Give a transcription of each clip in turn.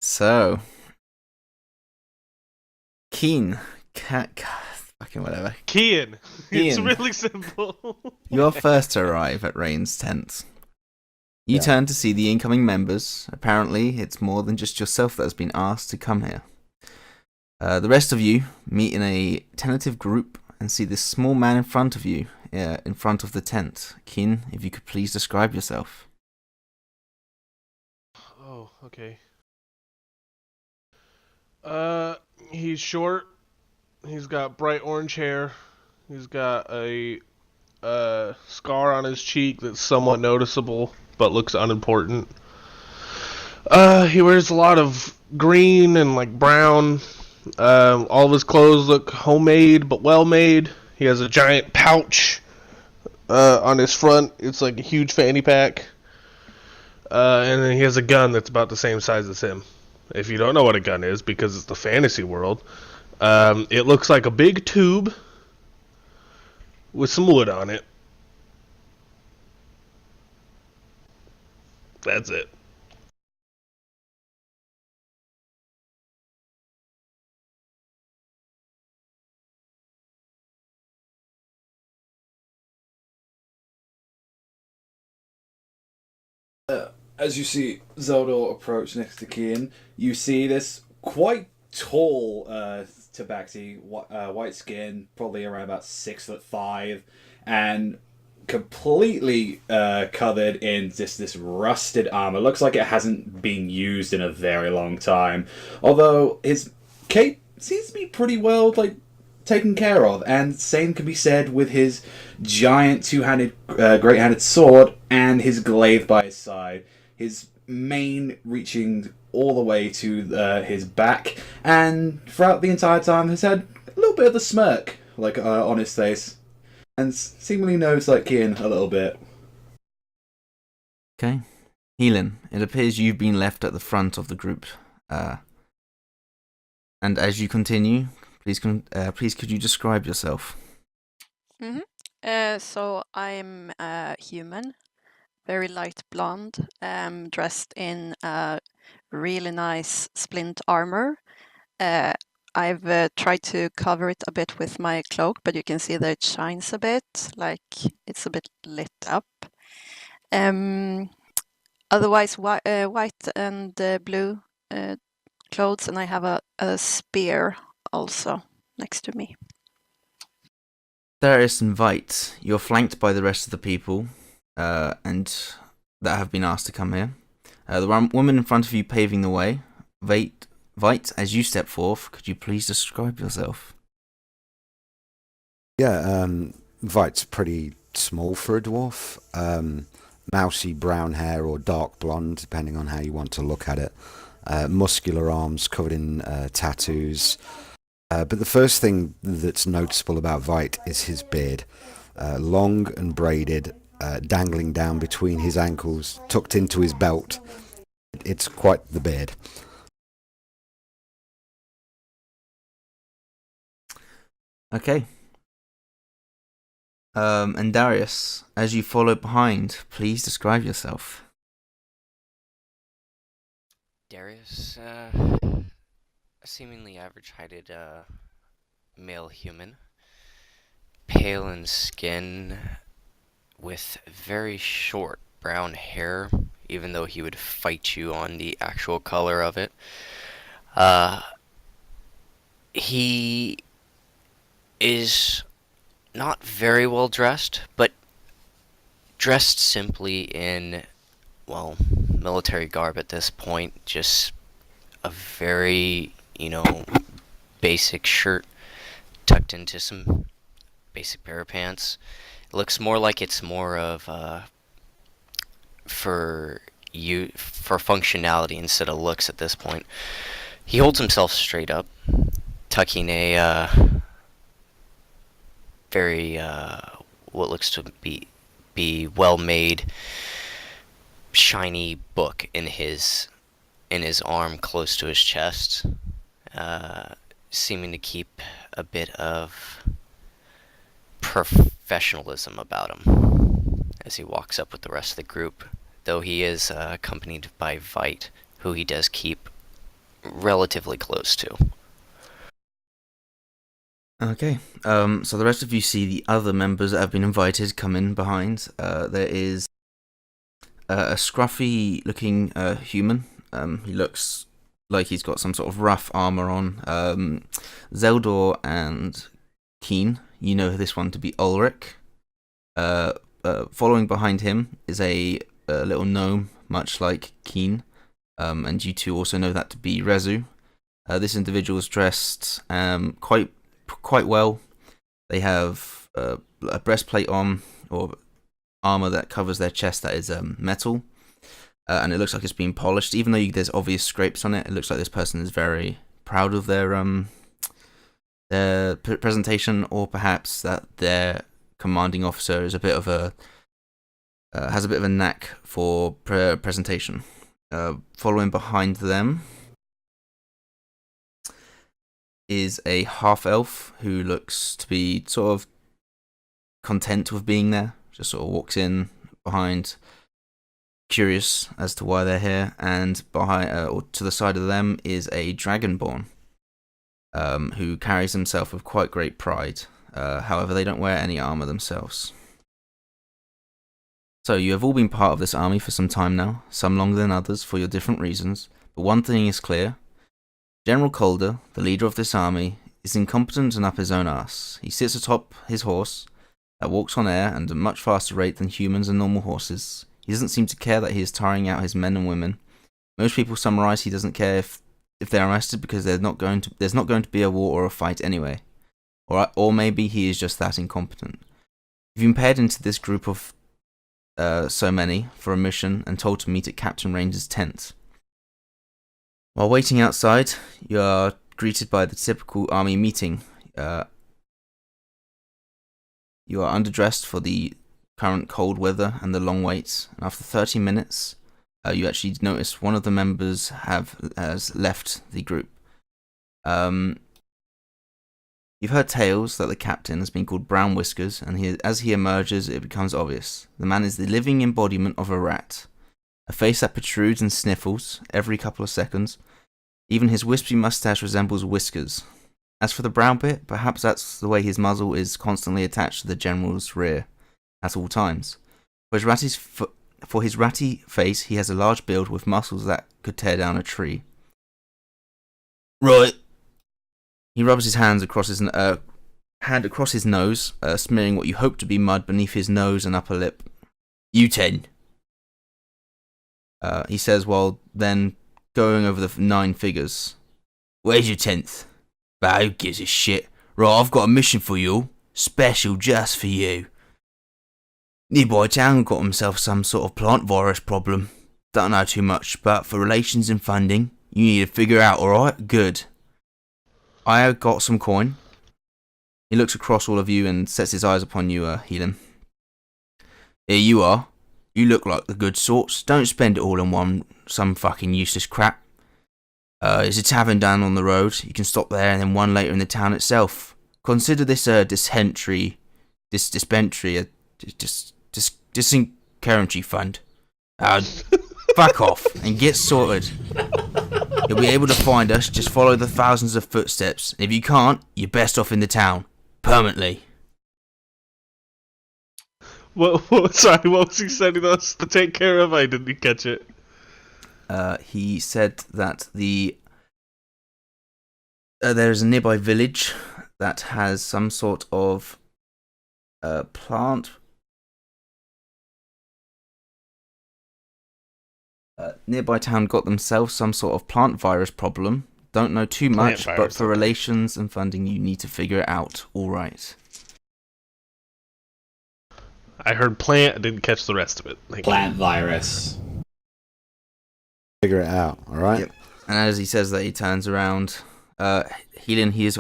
So, Keen, fucking whatever. Kian. It's Ian, really simple. you're first to arrive at Rain's tent. You Yeah. turn to see the incoming members. Apparently, it's more than just yourself that has been asked to come here. The rest of you meet in a tentative group and see this small man in front of you, in front of the tent. Keen, if you could please describe yourself. Oh, okay. He's short. He's got bright orange hair. He's got a scar on his cheek that's somewhat noticeable, but looks unimportant. He wears a lot of green and like brown. All of his clothes look homemade but well made. He has a giant pouch on his front. It's like a huge fanny pack. And then he has a gun that's about the same size as him. If you don't know what a gun is, because it's the fantasy world, it looks like a big tube with some wood on it. That's it. As you see Zeldor approach next to Kian, you see this quite tall tabaxi, white skin, probably around about 6'5", and completely covered in this rusted armor. Looks like it hasn't been used in a very long time. Although his cape seems to be pretty well taken care of, and same can be said with his giant two-handed, great-handed sword and his glaive by his side. His mane reaching all the way to his back, and throughout the entire time has had a little bit of the smirk on his face, and seemingly knows Kian a little bit. Okay. Helan, it appears you've been left at the front of the group. And as you continue, please could you describe yourself? So I'm a human, very light blonde, dressed in a really nice splint armor. I've tried to cover it a bit with my cloak, but you can see that it shines a bit, like it's a bit lit up. Otherwise, white and blue clothes, and I have a spear also next to me. Darius and Vite, you're flanked by the rest of the people, and that have been asked to come here. The woman in front of you paving the way. Vite, as you step forth, could you please describe yourself? Yeah, Vite's pretty small for a dwarf. Mousy brown hair or dark blonde, depending on how you want to look at it. Muscular arms covered in tattoos. But the first thing that's noticeable about Vite is his beard. Long and braided, dangling down between his ankles, tucked into his belt. It's quite the beard. Okay. And Darius, as you follow behind, please describe yourself. Darius, a seemingly average-heighted male human, pale in skin, with very short brown hair, even though he would fight you on the actual color of it. He is not very well dressed, but dressed simply in, well, military garb at this point. Just a very, basic shirt tucked into some basic pair of pants. It looks more like it's more of for functionality instead of looks at this point. He holds himself straight up, tucking a very what looks to be well-made, shiny book in his arm close to his chest, seeming to keep a bit of professionalism about him as he walks up with the rest of the group, though he is accompanied by Vite, who he does keep relatively close to. Okay. So the rest of you see the other members that have been invited come in behind. There is a scruffy-looking human. He looks like he's got some sort of rough armor on. Zeldor and Keen, you know this one to be Ulrich. Following behind him is a little gnome, much like Keen, and you two also know that to be Rezu. This individual is dressed quite well. They have a breastplate on, or armor that covers their chest that is metal, and it looks like it's been polished. Even though there's obvious scrapes on it, it looks like this person is very proud of their presentation, or perhaps that their commanding officer is a bit of a has a bit of a knack for presentation. Following behind them is a half-elf who looks to be sort of content with being there. Just sort of walks in behind, curious as to why they're here, and behind or to the side of them is a dragonborn who carries himself with quite great pride. However, they don't wear any armor themselves. So you have all been part of this army for some time now, some longer than others for your different reasons, but one thing is clear. General Calder, the leader of this army, is incompetent and up his own arse. He sits atop his horse that walks on air and at a much faster rate than humans and normal horses. He doesn't seem to care that he is tiring out his men and women. Most people summarize he doesn't care if they're arrested because there's not going to be a war or a fight anyway. Or maybe he is just that incompetent. You've been paired into this group of so many for a mission and told to meet at Captain Ranger's tent. While waiting outside, you are greeted by the typical army meeting. You are underdressed for the current cold weather and the long wait, and after 30 minutes, you actually notice one of the members has left the group. You've heard tales that the captain has been called Brown Whiskers, and as he emerges, it becomes obvious. The man is the living embodiment of a rat. A face that protrudes and sniffles every couple of seconds. Even his wispy mustache resembles whiskers. As for the brown bit, perhaps that's the way his muzzle is constantly attached to the general's rear at all times. For his ratty face, he has a large build with muscles that could tear down a tree. Right. He rubs his hand across his nose, smearing what you hope to be mud beneath his nose and upper lip. You 10. He says while then going over the 9 figures. Where's your 10th? But who gives a shit? Right, I've got a mission for you. Special just for you. Nearby town got himself some sort of plant virus problem. Don't know too much, but for relations and funding, you need to figure out, alright? Good. I have got some coin. He looks across all of you and sets his eyes upon you, Helan. Here you are. You look like the good sorts. Don't spend it all on some fucking useless crap. There's a tavern down on the road. You can stop there and then one later in the town itself. Consider this a dispensary fund. Fuck off and get sorted. You'll be able to find us. Just follow the thousands of footsteps. If you can't, you're best off in the town. Permanently. Sorry, what was he sending us to take care of? I didn't catch it. He said that there's a nearby village that has some sort of plant. Nearby town got themselves some sort of plant virus problem. Don't know too much, but for relations and funding, you need to figure it out. All right. I heard plant, I didn't catch the rest of it. Plant virus. Figure it out, alright? Yep. And as he says that, he turns around. Helan, he has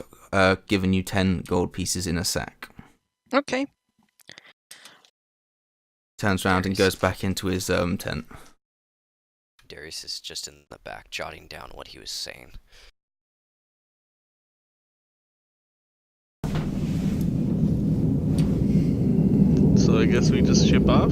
given you 10 gold pieces in a sack. Okay. Turns around and goes back into his tent. Darius is just in the back, jotting down what he was saying. So I guess we just ship off?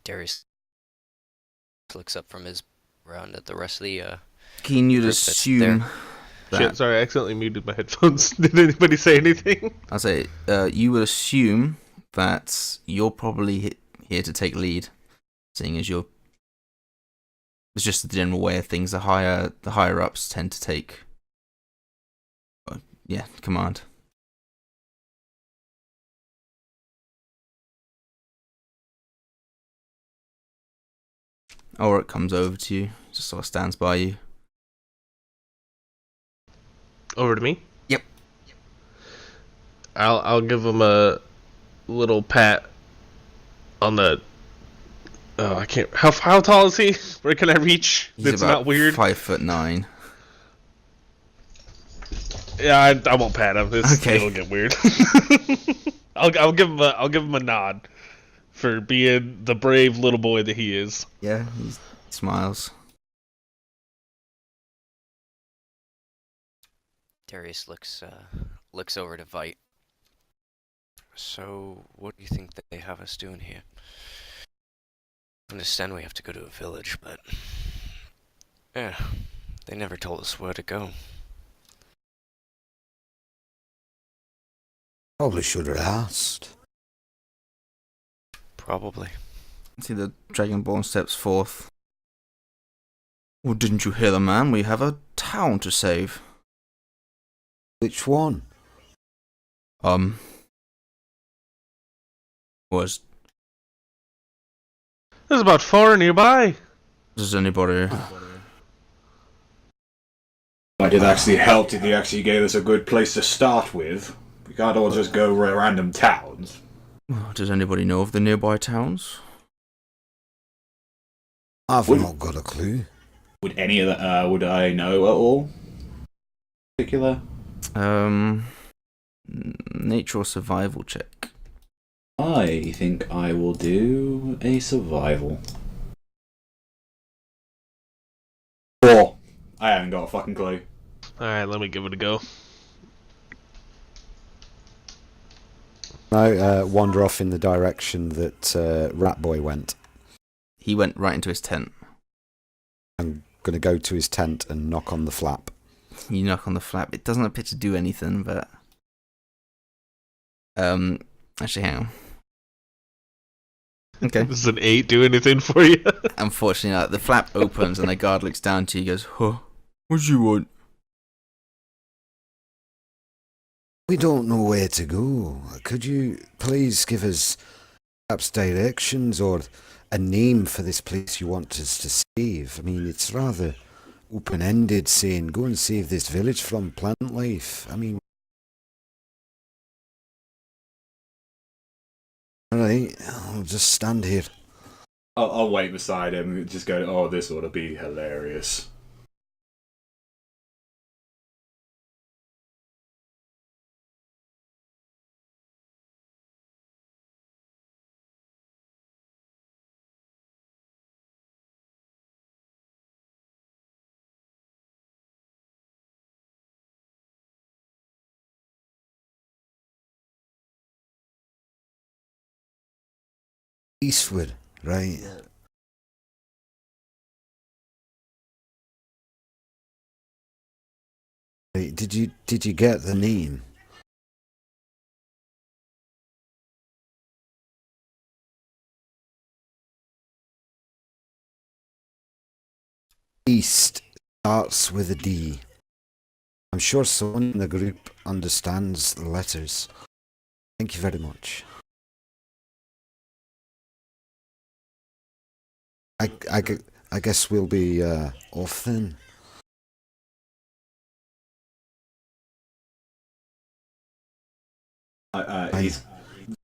Darius looks up from his round at the rest of the Keen, you'd group that's assume there. that. Shit, sorry, I accidentally muted my headphones. Did anybody say anything? I'll say you would assume that you're probably here to take lead, seeing as you're. It's just the general way of things. The higher ups tend to take, command. Or it comes over to you, just sort of stands by you. Over to me? Yep. I'll give him a little pat on the. Oh, I can't. How tall is he? Where can I reach? He's It's about not weird. 5'9". Yeah, I won't pat him. Okay. It'll get weird. I'll give him a nod for being the brave little boy that he is. Yeah, he smiles. Darius looks over to Vite. So, what do you think that they have us doing here? I understand we have to go to a village, but yeah, they never told us where to go. Probably should have asked. Probably. See the Dragonborn steps forth. Well, didn't you hear the man? We have a town to save. Which one? Was There's about 4 nearby. does anybody? I did actually help if you actually gave us a good place to start with. We can't all just go random towns. Does anybody know of the nearby towns? I've Would- not got a clue. Would any of that, would I know at all? Particular? Nature or survival check. I think I will do a survival. 4. I haven't got a fucking clue. Alright, let me give it a go. No, wander off in the direction that Rat Boy went. He went right into his tent. I'm going to go to his tent and knock on the flap. You knock on the flap. It doesn't appear to do anything, but actually, hang on. Okay. Does an 8 do anything for you? Unfortunately, the flap opens and the guard looks down to you. He goes, "Huh? What do you want?" We don't know where to go. Could you please give us perhaps directions or a name for this place you want us to save? I mean, it's rather open-ended saying, go and save this village from plant life. I mean, alright, I'll just stand here. I'll wait beside him and just go, oh, this ought to be hilarious. Eastward, right? Right, did you get the name? East starts with a D. I'm sure someone in the group understands the letters. Thank you very much. I guess we'll be off then. He's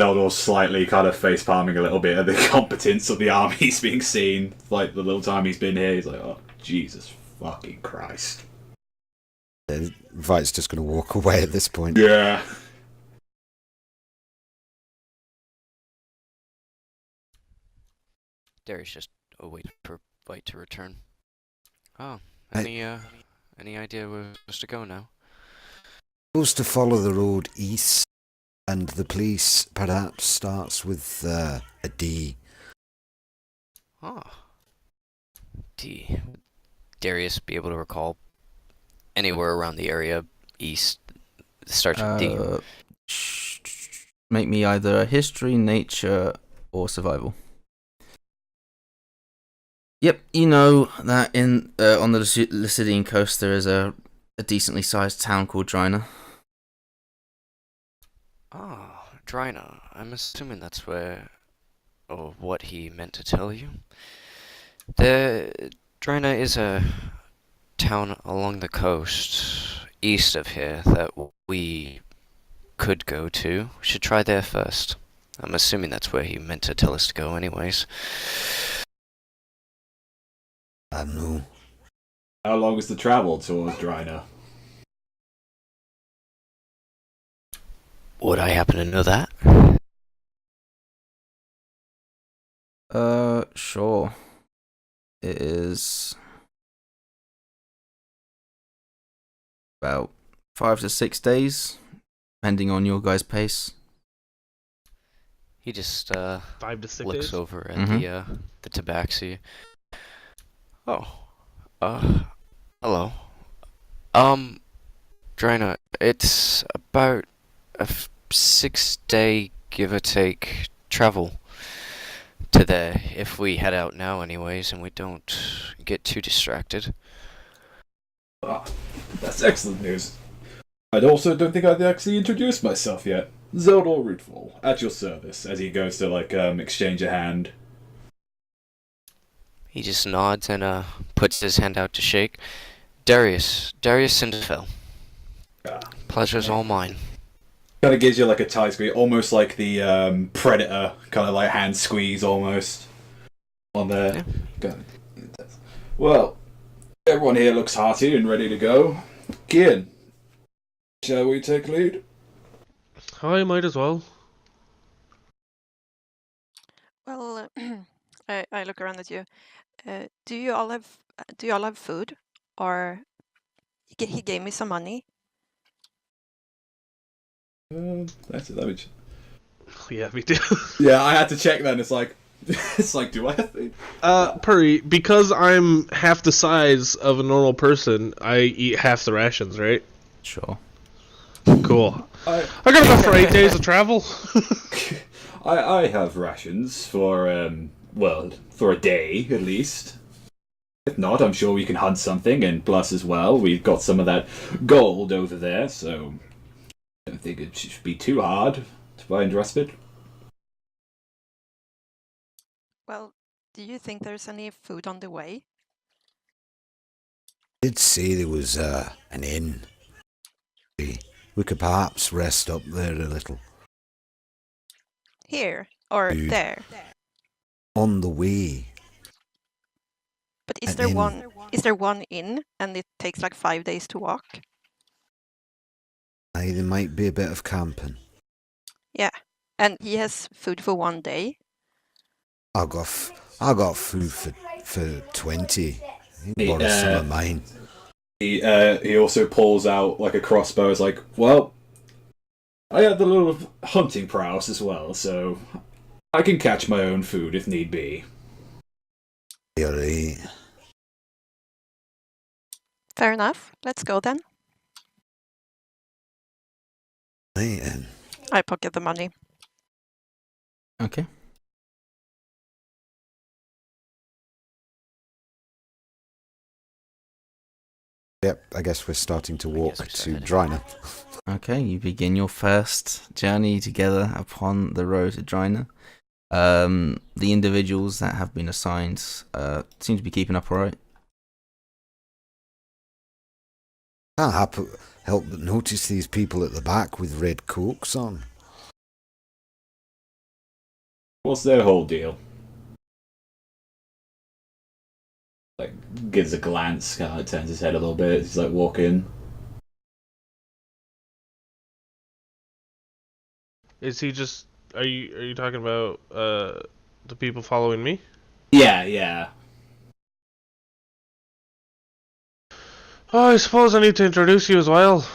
Zeldor's slightly kind of face palming a little bit at the competence of the armies being seen. Like the little time he's been here, he's like, oh, Jesus fucking Christ. Vite's just going to walk away at this point. Yeah. Darius just waiting for Vite to return. Oh, any idea where we're supposed to go now? Supposed to follow the road east, and the place perhaps starts with a D. Oh. Darius be able to recall anywhere around the area east that starts with D? Make me either a history, nature, or survival. Yep, you know that on the Lucidian coast there is a decently sized town called Drynna. Ah, Drynna. I'm assuming that's where, or what he meant to tell you. Drynna is a town along the coast east of here that we could go to. We should try there first. I'm assuming that's where he meant to tell us to go anyways. I don't know. How long is the travel towards Drynna? Would I happen to know that? Sure. It is about 5 to 6 days, depending on your guys' pace. He just 5 to 6 looks days. over at Mhm. the tabaxi. Oh, hello. Drynna, it's about a 6-day, give or take, travel to there if we head out now anyways and we don't get too distracted. Ah, that's excellent news. I also don't think I've actually introduced myself yet. Zeldor Rootful, at your service, as he goes to, exchange a hand. He just nods and puts his hand out to shake. Darius Cinderfell. Pleasure's all mine. Kind of gives you a tight squeeze, almost like the Predator kind of hand squeeze almost on there. Yeah. Well, everyone here looks hearty and ready to go. Kian, shall we take lead? I might as well. Well, I look around at you. Do you all have food, or he gave me some money? That's it. Let me. Yeah, me too. Yeah, I had to check then. It's like, do I have food? Purry, because I'm half the size of a normal person, I eat half the rations, right? Sure. Cool. I got enough for 8 days of travel. I have rations for for a day at least. If not, I'm sure we can hunt something, and plus as well, we've got some of that gold over there, so I don't think it should be too hard to find respite. Well, do you think there's any food on the way? I did see there was an inn. We could perhaps rest up there a little. Here or Food. there? On the way. But An inn. is there one inn and it takes 5 days to walk? Aye, there might be a bit of camping. Yeah. And he has food for 1 day. I got food for 20. He borrowed Yeah. some of mine. He also pulls out a crossbow. It's well, I have the little hunting prowess as well, so I can catch my own food if need be. You're right. Fair enough. Let's go then. Right, then. I pocket the money. Okay. Yep, I guess we're starting to walk we're to starting. Drynna. Okay, you begin your first journey together upon the road to Drynna. The individuals that have been assigned seem to be keeping up alright. Can't help but notice these people at the back with red coats on. What's their whole deal? Gives a glance, kind of turns his head a little bit. He's walking. Is he just? Are you talking about the people following me? Yeah. Oh, I suppose I need to introduce you as well.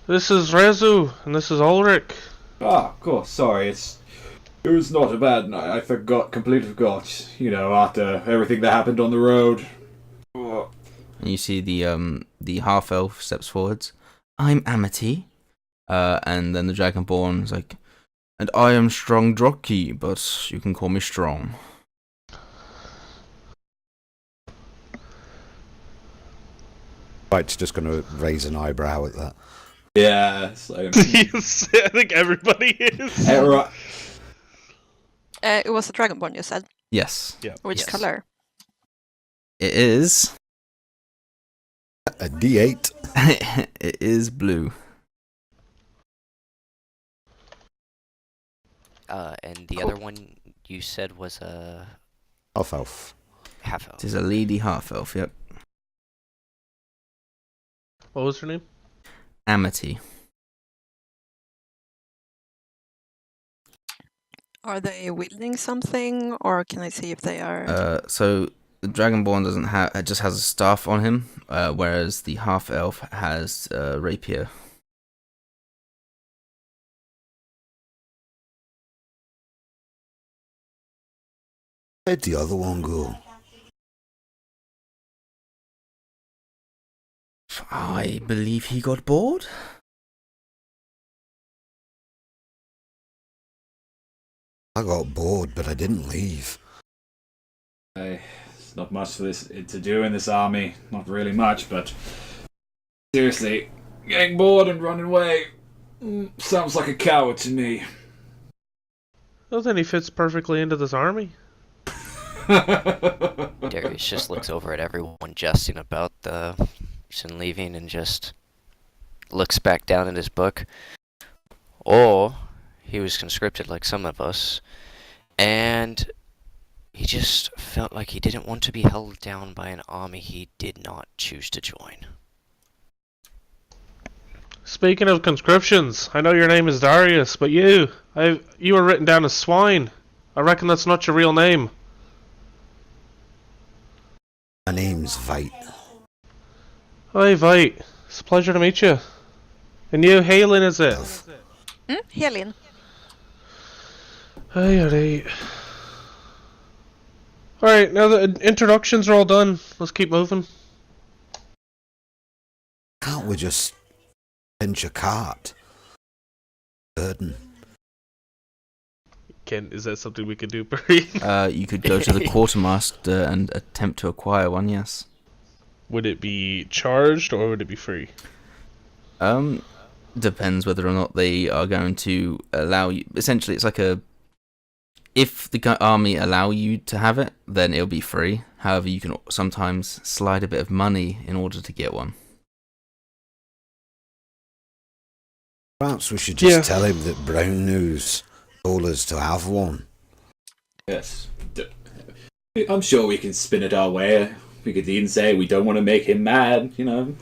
This is Rezu, and this is Ulrich. Ah, of course. Sorry, it's It was not a bad night. I completely forgot. After everything that happened on the road. And you see the half elf steps forwards. I'm Amity. And then the Dragonborn is like, and I am Strong Drocky, but you can call me Strong. White's just going to raise an eyebrow at that. Yeah, so... Yes, I think everybody is. Right. It was a dragonborn, you said. Yes. Yeah. Which Yes. color? It is. A D8. It is blue. And the other one you said was a Half elf. half elf. It is a lady half elf, yep. What was her name? Amity. Are they wielding something, or can I see if they are? So the Dragonborn doesn't have, it just has a staff on him, whereas the half elf has a rapier. Where'd the other one go? I believe he got bored. I got bored, but I didn't leave. There's not much to do in this army. Not really much, but... Seriously, getting bored and running away sounds like a coward to me. Well, then he fits perfectly into this army. Darius just looks over at everyone jesting about the person leaving and just looks back down at his book. Or he was conscripted like some of us, and he just felt like he didn't want to be held down by an army he did not choose to join. Speaking of conscriptions, I know your name is Darius, but you were written down as Swine. I reckon that's not your real name. My name's Vite. Hi, Vite. It's a pleasure to meet you. And you, Halen, is it? Helin. Alright. Alright, now the introductions are all done. Let's keep moving. Can't we just pinch a cart? Burden. Ken, is that something we could do, Purry? You could go to the quartermaster and attempt to acquire one, yes. Would it be charged or would it be free? Depends whether or not they are going to allow you. Essentially, it's like if the army allow you to have it, then it'll be free. However, you can sometimes slide a bit of money in order to get one. Perhaps we should just tell him that Brown News told us to have one. Yes. I'm sure we can spin it our way. We could even say we don't want to make him mad,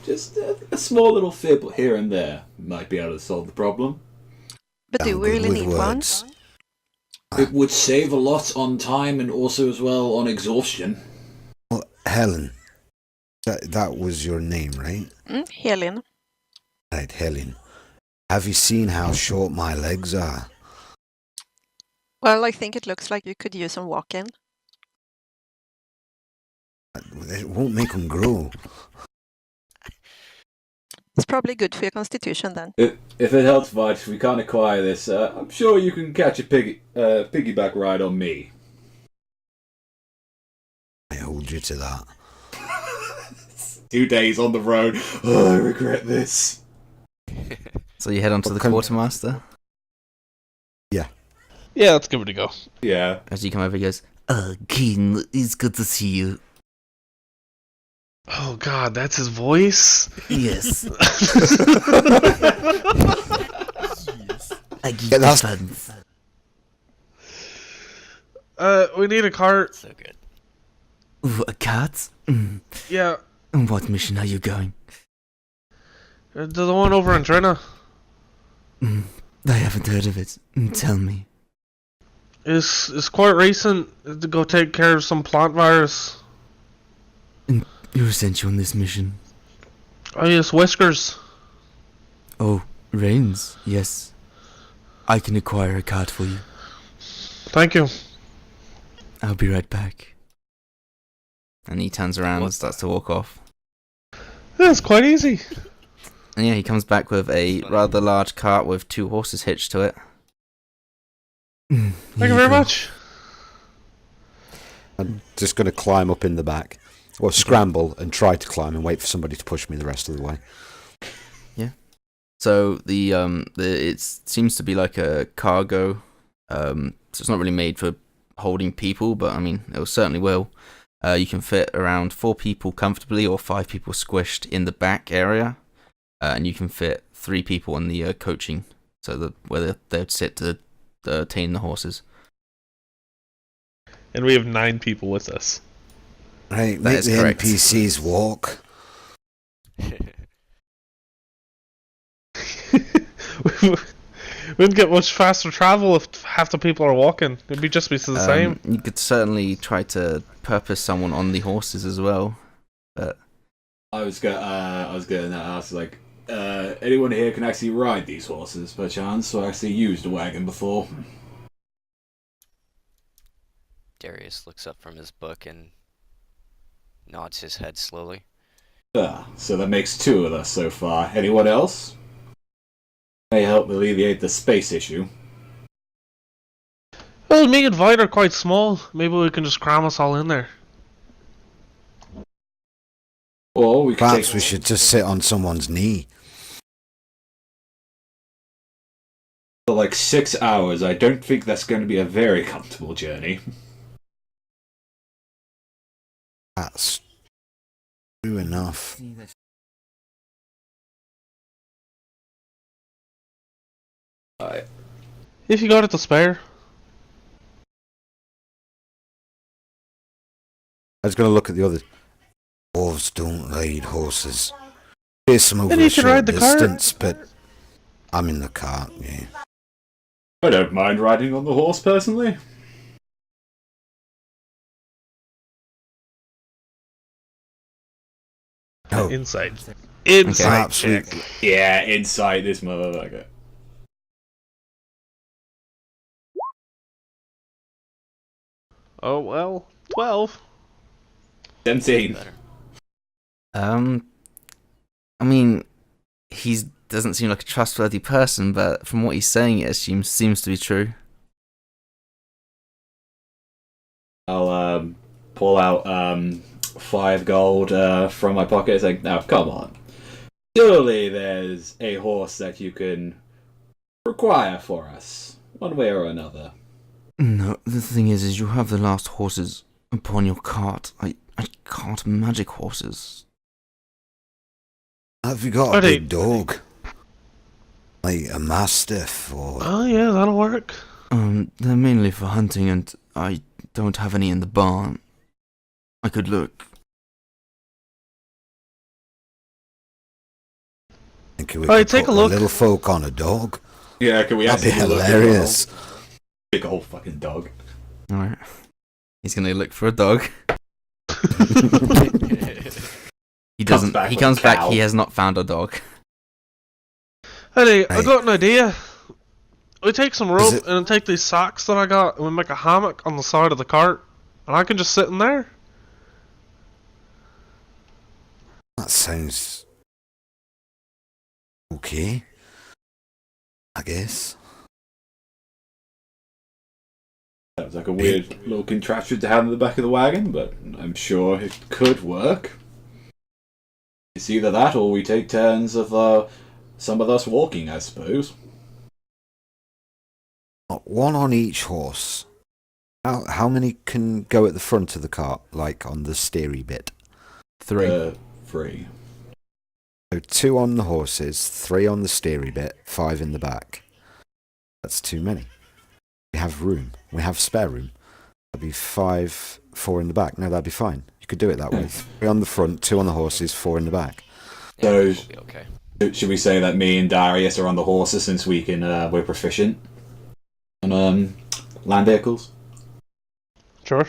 just a small little fib here and there might be able to solve the problem. But do we really need one? It would save a lot on time and also as well on exhaustion. Well, Helen, that was your name, right? Helin. Right, Helen. Have you seen how short my legs are? Well, I think it looks like you could use some walk-in. It won't make them grow. It's probably good for your constitution then. If it helps, Vite, we can't acquire this. I'm sure you can catch a piggyback ride on me. I hold you to that. 2 days on the road. Oh, I regret this. So you head on to the quartermaster. Yeah. Yeah, let's give it a go. Yeah. As you come over, he goes, Keen, it's good to see you. Oh god, that's his voice? Yes. I give that's- funds. We need a cart. So good. Ooh, a cart? Yeah, What mission are you going? the one over in Drynna. I haven't heard of it. Tell me. It's quite recent to go take care of some plant virus. Who sent you on this mission? Oh yes, Whiskers. Oh, Rains, yes. I can acquire a cart for you. Thank you. I'll be right back. And he turns around and starts to walk off. That's quite easy. And yeah, he comes back with a rather large cart with 2 horses hitched to it. Thank you very much. I'm just going to climb up in the back. Or scramble and try to climb and wait for somebody to push me the rest of the way. So it seems to be like a cargo. So it's not really made for holding people, but I mean, it certainly will. You can fit around 4 people comfortably or 5 people squished in the back area. And you can fit 3 people on the coaching, so where they'd sit to tame the horses. And we have 9 people with us. Right, That make is the correct. NPCs walk. We wouldn't get much faster travel if half the people are walking. It'd be just the same. You could certainly try to purpose someone on the horses as well, but I was going to ask, like, anyone here can actually ride these horses, perchance, or actually used a wagon before? Darius looks up from his book and nods his head slowly. So that makes 2 of us so far. Anyone else? May help alleviate the space issue. Well, me and Vite are quite small. Maybe we can just cram us all in there. Or we could Perhaps take... we should just sit on someone's knee. For like 6 hours, I don't think that's going to be a very comfortable journey. That's true enough. If you got it to spare. I was going to look at the others. Dwarves don't ride horses. Here's some over Then a you can short ride the cart. distance, but I'm in the cart, yeah. I don't mind riding on the horse, personally. No, Inside. Inside perhaps we, check. Yeah, inside this motherfucker. Oh, well. 12. 17. Better. I mean, he doesn't seem like a trustworthy person, but from what he's saying, it seems to be true. I'll pull out 5 gold from my pocket. It's like, now come on. Surely there's a horse that you can require for us, one way or another. No, the thing is you have the last horses upon your cart. I can't magic horses. have you got Are a they- big dog? Like a mastiff or... Oh, yeah, that'll work. They're mainly for hunting, and I don't have any in the barn. I could look. Think we Alright, could take put a look. little folk on a dog? Yeah, can we That'd be actually look at hilarious. the big old fucking dog? Alright. He's gonna look for a dog. He doesn't. back He with a comes back. cow. He has not found a dog. Hey, I Right. got an idea. We take some rope it- and take these sacks that I got and we make a hammock on the side of the cart. And I can just sit in there. That sounds... okay. I guess. That was like a weird little contraption to have in the back of the wagon, but I'm sure it could work. It's either that or we take turns of some of us walking, I suppose. One on each horse. How many can go at the front of the cart, like on the steery bit? 3. 3. So 2 on the horses, 3 on the steery bit, 5 in the back. That's too many. We have room. We have spare room. That'd be 5, 4 in the back. No, that'd be fine. You could do it that way. 3 on the front, 2 on the horses, 4 in the back. Yeah, So- we'll be okay. Should we say that me and Darius are on the horses since we're proficient on land vehicles? Sure.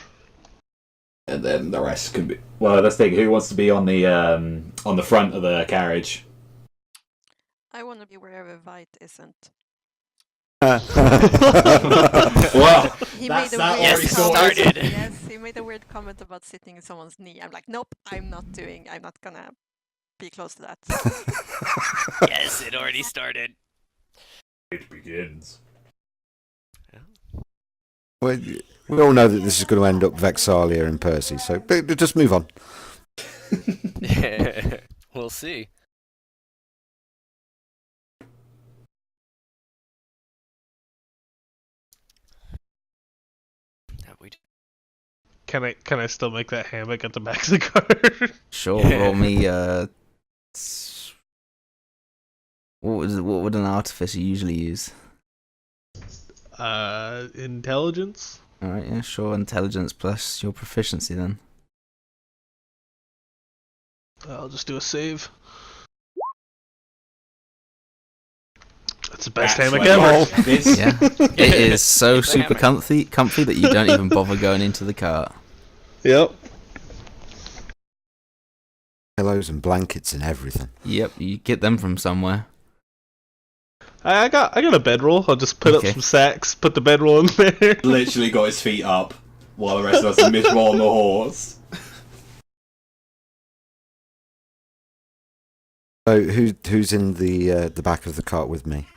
And then the rest can be. Well, let's think. Who wants to be on the front of the carriage? I want to be wherever Vite isn't. Well, He that's made a that weird already comment. started. Yes, he made a weird comment about sitting in someone's knee. I'm like, nope, I'm not gonna be close to that. Yes, it already started. It begins. Well, we all know that this is going to end up Vexalia and Percy, so just move on. We'll see. Can I still make that hammock at the back of the car? Sure, roll me. What would an artificer usually use? Intelligence. All right, yeah, sure. Intelligence plus your proficiency then. I'll just do a save. That's the best hammock ever. Yeah, it is so super comfy that you don't even bother going into the cart. Yep. Pillows and blankets and everything. Yep, you get them from somewhere. I got a bedroll. I'll just put Okay. up some sacks, put the bedroll in there. Literally got his feet up while the rest of us are miserable on the horse. So who's in the back of the cart with me?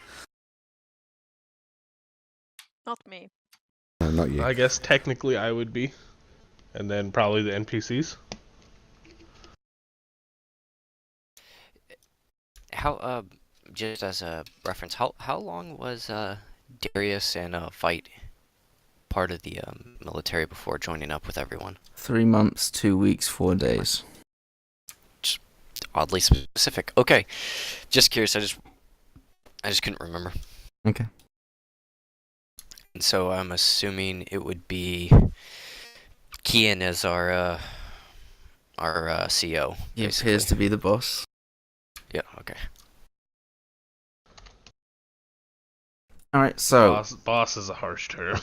Not me. No, not you. I guess technically I would be, and then probably the NPCs. How just as a reference, how long was Darius and Fight part of the military before joining up with everyone? 3 months, 2 weeks, 4 days. Oddly specific. Okay, just curious. I just couldn't remember. Okay. And so I'm assuming it would be Kian as our CO. He basically. appears to be the boss. Yeah. Okay. All right, so Boss is a harsh term.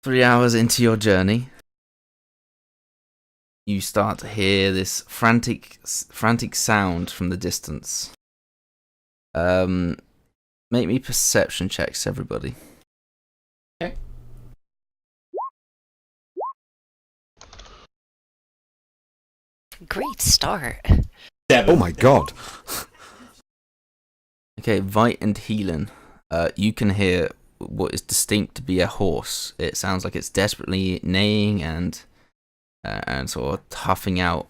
3 hours into your journey, you start to hear this frantic sound from the distance. Make me perception checks, everybody. Great start. 7. Oh my god! Okay, Vite and Heelan, you can hear what is distinct to be a horse. It sounds like it's desperately neighing and sort of huffing out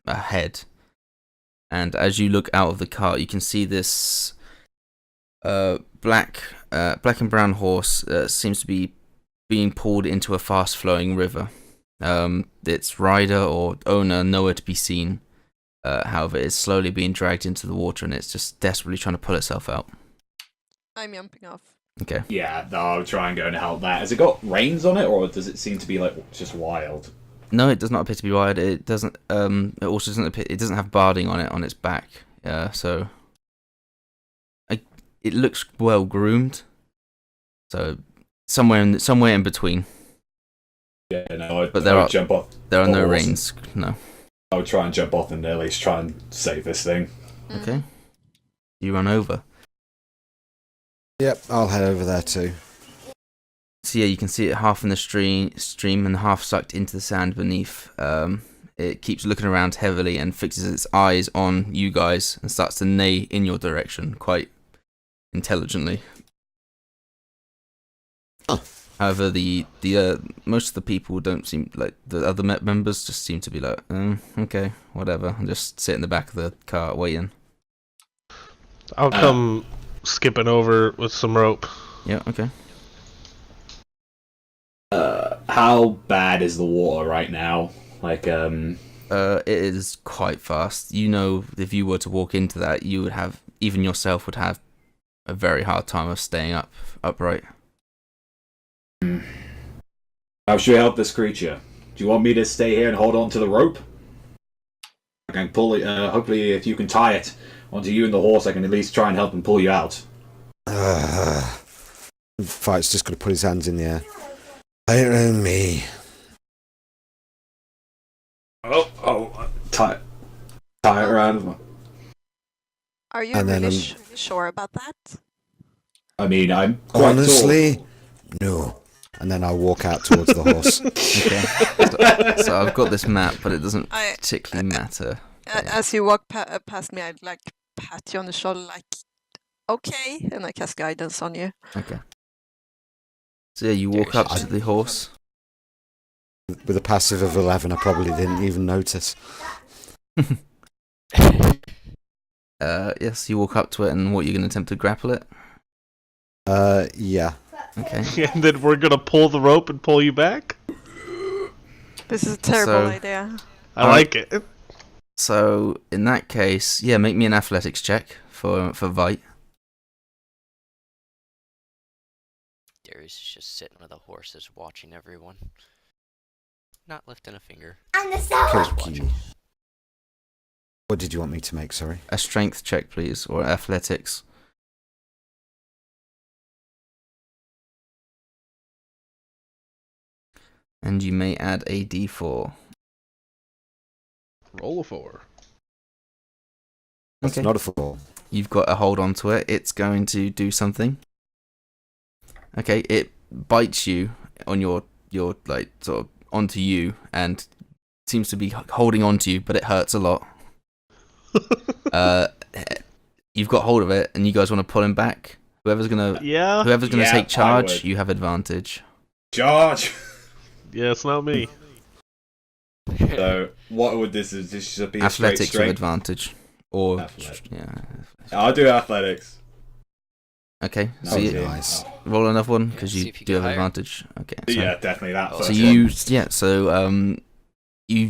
ahead. And as you look out of the cart, you can see this black and brown horse seems to be being pulled into a fast-flowing river. Its rider or owner nowhere to be seen. However, it's slowly being dragged into the water, and it's just desperately trying to pull itself out. I'm jumping off. Okay. Yeah, I'll try and go and help that. Has it got reins on it, or does it seem to be like just wild? No, it does not appear to be wired. It doesn't. It also doesn't appear. It doesn't have barding on it on its back. So. It looks well groomed. So somewhere in between. Yeah, no, But I would jump off. There are no Awesome. reins. No. I would try and jump off and at least try and save this thing. Okay. You run over. Yep, I'll head over there too. So yeah, you can see it half in the stream and half sucked into the sand beneath. It keeps looking around heavily and fixes its eyes on you guys and starts to neigh in your direction quite intelligently. Oh. However, the most of the people don't seem like the other members just seem to be like, okay, whatever, and just sit in the back of the cart waiting. I'll come skipping over with some rope. Yeah, okay. How bad is the water right now? Like, It is quite fast. You know, if you were to walk into that, you would have, even yourself would have a very hard time of staying upright. how should we help this creature? Do you want me to stay here and hold on to the rope? I can pull it. Hopefully, if you can tie it onto you and the horse, I can at least try and help him pull you out. Fight's just going to put his hands in the air. Iron me. Tie it around. Are you And then, really sure about that? I mean, I'm quite Honestly, tall. no. And then I walk out towards the horse. Okay. So I've got this map, but it doesn't I- particularly matter. As you walk past me, I'd like pat you on the shoulder, like, okay, and I cast guidance on you. Okay. So yeah, you walk up to the horse. With a passive of 11, I probably didn't even notice. Yes, you walk up to it, and what, you're going to attempt to grapple it? Yeah. Okay. And then we're gonna pull the rope and pull you back? This is a terrible idea. I like it. So in that case, yeah, make me an athletics check for Vite. Darius is just sitting with the horses, watching everyone, not lifting a finger. Okay. What did you want me to make, sorry? A strength check, please, or athletics. And you may add a d4. Roll a 4. That's not a 4. You've got a hold onto it. It's going to do something. Okay, it bites you on your like sort of onto you, and seems to be holding onto you, but it hurts a lot. You've got hold of it, and you guys want to pull him back. Whoever's gonna take charge, you have advantage. Charge! Yeah, it's not me. So, what would this is? This should be a Athletics with straight advantage, or Athletics. yeah. I'll do athletics. Okay, No, so you Nice. roll another one because See you if you do get have higher. advantage. Okay, so, Yeah, definitely that first so you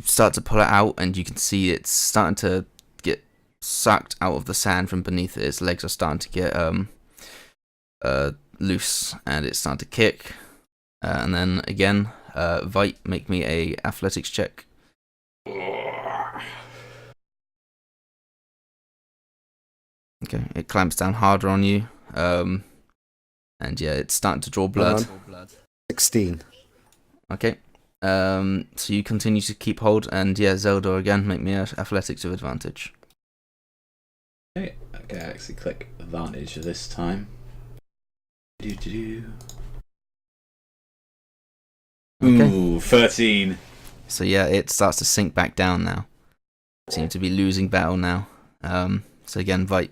start to pull it out, and you can see it's starting to get sucked out of the sand from beneath it. Its legs are starting to get loose, and it's starting to kick. And then again, Vite, make me a athletics check. Okay, it clamps down harder on you, and yeah, it's starting to draw blood. 16. Okay, so you continue to keep hold, and yeah, Zelda again, make me a athletics with advantage. Okay, I actually click advantage this time. Okay. Ooh, 13. So yeah, it starts to sink back down now. Seem to be losing battle now. So again, Vite.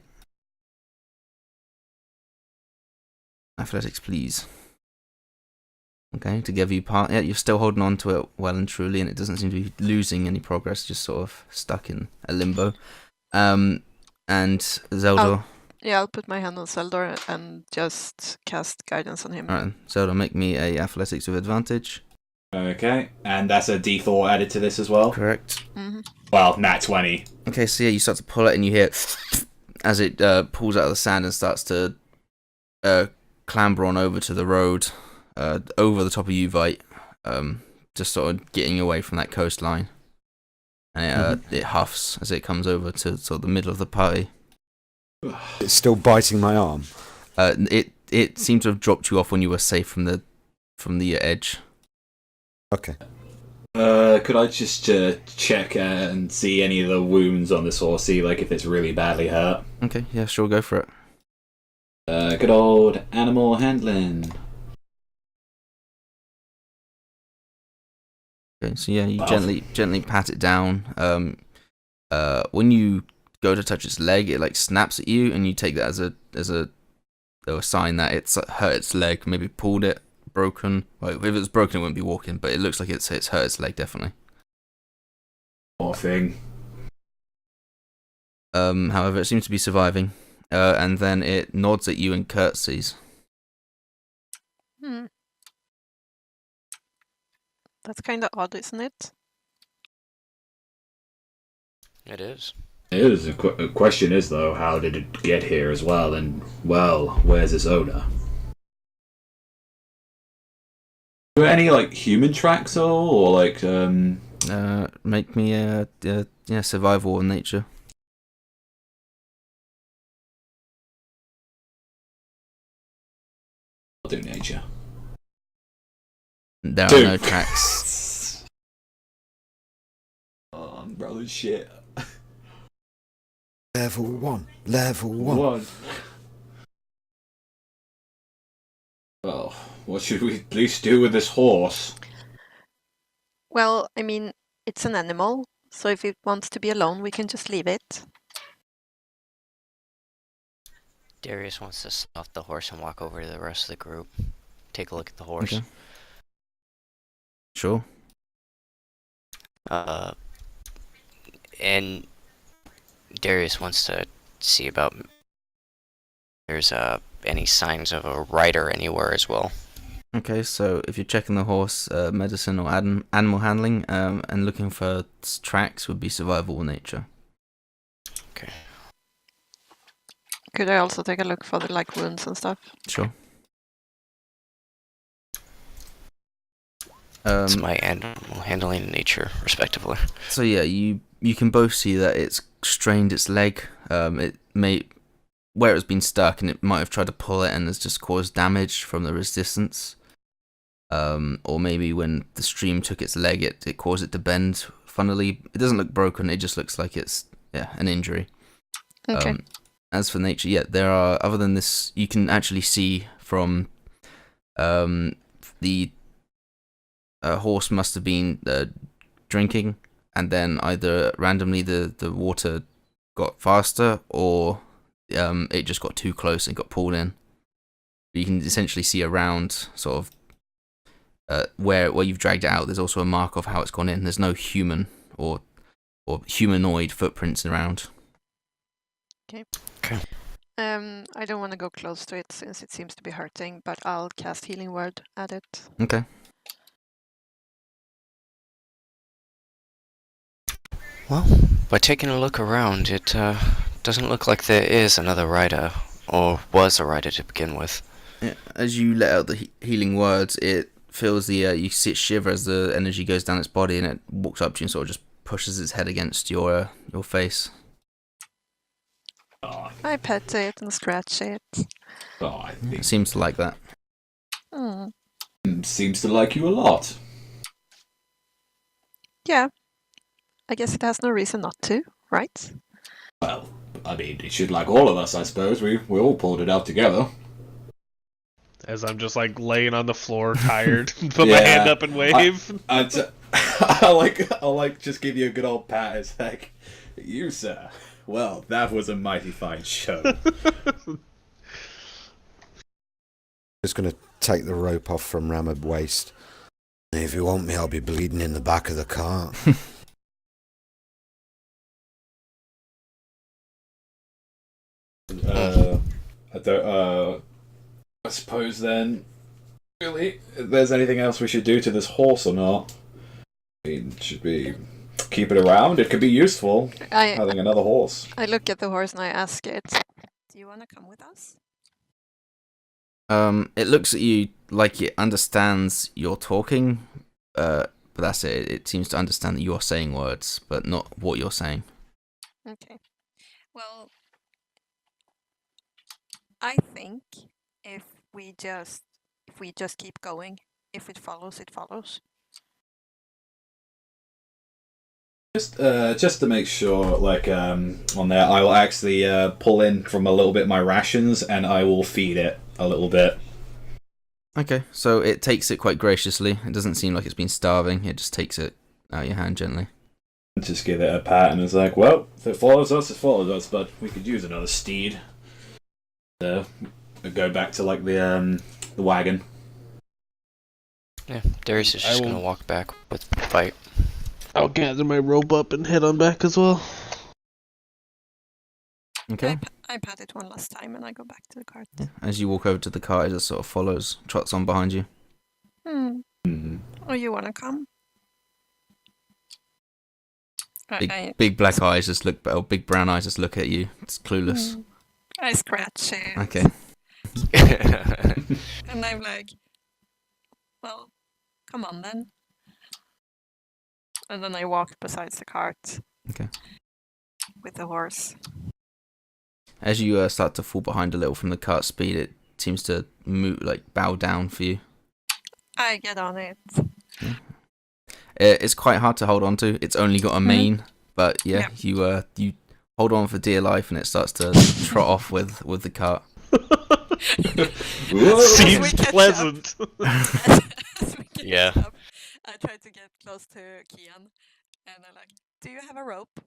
Athletics, please. Okay, to give you part. Yeah, you're still holding on to it well and truly, and it doesn't seem to be losing any progress. Just sort of stuck in a limbo. And Zelda. I'll put my hand on Zeldor and just cast guidance on him. Alright, Zelda, make me a athletics with advantage. Okay, and that's a D4 added to this as well. Correct. Mm-hmm. Well, nat 20. Okay, so yeah, you start to pull it, and you hear as it pulls out of the sand and starts to clamber on over to the road, over the top of you, Vite, just sort of getting away from that coastline. And it huffs as it comes over to sort of the middle of the party. It's still biting my arm. It seemed to have dropped you off when you were safe from the edge. Okay. Could I just check and see any of the wounds on this horse, see like if it's really badly hurt? Okay, yeah, sure, go for it. Good old animal handling. Okay, so yeah, you Wow. gently pat it down. When you go to touch its leg, it like snaps at you, and you take that as a sign that it's hurt its leg, maybe pulled it, broken. Well, if it was broken, it wouldn't be walking, but it looks like it's hurt its leg definitely. Poor thing. However, it seems to be surviving, and then it nods at you and curtsies. That's kind of odd, isn't it? It is. It is. The question is, though, how did it get here as well? And, well, where's its owner? Are there any, like, human tracks or like, Make me a survival or nature. I'll do nature. There Two. are no tracks. Oh, I'm rolling shit. Level 1. Level 1. One. what should we at least do with this horse? Well, I mean, it's an animal, so if it wants to be alone, we can just leave it. Darius wants to stop the horse and walk over to the rest of the group. Take a look at the horse. Okay. Sure. And Darius wants to see about there's any signs of a rider anywhere as well. Okay, so if you're checking the horse, medicine or animal handling, and looking for tracks would be survival or nature. Okay. Could I also take a look for the wounds and stuff? Sure. It's my animal handling and nature, respectively. So yeah, you can both see that it's strained its leg. It may where it's been stuck, and it might have tried to pull it and has just caused damage from the resistance. Or maybe when the stream took its leg, it caused it to bend. Funnily, it doesn't look broken. It just looks like it's an injury. Okay. As for nature, there are, other than this, you can actually see from the horse must have been drinking, and then either randomly the water got faster, or it just got too close and got pulled in. You can essentially see around sort of where you've dragged it out. There's also a mark of how it's gone in. There's no human or humanoid footprints around. Okay. Okay. I don't want to go close to it since it seems to be hurting, but I'll cast Healing Word at it. Okay. Well, by taking a look around, it doesn't look like there is another rider, or was a rider to begin with. Yeah, as you let out the healing words, it feels you see it shiver as the energy goes down its body, and it walks up to you and sort of just pushes its head against your face. I pet it and scratch it. I It think seems to like that. seems to like you a lot. Yeah. I guess it has no reason not to, right? Well, I mean, it should like all of us, I suppose. We all pulled it out together. As I'm just laying on the floor, tired, put my hand up and wave. I'll just give you a good old pat. It's like, you sir. Well, that was a mighty fine show. Just going to take the rope off from Ramab's waist. If you want me, I'll be bleeding in the back of the cart. I suppose then, really, if there's anything else we should do to this horse or not? I mean, should we keep it around? It could be useful, having another horse. I look at the horse and I ask it, do you want to come with us? It looks at you like it understands you're talking, but that's it. It seems to understand that you're saying words, but not what you're saying. Okay. Well, I think if we just keep going, if it follows, it follows. Just to make sure, on there, I will actually pull in from a little bit of my rations, and I will feed it a little bit. Okay, so it takes it quite graciously. It doesn't seem like it's been starving. It just takes it out of your hand gently. Just give it a pat, and it's like, well, if it follows us, it follows us, but we could use another steed. Go back to the wagon. Yeah, Darius is just going to walk back with the fight. I'll gather my rope up and head on back as well. Okay. I pat it one last time and I go back to the cart. Yeah. As you walk over to the cart, it just sort of follows, trots on behind you. Oh, you want to come? Big black eyes just look, or big brown eyes just look at you. It's clueless. I scratch it. Okay. And I'm like, well, come on then. And then I walk beside the cart. Okay. With the horse. As you start to fall behind a little from the cart speed, it seems to move, bow down for you. I get on it. Yeah. It's quite hard to hold on to. It's only got a mane, but you hold on for dear life, and it starts to trot off with the cart. Whoa. Seems we catch pleasant. As we catch Yeah. up, I try to get close to Kian, and I'm like, "Do you have a rope?"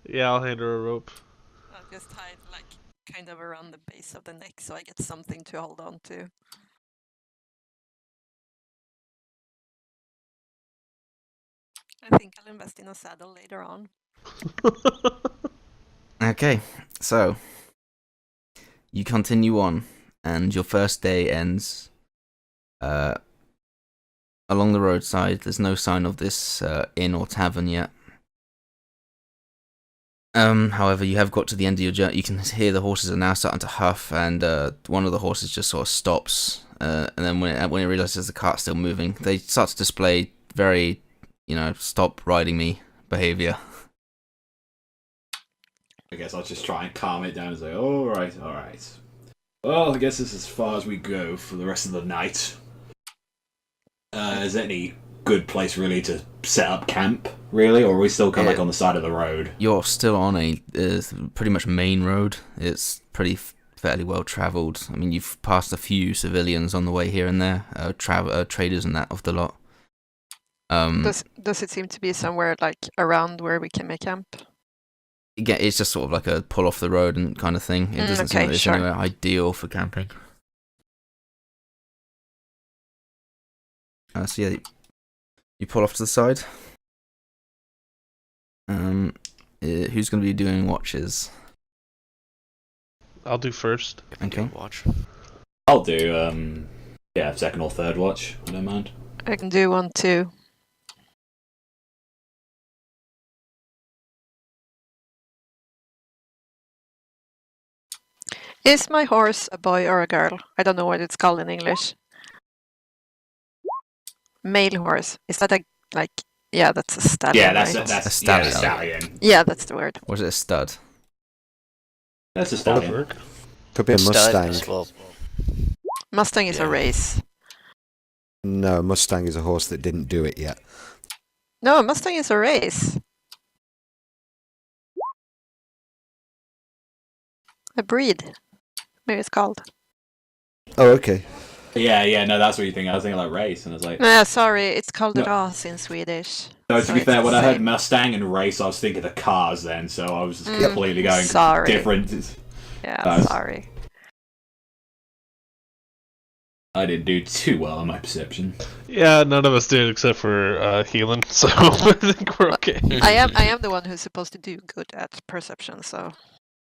Yeah, I'll hand her a rope. I'll just tie it like kind of around the base of the neck, so I get something to hold on to. I think I'll invest in a saddle later on. Okay, so you continue on, and your first day ends. Along the roadside, there's no sign of this inn or tavern yet. However, you have got to the end of your journey. You can hear the horses are now starting to huff, and one of the horses just sort of stops. And then when it realizes the cart's still moving, they start to display very, stop riding me behavior. I guess I'll just try and calm it down and say, alright. Well, I guess this is as far as we go for the rest of the night. Is there any good place really to set up camp, really? Or are we still kind of like on the side of the road? You're still on a pretty much main road. It's pretty fairly well travelled. I mean, you've passed a few civilians on the way here and there, traders and that of the lot. Does it seem to be somewhere like around where we can make camp? Yeah, it's just sort of like a pull off the road and kind of thing. It doesn't seem like it's anywhere ideal for camping. So yeah, you pull off to the side. Who's going to be doing watches? I'll do first. Okay. Watch. I'll do, second or third watch. I don't mind. I can do one too. Is my horse a boy or a girl? I don't know what it's called in English. Male horse. Is that yeah, that's a stallion. Yeah, that's right? A stallion. stallion. Yeah, that's the word. Was it a stud? That's a That'd stallion. work. Could be a Stud Mustang. as well. Mustang is a Yeah. race. No, Mustang is a horse that didn't do it yet. No, a Mustang is a race. A breed. Maybe it's called. Oh, okay. Yeah, no, that's what you think. I was thinking like race, and I was like... Sorry, it's called No. ras in Swedish. No, So to be it's fair, the when I heard same. Mustang and race, I was thinking of cars then, so I was just completely going sorry. different. Yeah, Nice. sorry. I didn't do too well in my perception. Yeah, none of us did except for healing, so I think we're okay. I am the one who's supposed to do good at perception, so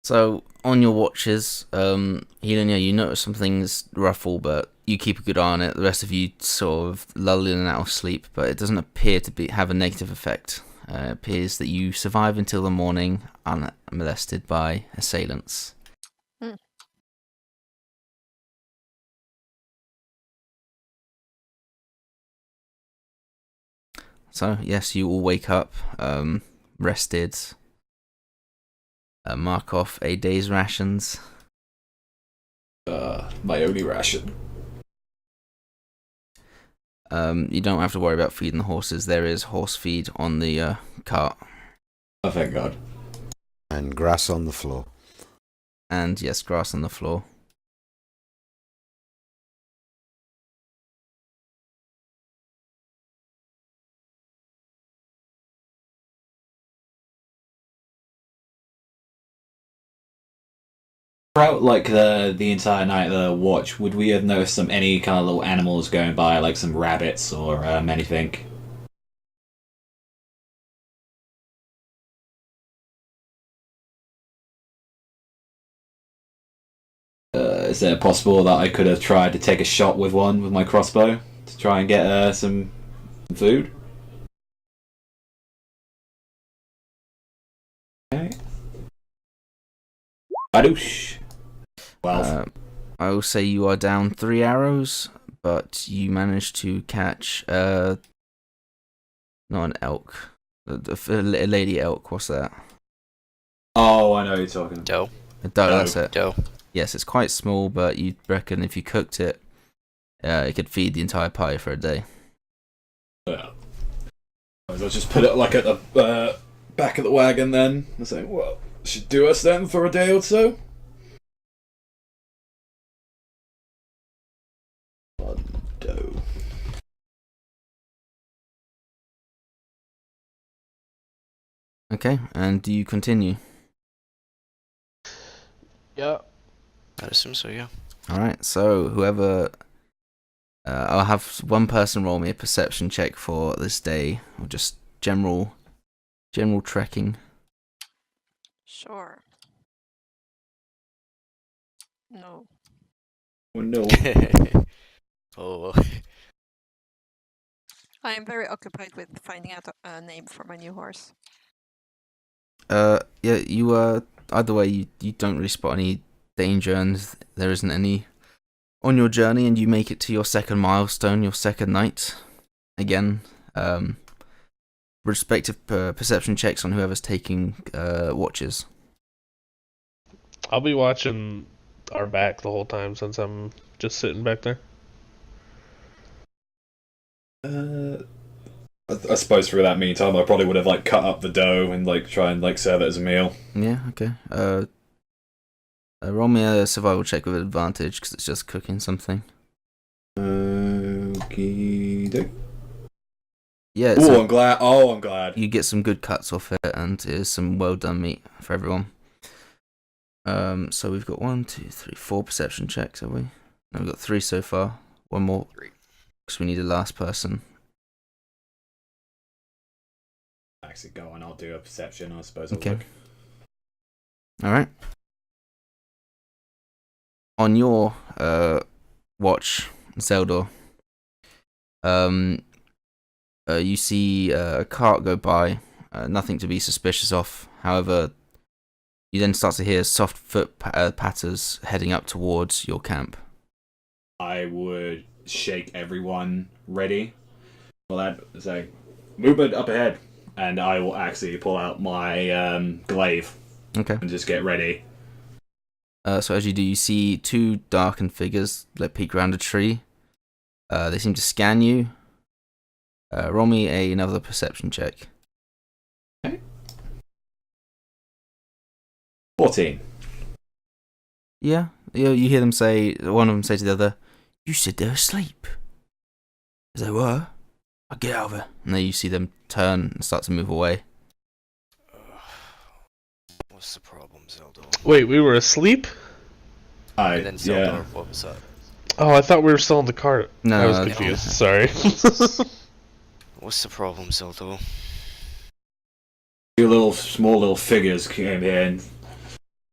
So, on your watches, Helena, you notice something's ruffle, but you keep a good eye on it. The rest of you sort of lull in and out of sleep, but it doesn't appear to have a negative effect. It appears that you survive until the morning unmolested by assailants. So, yes, you all wake up, rested, mark off a day's rations. My only ration. You don't have to worry about feeding the horses. There is horse feed on the cart. Oh, thank God. And grass on the floor. And yes, grass on the floor. Throughout like the entire night of the watch, would we have noticed any kind of little animals going by, like some rabbits or anything? Is it possible that I could have tried to take a shot with one with my crossbow to try and get some food? Okay. Badoosh. Well, I will say you are down 3 arrows, but you managed to catch not an elk, a lady elk. What's that? oh, I know what you're talking about. Doe. A doe. That's it. Doe. Yes, it's quite small, but you reckon if you cooked it, it could feed the entire party for a day. Yeah. I'll just put it like at the back of the wagon then. I say, well, should do us then for a day or so. Okay, and do you continue? Yeah. I'd assume so, yeah. Alright, so whoever... I'll have one person roll me a perception check for this day, or just general trekking. Sure. No. Oh no. Oh, I am very occupied with finding out a name for my new horse. Yeah, you either way you don't really spot any danger, and there isn't any on your journey, and you make it to your second milestone, your second night. Again, respective perception checks on whoever's taking watches. I'll be watching our back the whole time since I'm just sitting back there. I suppose through that meantime, I probably would have like cut up the dough and like try and like serve it as a meal. Yeah, okay. Roll me a survival check with advantage because it's just cooking something. Okay. Yeah, Oh, so I'm glad. Oh, I'm glad. you get some good cuts off it, and it is some well done meat for everyone. So we've got 1, 2, 3, 4 perception checks, have we? No, we've got 3 so far. One more, 3. because we need a last person. Actually, go on. I'll do a perception. I suppose. I'll Okay. look. All right. On your watch, Zeldor, you see a cart go by. Nothing to be suspicious of. However, you then start to hear soft foot patters heading up towards your camp. I would shake everyone ready. Well, that say, movement up ahead, and I will actually pull out my glaive Okay. and just get ready. So as you do, you see 2 darkened figures that peek around a tree. They seem to scan you. Roll me another perception check. 14. Yeah, you hear them say, one of them say to the other, "You said they're asleep." As they were. I'll get out of here. And then you see them turn and start to move away. what's the problem, Zelda? Wait, we were asleep? And then Zelda, Yeah. what was up? Oh, I thought we were still in the cart. No, I was no, confused. Sorry. What's the problem, Zelda? 2 small little figures came in,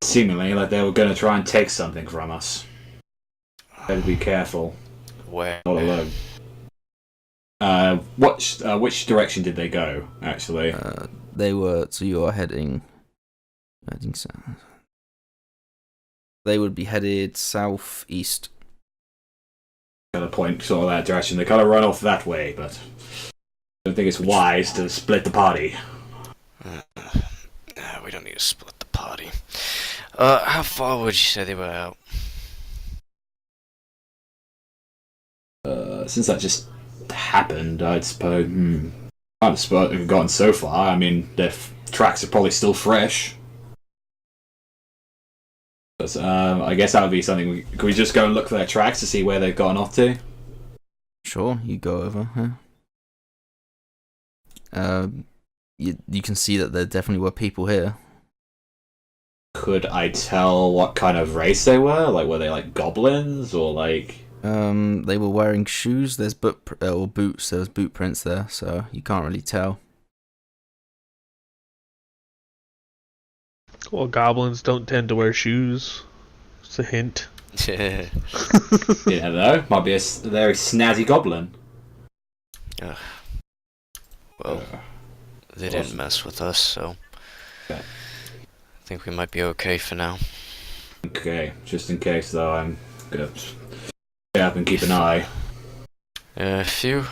seemingly like they were going to try and take something from us. Better be careful. Where? Not alone. Which direction did they go? Actually, they were, so you are heading south. They would be headed southeast. kind of point sort of that direction. They kind of run off that way, but I don't think it's wise to split the party. We don't need to split the party. How far would you say they were out? Since that just happened, I'd suppose. I'd suppose they've gone so far. I mean, their tracks are probably still fresh. But, I guess that would be something. Could we just go and look for their tracks to see where they've gone off to? Sure, you go over. You can see that there definitely were people here. Could I tell what kind of race they were? Like, were they like goblins or like? They were wearing shoes. There's boots. There's boot prints there, so you can't really tell. Well, goblins don't tend to wear shoes. It's a hint. You never know. Might be a very snazzy goblin. Well, they didn't mess with us, so Okay. I think we might be okay for now. Okay, just in case though, I'm gonna stay up and keep an eye. If you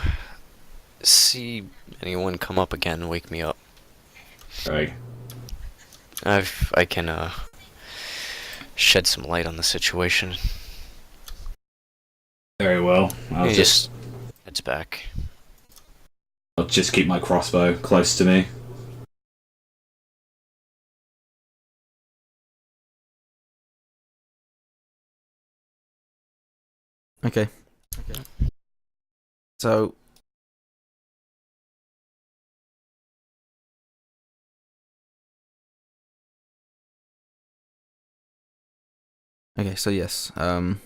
see anyone come up again, wake me up. Right. I can shed some light on the situation. Very well. He just heads back. I'll just keep my crossbow close to me. Okay. So Okay, so yes. Other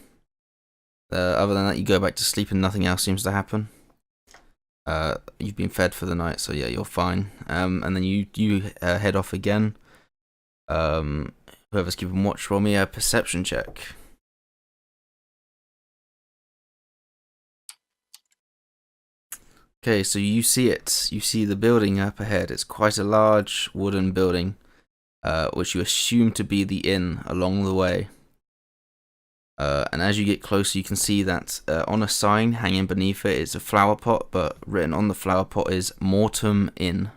than that, you go back to sleep and nothing else seems to happen. You've been fed for the night, so yeah, you're fine. And then you head off again. Whoever's keeping watch, roll me a perception check. Okay, so you see it. You see the building up ahead. It's quite a large wooden building, which you assume to be the inn along the way. And as you get closer, you can see that on a sign hanging beneath it is a flower pot, but written on the flower pot is Mortem Inn.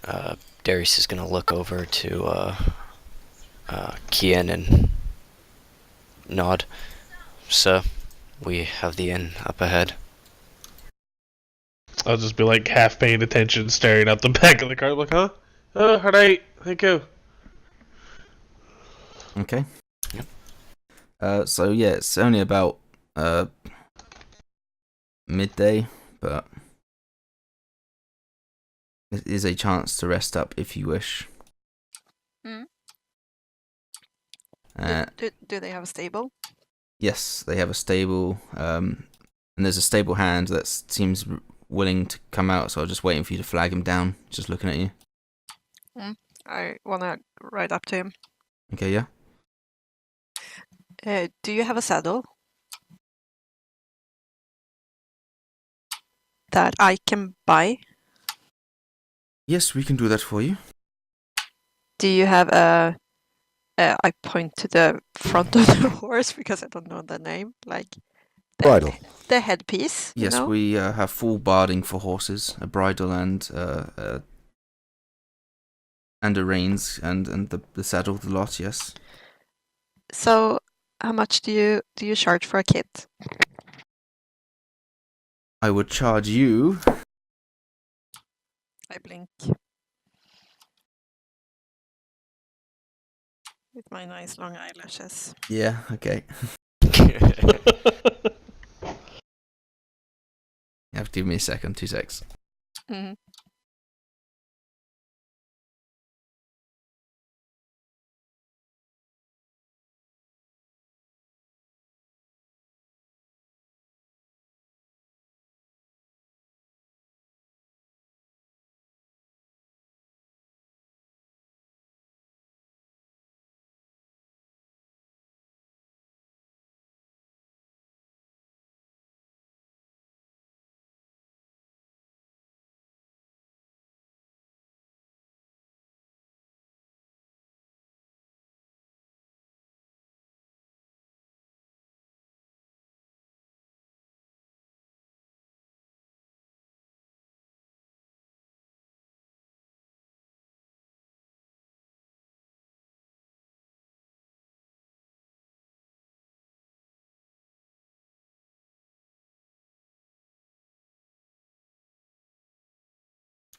Alright. Darius is gonna look over to Kian and nod. So, we have the inn up ahead. I'll just be like half paying attention, staring at the back of the car, like, huh? Oh, alright, thank you. Okay. Yep. So yeah, it's only about midday, but it is a chance to rest up if you wish. Do they have a stable? Yes, they have a stable, and there's a stable hand that seems willing to come out, so I'm just waiting for you to flag him down, just looking at you. I wanna ride up to him. Okay, yeah? Do you have a saddle that I can buy? Yes, we can do that for you. Do you have a... I point to the front of the horse because I don't know the name. Like Bridle. The headpiece. Yes, you know? we have full barding for horses, a bridle and a reins and the saddle, the lot. Yes. So, how much do you charge for a kit? I would charge you. I blink with my nice long eyelashes. Yeah. Okay. You have to give me a second. 2 secs. Mm-hmm.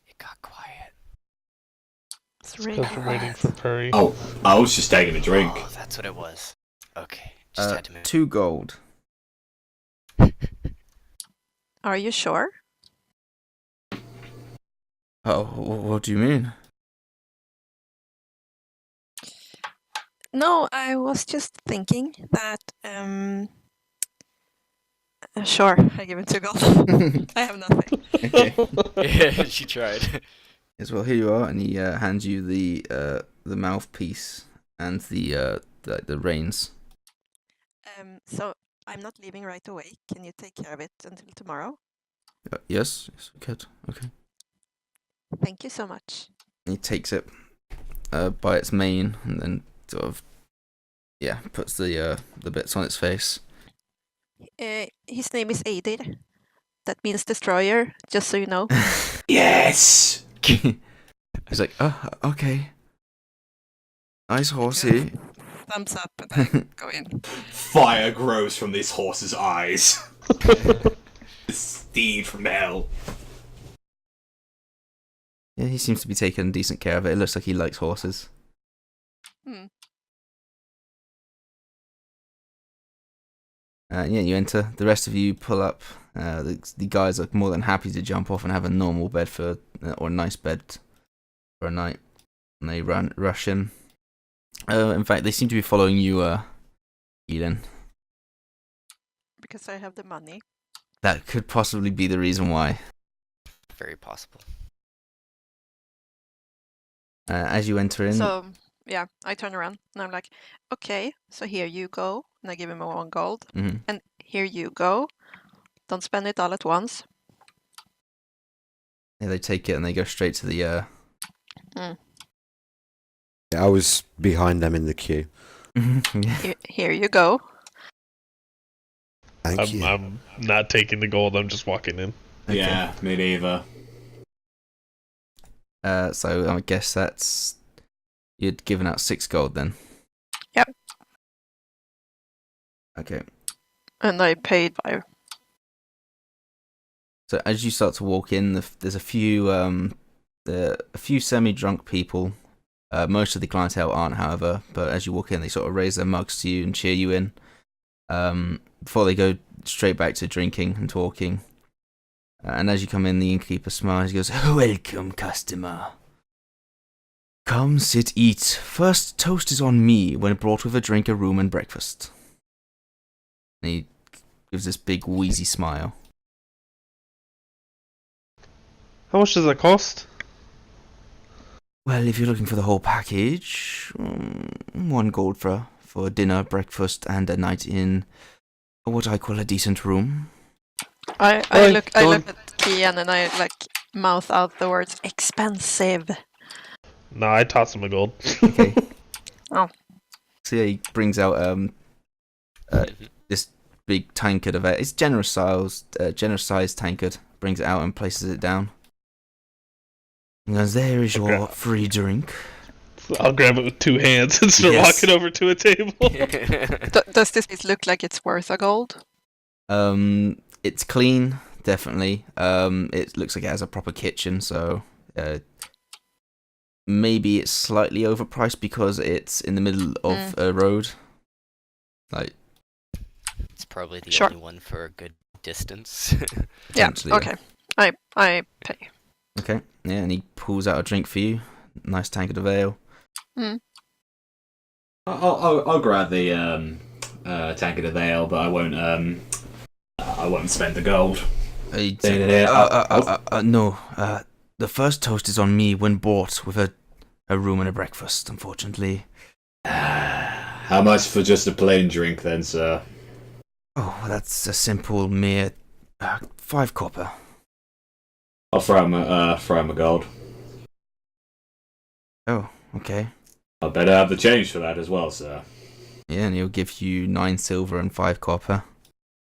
It got quiet. It's really Because we're waiting for Purry. Oh, I was just taking a drink. Oh, that's what it was. Okay, just had to move. 2 gold. Are you sure? Oh, what do you mean? No, I was just thinking that. Sure, I give it 2 gold. I have nothing. Okay. Yeah, she tried. Yes, well, here you are, and he hands you the mouthpiece and the reins. So I'm not leaving right away. Can you take care of it until tomorrow? Yes, we could. Okay. Thank you so much. He takes it by its mane and then sort of puts the bits on its face. His name is Adir. That means destroyer, just so you know. Yes! He's like, oh, okay. Nice horsey. Thumbs up and I go in. Fire grows from this horse's eyes. Steed from hell. Yeah, he seems to be taking decent care of it. It looks like he likes horses. Yeah, you enter. The rest of you pull up The guys are more than happy to jump off and have a normal bed or a nice bed for a night, and they rush in. In fact, they seem to be following you, Eden. Because I have the money. That could possibly be the reason why. Very possible. As you enter in, So, yeah, I turn around and I'm like, okay, so here you go. And I give him 1 gold. Mhm. And here you go. Don't spend it all at once. yeah, they take it and they go straight to the. I was behind them in the queue. Yeah. Here you go. Thank you. I'm not taking the gold. I'm just walking in. Okay. Yeah, me neither. So I guess that's you'd given out 6 gold then. Yep. Okay. And I paid by. So as you start to walk in, there's a few semi-drunk people. Most of the clientele aren't, however. But as you walk in, they sort of raise their mugs to you and cheer you in. Before they go straight back to drinking and talking. And as you come in, the innkeeper smiles. He goes, "Welcome, customer. Come, sit, eat. First toast is on me when brought with a drink, a room, and breakfast." And he gives this big wheezy smile. How much does that cost? Well, if you're looking for the whole package, 1 gold for dinner, breakfast, and a night in what I call a decent room. I Alright, look go on. at Ian and I like mouth out the words expensive. No, I toss him a gold. Okay. Oh. So yeah, he brings out this big tankard of it. It's generous sized tankard. Brings it out and places it down. And goes, "There is your Okay. free drink." I'll grab it with 2 hands and start Yes. walking over to a table. Does this look like it's worth a gold? It's clean, definitely. It looks like it has a proper kitchen, so maybe it's slightly overpriced because it's in the middle of a road. Like, It's probably the Sure. only one for a good distance. Yeah. Essentially, yeah. Okay. I pay. Okay, yeah, and he pulls out a drink for you. Nice tankard of ale. I'll grab the tankard of ale, but I won't spend the gold. He'd Yeah, say, yeah, no. The first toast is on me when bought with a room and a breakfast, unfortunately. How much for just a plain drink then, sir? Oh, that's a simple mere 5 copper. I'll throw him a gold. Oh, okay. I better have the change for that as well, sir. Yeah, and he'll give you 9 silver and 5 copper.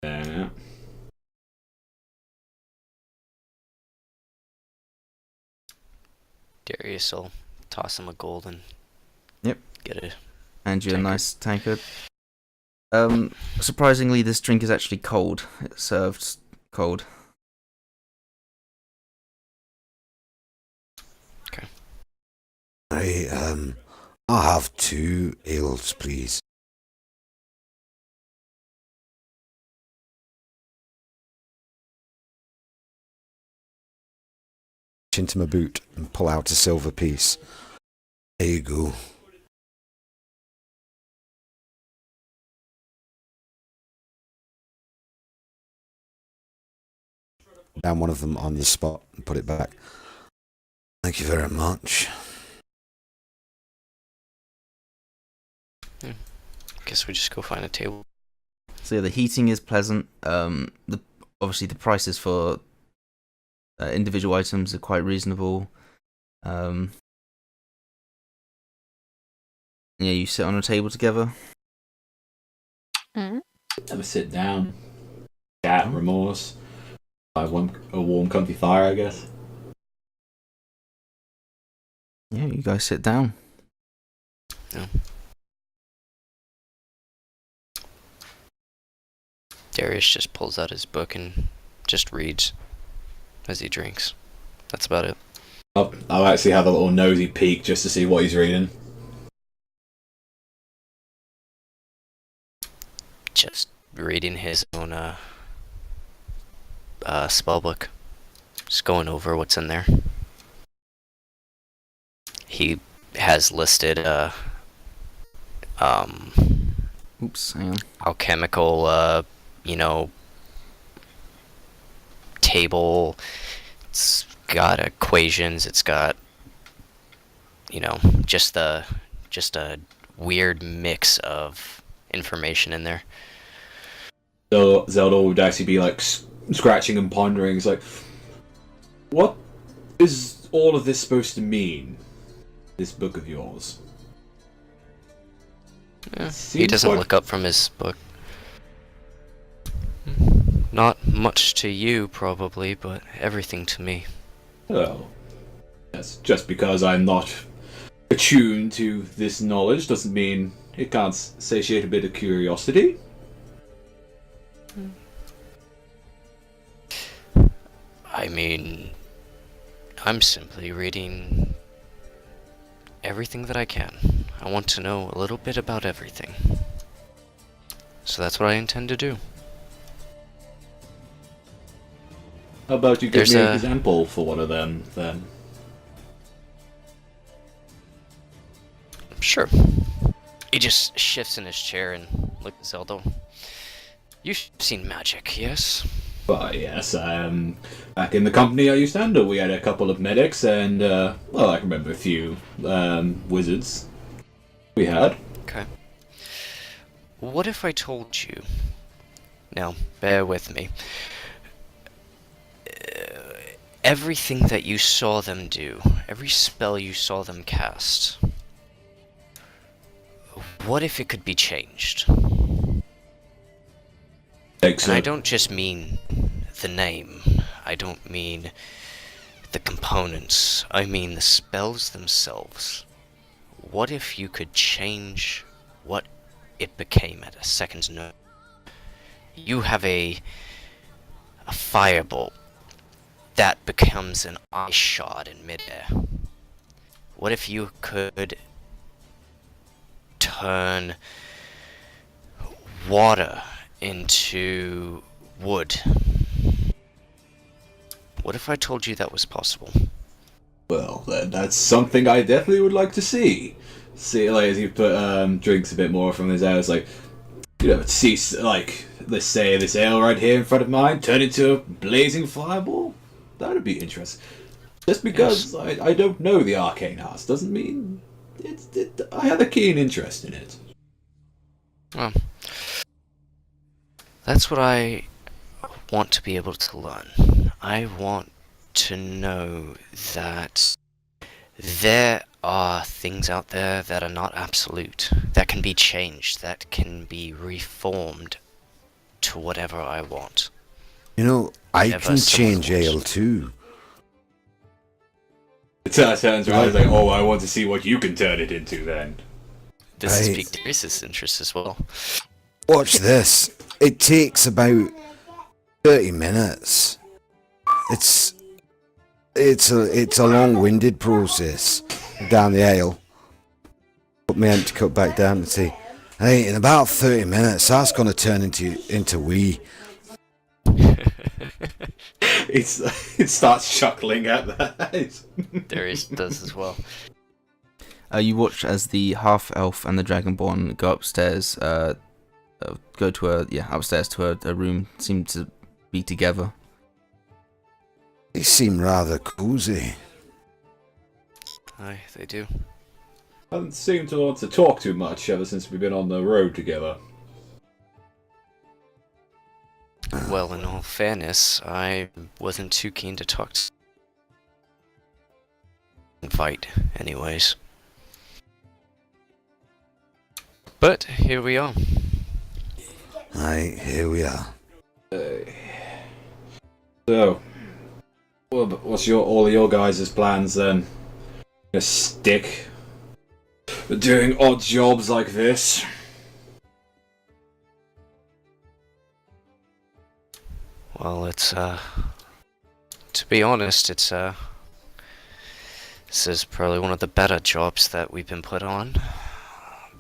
Yeah. Darius will toss him a gold and Yep. get a And you a Tankard. nice tankard. Surprisingly, this drink is actually cold. It's served cold. I'll have 2 ales, please. Into my boot and pull out a silver piece. There you go. Down one of them on the spot and put it back. Thank you very much. Guess we just go find a table. So yeah, the heating is pleasant. Obviously the prices for individual items are quite reasonable. Yeah, you sit on a table together. Mm. Have a sit down. Chat, remorse. Have a warm, comfy fire, I guess. Yeah, you guys sit down. Yeah. Darius just pulls out his book and just reads as he drinks. That's about it. I'll actually have a little nosy peek just to see what he's reading. Just reading his own spellbook. Just going over what's in there. He has listed Oops, hang on. alchemical, table. It's got equations. It's got, just a weird mix of information in there. So Zelda would actually be like scratching and pondering. It's like, what is all of this supposed to mean? This book of yours. Yeah, he doesn't look up from his book. Not much to you, probably, but everything to me. Well, that's just because I'm not attuned to this knowledge doesn't mean it can't satiate a bit of curiosity. I mean, I'm simply reading everything that I can. I want to know a little bit about everything. So that's what I intend to do. How about you give me an example for one of them, then? Sure. He just shifts in his chair and looks at Zelda. You've seen magic, yes? Well, yes, back in the company I used to handle, we had a couple of medics and, well, I can remember a few, wizards we had. Okay. What if I told you... Now, bear with me. Everything that you saw them do, every spell you saw them cast, what if it could be changed? And I don't just mean the name, I don't mean the components, I mean the spells themselves. What if you could change what it became at a second's notice? You have a firebolt that becomes an ice shard in midair. What if you could turn water into wood? What if I told you that was possible? Well, then that's something I definitely would like to see. See, like, as you put drinks a bit more from his house, like, see, like, let's say this ale right here in front of mine turn into a blazing fireball. That'd be interesting. Just because I don't know the arcane arts doesn't mean I have a keen interest in it. Well, that's what I want to be able to learn. I want to know that there are things out there that are not absolute, that can be changed, that can be reformed to whatever I want. I can change ale too. It turns around like, oh, I want to see what you can turn it into then. This is Victorious' interest as well. Watch this. It takes about 30 minutes. It's a long-winded process down the ale. Put me in to cut back down and see. Hey, in about 30 minutes, that's going to turn into wee. It starts chuckling at that. There does as well. You watch as the half-elf and the dragonborn go upstairs, upstairs to a room, seem to be together. They seem rather cozy. Aye, they do. Haven't seemed to want to talk too much ever since we've been on the road together. Well, in all fairness, I wasn't too keen to talk and fight, anyways. But here we are. Aye, here we are. So, what's all of your guys' plans then? Stick doing odd jobs like this? Well, it's, to be honest, this is probably one of the better jobs that we've been put on.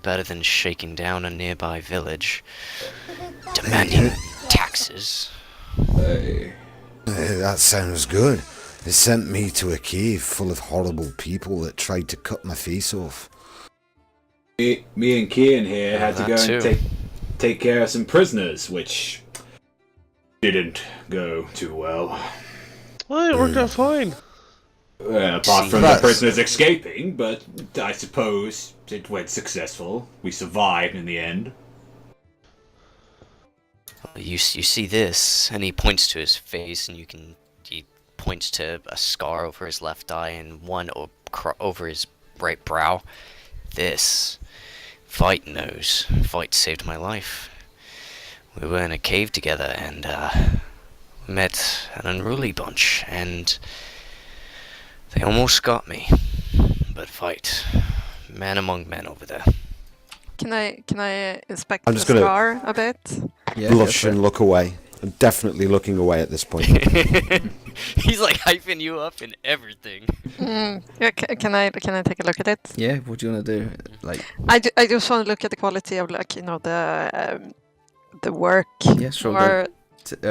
Better than shaking down a nearby village, demanding taxes. Hey. That sounds good. They sent me to a cave full of horrible people that tried to cut my face off. Me and Kian here had to that go too. and take care of some prisoners, which didn't go too well. Well, it worked out fine. Apart from the prisoners escaping, but I suppose it went successful. We survived in the end. You see this, and he points to his face, and he points to a scar over his left eye and one over his right brow. This Fight knows. Fight saved my life. We were in a cave together and met an unruly bunch, and they almost got me. But Fight, man among men over there. Can I inspect I'm the just gonna- scar a bit? Yeah, Blush go for and it. look away. I'm definitely looking away at this point. He's like hyping you up and everything. Yeah, can I take a look at it? Yeah, what do you want to do? Like, I just want to look at the quality of, like, the work. yeah, sure. Or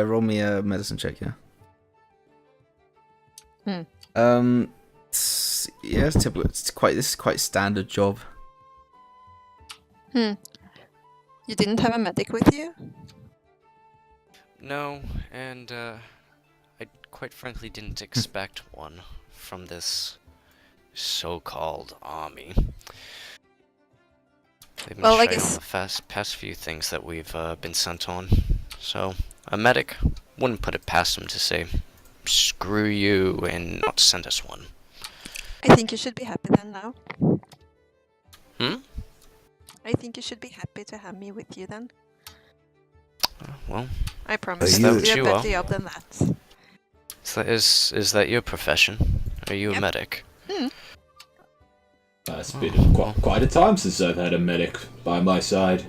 Roll me a medicine check, yeah. Yeah, it's typical. This is quite standard job. You didn't have a medic with you? No, and I quite frankly didn't expect one from this so-called army. They've been Well, I shy on guess- the past few things that we've been sent on. So, a medic wouldn't put it past him to say, screw you, and not send us one. I think you should be happy then now. I think you should be happy to have me with you then. Well, I promise Is you that will what do you a better are? job than that. is that your profession? Are you a Yep. medic? It's been quite a time since I've had a medic by my side.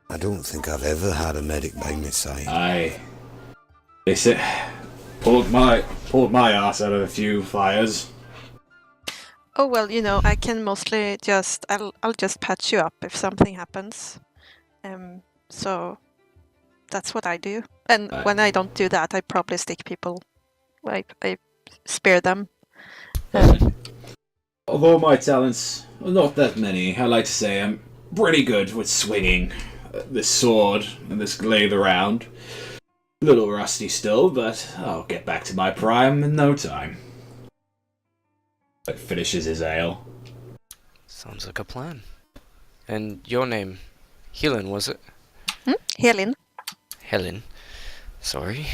I don't think I've ever had a medic by my side. They said pulled my ass out of a few fires. Oh well, I can mostly I'll just patch you up if something happens. So that's what I do. And when I don't do that, I probably stick people. I spare them. Although my talents are not that many, I like to say I'm pretty good with swinging this sword and this glaive around. A little rusty still, but I'll get back to my prime in no time. But finishes his ale. Sounds like a plan. And your name, Helen, was it? Helin. Helen. Sorry.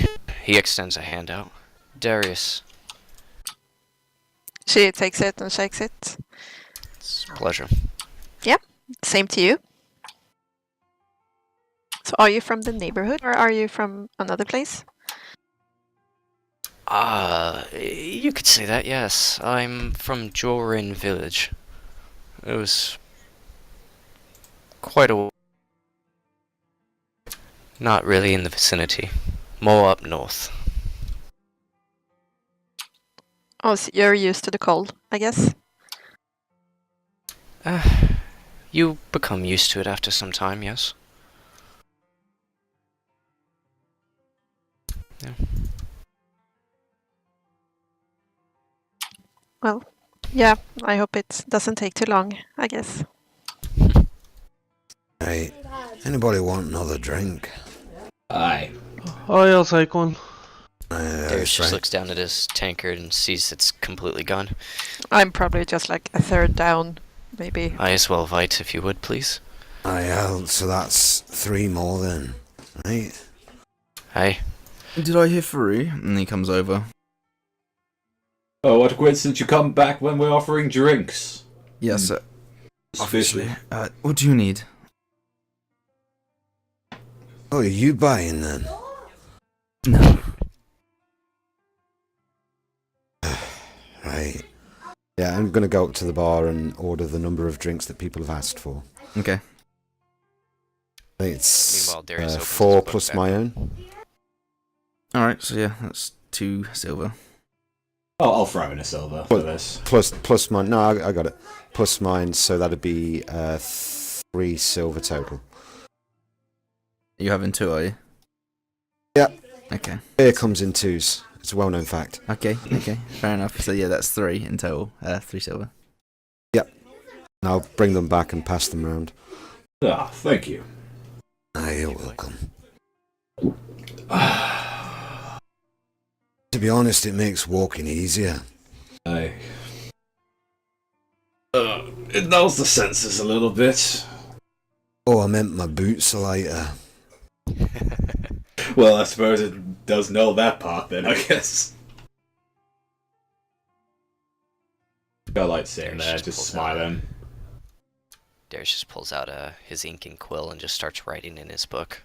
He extends a hand out. Darius. She takes it and shakes it. It's a pleasure. Same to you. So are you from the neighborhood or are you from another place? You could say that, yes. I'm from Jorin village. It was quite a... Not really in the vicinity. More up north. Oh, so you're used to the cold, I guess. You become used to it after some time, yes? Yeah. Well, yeah, I hope it doesn't take too long, I guess. Hey, anybody want another drink? Aye. I'll take one. Darius just Frank. looks down at his tankard and sees it's completely gone. I'm probably just like a third down, maybe. I as well, Vite, if you would, please. So that's 3 more then, right? Hey. Did I hear Purry? And he comes over. Oh, what a coincidence you come back when we're offering drinks. Yes, Especially. obviously. What do you need? Oh, are you buying then? No. Right. Yeah, I'm gonna go up to the bar and order the number of drinks that people have asked for. Okay. I think it's Meanwhile, Darius opens his 4 book plus back my up. own. Alright, so yeah, that's 2 silver. Oh, I'll throw in a silver for this. Plus mine. No, I got it. Plus mine, so that'd be 3 silver total. You having 2, are you? Yeah. Okay. Beer comes in twos. It's a well-known fact. Okay. Fair enough. So yeah, that's 3 in total. 3 silver. Yep. And I'll bring them back and pass them round. Ah, thank you. You're welcome. To be honest, it makes walking easier. It dulls the senses a little bit. Oh, I meant my boots are lighter. Well, I suppose it does know that part then, I guess. I like sitting there, just smiling. Darius just pulls out his ink and quill and just starts writing in his book.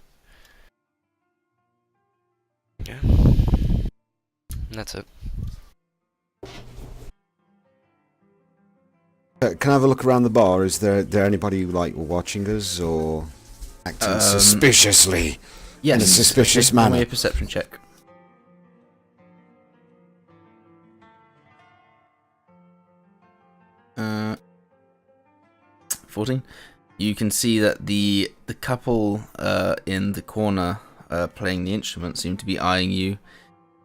Yeah. And that's it. Can I have a look around the bar? Is there anybody like watching us or acting suspiciously Yes. in a suspicious Give me manner? a perception check. 14. You can see that the couple in the corner playing the instrument seem to be eyeing you.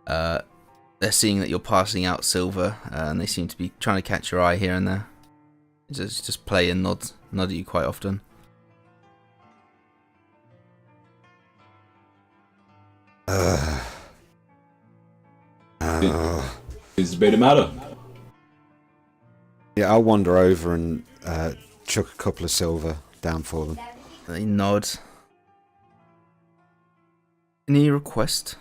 They're seeing that you're passing out silver, and they seem to be trying to catch your eye here and there. Just play and nod at you quite often. Is a bit of matter. Yeah, I'll wander over and chuck a couple of silver down for them. They nod. Any request?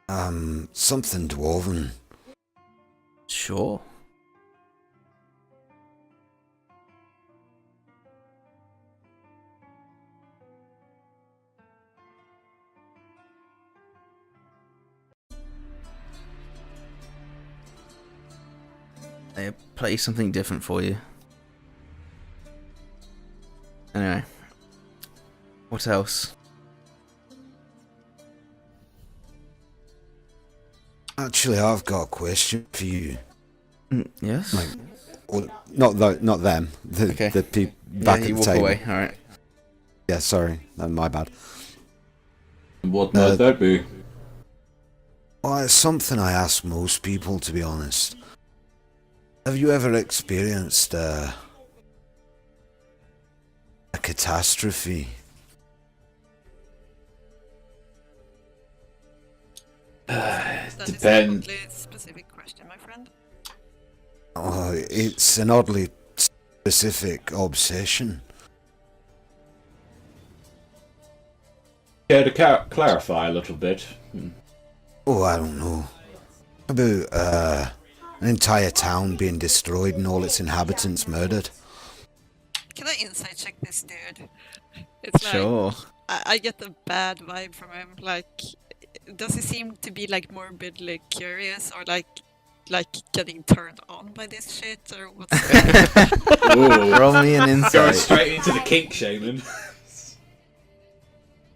Something dwarven. Sure. They play something different for you. Anyway. What else? Actually, I've got a question for you. Yes? Like, well, not them. Okay. The people back Yeah, at you the walk table. away. Alright. Yeah, sorry. My bad. What might that be? Well, it's something I ask most people, to be honest. Have you ever experienced a catastrophe? That is a Depend. totally specific question, my friend. Oh, it's an oddly specific obsession. Care to clarify a little bit? Oh, I don't know. About an entire town being destroyed and all its inhabitants murdered. Can I insight check this dude? It's like Sure. I get a bad vibe from him. Like, does he seem to be like morbidly curious or like getting turned on by this shit or what's? Ooh, Roll me an going insight. straight into the kink shaming.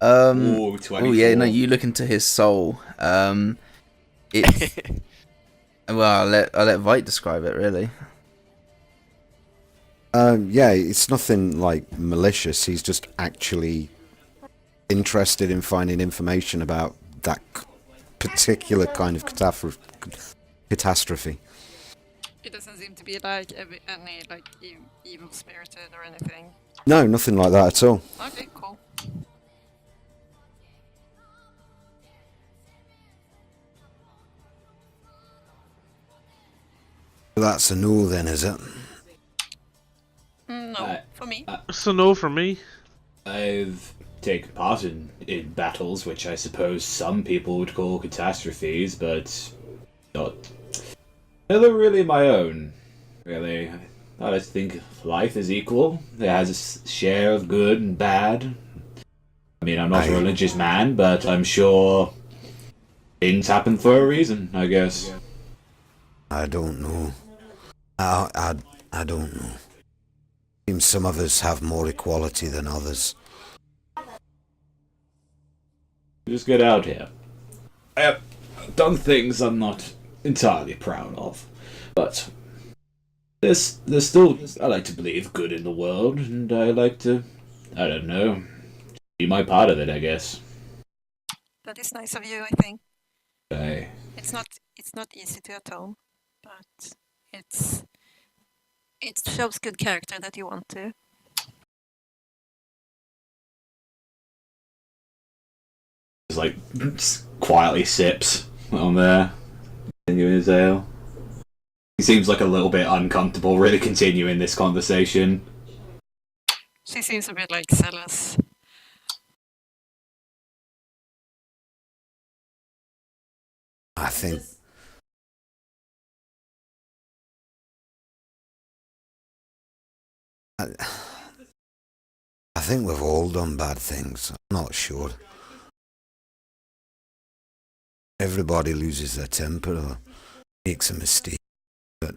Ooh, 24. oh yeah, no, you look into his soul. It's well, I'll let Vite describe it really. Yeah, it's nothing like malicious. He's just actually interested in finding information about that particular kind of catastrophe. It doesn't seem to be like any like evil spirited or anything. No, nothing like that at all. Okay, cool. That's a no then, is it? No, for me. So no for me. I've taken part in battles, which I suppose some people would call catastrophes, but not. Never really my own. Really, I just think life is equal. It has a share of good and bad. I mean, I'm not a religious man, but I'm sure things happen for a reason, I guess. I don't know. I don't know. Seems some of us have more equality than others. Just get out here. I have done things I'm not entirely proud of, but there's still, I like to believe, good in the world, and I like to, I don't know, be my part of it, I guess. That is nice of you, I think. Okay. It's not easy to atone, but it shows good character that you want to. Just like quietly sips on there, continuing his ale. He seems like a little bit uncomfortable, really continuing this conversation. She seems a bit like zealous. I think I think we've all done bad things. I'm not sure. Everybody loses their temper or makes a mistake, but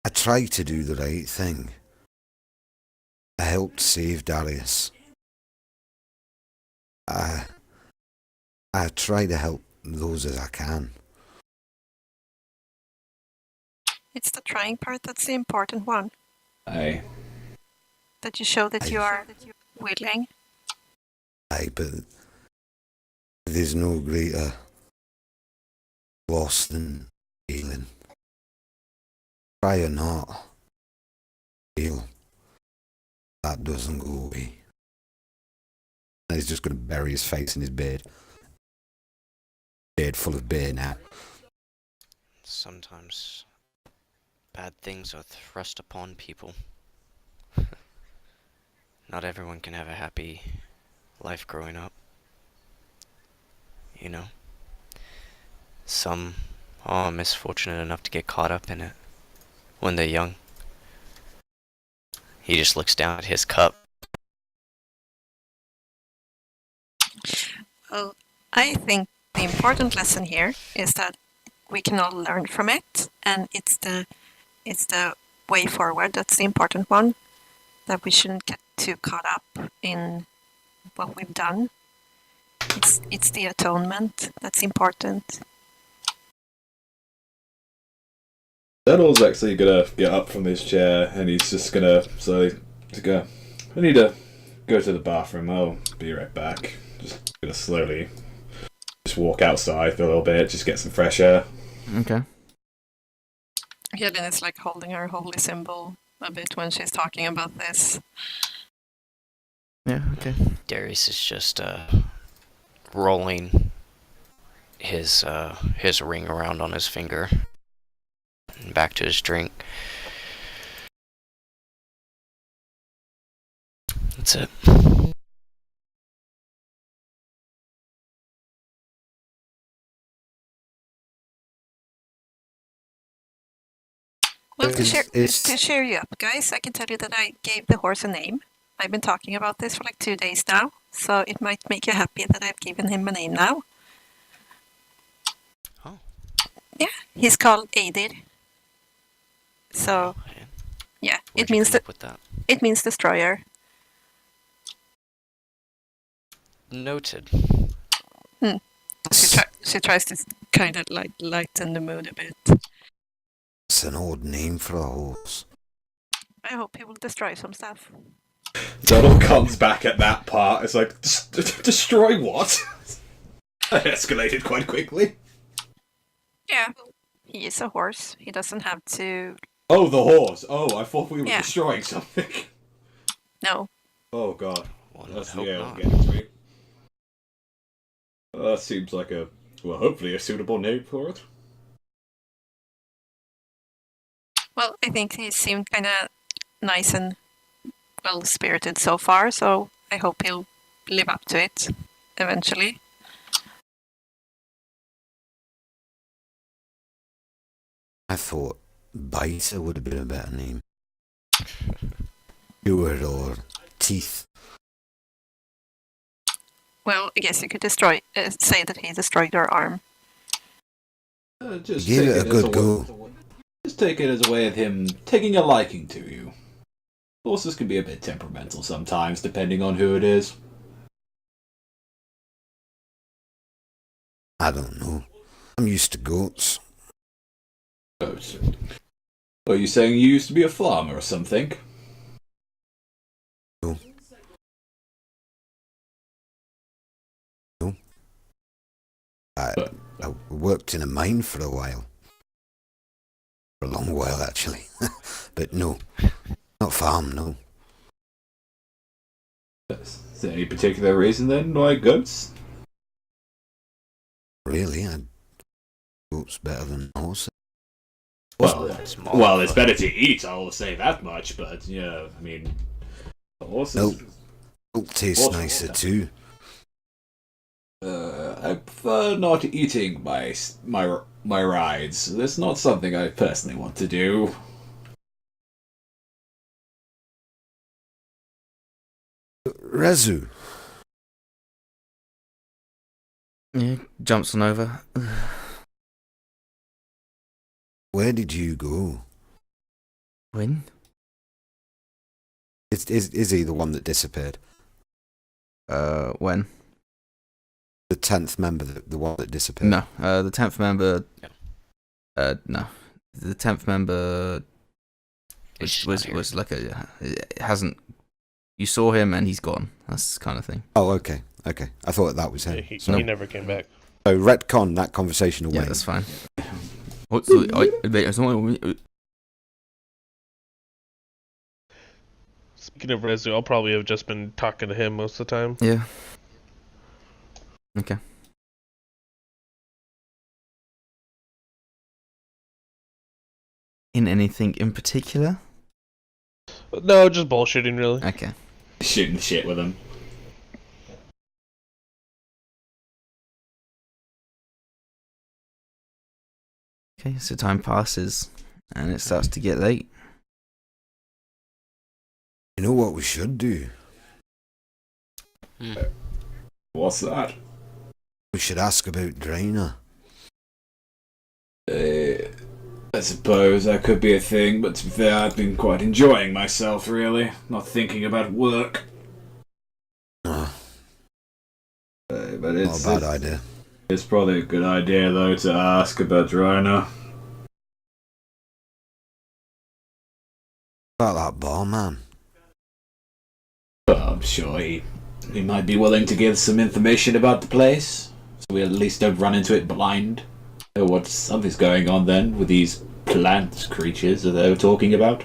I try to do the right thing. I helped save Darius. I try to help those as I can. It's the trying part that's the important one. Aye. That you show that you are willing. Aye, but there's no greater loss than failing. Try or not, fail. That doesn't go away. And he's just going to bury his face in his bed. Bed full of beer now. Sometimes bad things are thrust upon people. Not everyone can have a happy life growing up. You know? Some are misfortunate enough to get caught up in it when they're young. He just looks down at his cup. Well, I think the important lesson here is that we can all learn from it, and it's the way forward that's the important one. That we shouldn't get too caught up in what we've done. It's the atonement that's important. Zedol's actually gonna get up from his chair and he's just gonna slowly go, I need to go to the bathroom, I'll be right back. Just gonna slowly just walk outside for a little bit, just get some fresh air. Okay. Helen is like holding her holy symbol a bit when she's talking about this. Yeah, okay. Darius is just rolling his ring around on his finger and back to his drink. That's it. Well, to It's- cheer you up, guys, I can tell you that I gave the horse a name. I've been talking about this for like 2 days now, so it might make you happy that I've given him a name now. Oh. Yeah, he's called Adir. So, Yeah. yeah, Where'd you come up with that? it means destroyer. Noted. She tries to kind of like lighten the mood a bit. It's an odd name for a horse. I hope he will destroy some stuff. Zedol comes back at that part, it's like, destroy what? That escalated quite quickly. Yeah. He is a horse. He doesn't have to... Oh, the horse. Oh, I thought we were Yeah. destroying something. No. Oh god. One would That's hope the ale not. getting to me. That seems like hopefully a suitable name for it. Well, I think he seemed kind of nice and well-spirited so far, so I hope he'll live up to it eventually. I thought Biter would have been a better name. Ewer or Teeth. Well, I guess you could say that he destroyed your arm. Just Give take it a as good go. Just take it as a way of him taking a liking to you. Horses can be a bit temperamental sometimes, depending on who it is. I don't know. I'm used to goats. Goats. Are you saying you used to be a farmer or something? No. No. I worked in a mine for a while. For a long while, actually. But no, not farm, no. Is there any particular reason then why goats? Really, goat's better than horses. Well, it's better to eat, I'll say that much, but, yeah, I mean, horses... Goat tastes nicer too. I prefer not eating my rides. That's not something I personally want to do. Rezu, Yeah, jumps on over. where did you go? When? Is he the one that disappeared? When? The 10th member, the one that disappeared? No, the 10th member... no. The 10th member was like a... It hasn't... You saw him and he's gone. That's the kind of thing. Oh, okay. I thought that was him. Yeah, he So never came back. retcon that conversation away. Yeah, that's fine. Speaking of Rezu, I'll probably have just been talking to him most of the time. Yeah. Okay. In anything in particular? No, just bullshitting, really. Okay. Shooting the shit with him. Okay, so time passes and it starts to get late. You know what we should do? What's that? We should ask about Drynna. I suppose that could be a thing, but to be fair, I've been quite enjoying myself, really. Not thinking about work. But Not a bad idea. It's probably a good idea, though, to ask about Drynna. About that barman. I'm sure he might be willing to give some information about the place, so we at least don't run into it blind. Know something's going on then with these plant creatures that they were talking about?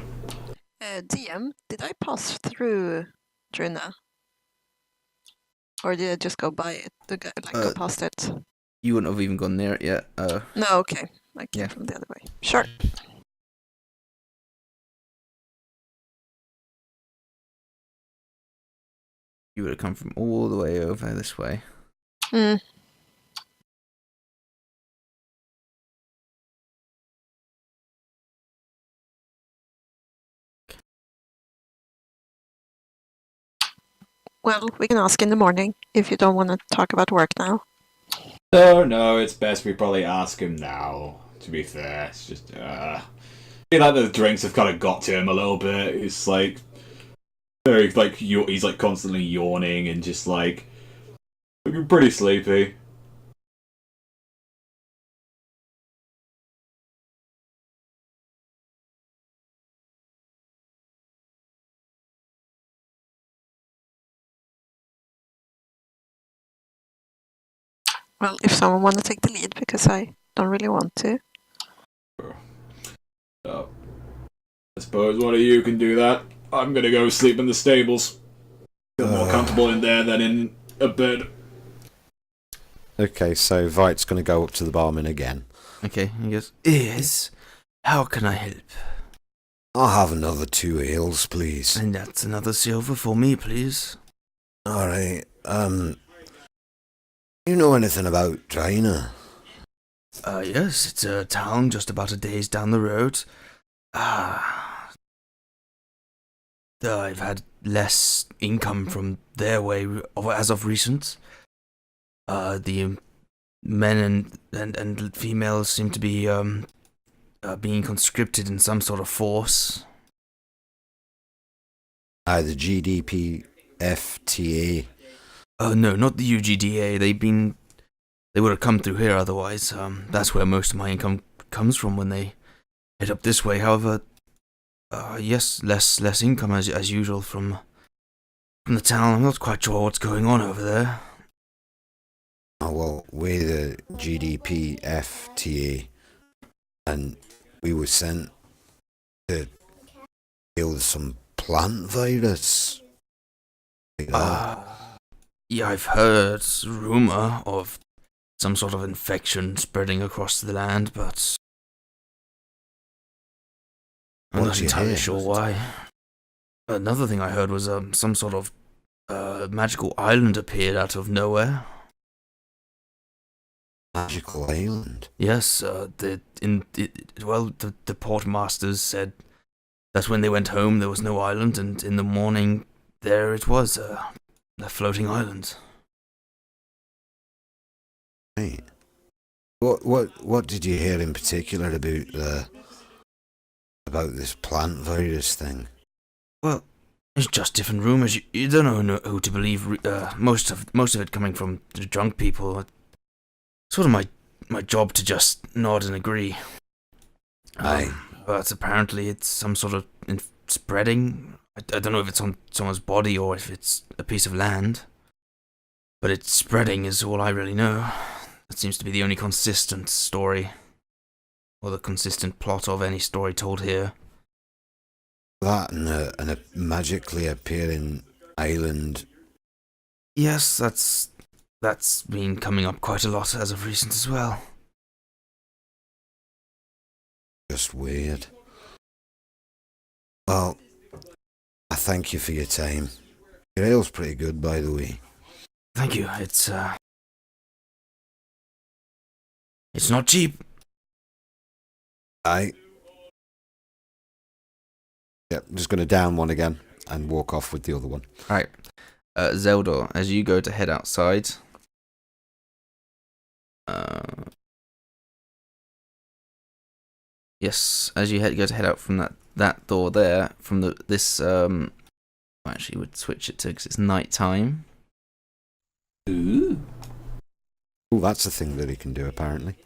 DM, did I pass through Drynna? Or did I just go by it? Go past it? You wouldn't have even gone near it yet. No, okay. I came from the other way. Sure. You would have come from all the way over this way. Hmm. Well, we can ask in the morning if you don't want to talk about work now. No, it's best we probably ask him now, to be fair. It's just, I feel like the drinks have kind of got to him a little bit. It's like, very, like, he's like constantly yawning and just like, looking pretty sleepy. Well, if someone want to take the lead, because I don't really want to. I suppose one of you can do that. I'm gonna go sleep in the stables. Feel more comfortable in there than in a bed. Okay, so Vite's going to go up to the barman again. Okay, he goes, yes, how can I help? I'll have another 2 ales, please. And that's another silver for me, please. Alright, you know anything about Drynna? Yes, it's a town just about a day's down the road. I've had less income from their way as of recent. The men and females seem to be being conscripted in some sort of force. The GDPFTA. No, not the UGDA. They would have come through here otherwise. That's where most of my income comes from when they head up this way. However, yes, less income as usual from the town. I'm not quite sure what's going on over there. Oh, well, we're the GDP FTA, and we were sent to deal with some plant virus. Like that. Yeah, I've heard rumor of some sort of infection spreading across the land, but I'm What not did you entirely hear? sure why. Another thing I heard was some sort of magical island appeared out of nowhere. Magical island. Yes, the port masters said that when they went home there was no island, and in the morning there it was, a floating island. Right. What did you hear in particular about this plant virus thing? Well, it's just different rumors. You don't know who to believe. Most of it coming from the drunk people. It's sort of my job to just nod and agree. Aye. But apparently it's some sort of spreading. I don't know if it's on someone's body or if it's a piece of land. But it's spreading is all I really know. That seems to be the only consistent story, or the consistent plot of any story told here. That and a magically appearing island. Yes, that's been coming up quite a lot as of recent as well. Just weird. Well, I thank you for your time. Your ale's pretty good, by the way. Thank you. It's not cheap. Yep, I'm just going to down one again and walk off with the other one. Right. Zeldor, as you go to head outside, yes, as you go to head out from that door there, from this actually would switch it to because it's night time. Ooh. Oh, that's a thing that he can do, apparently.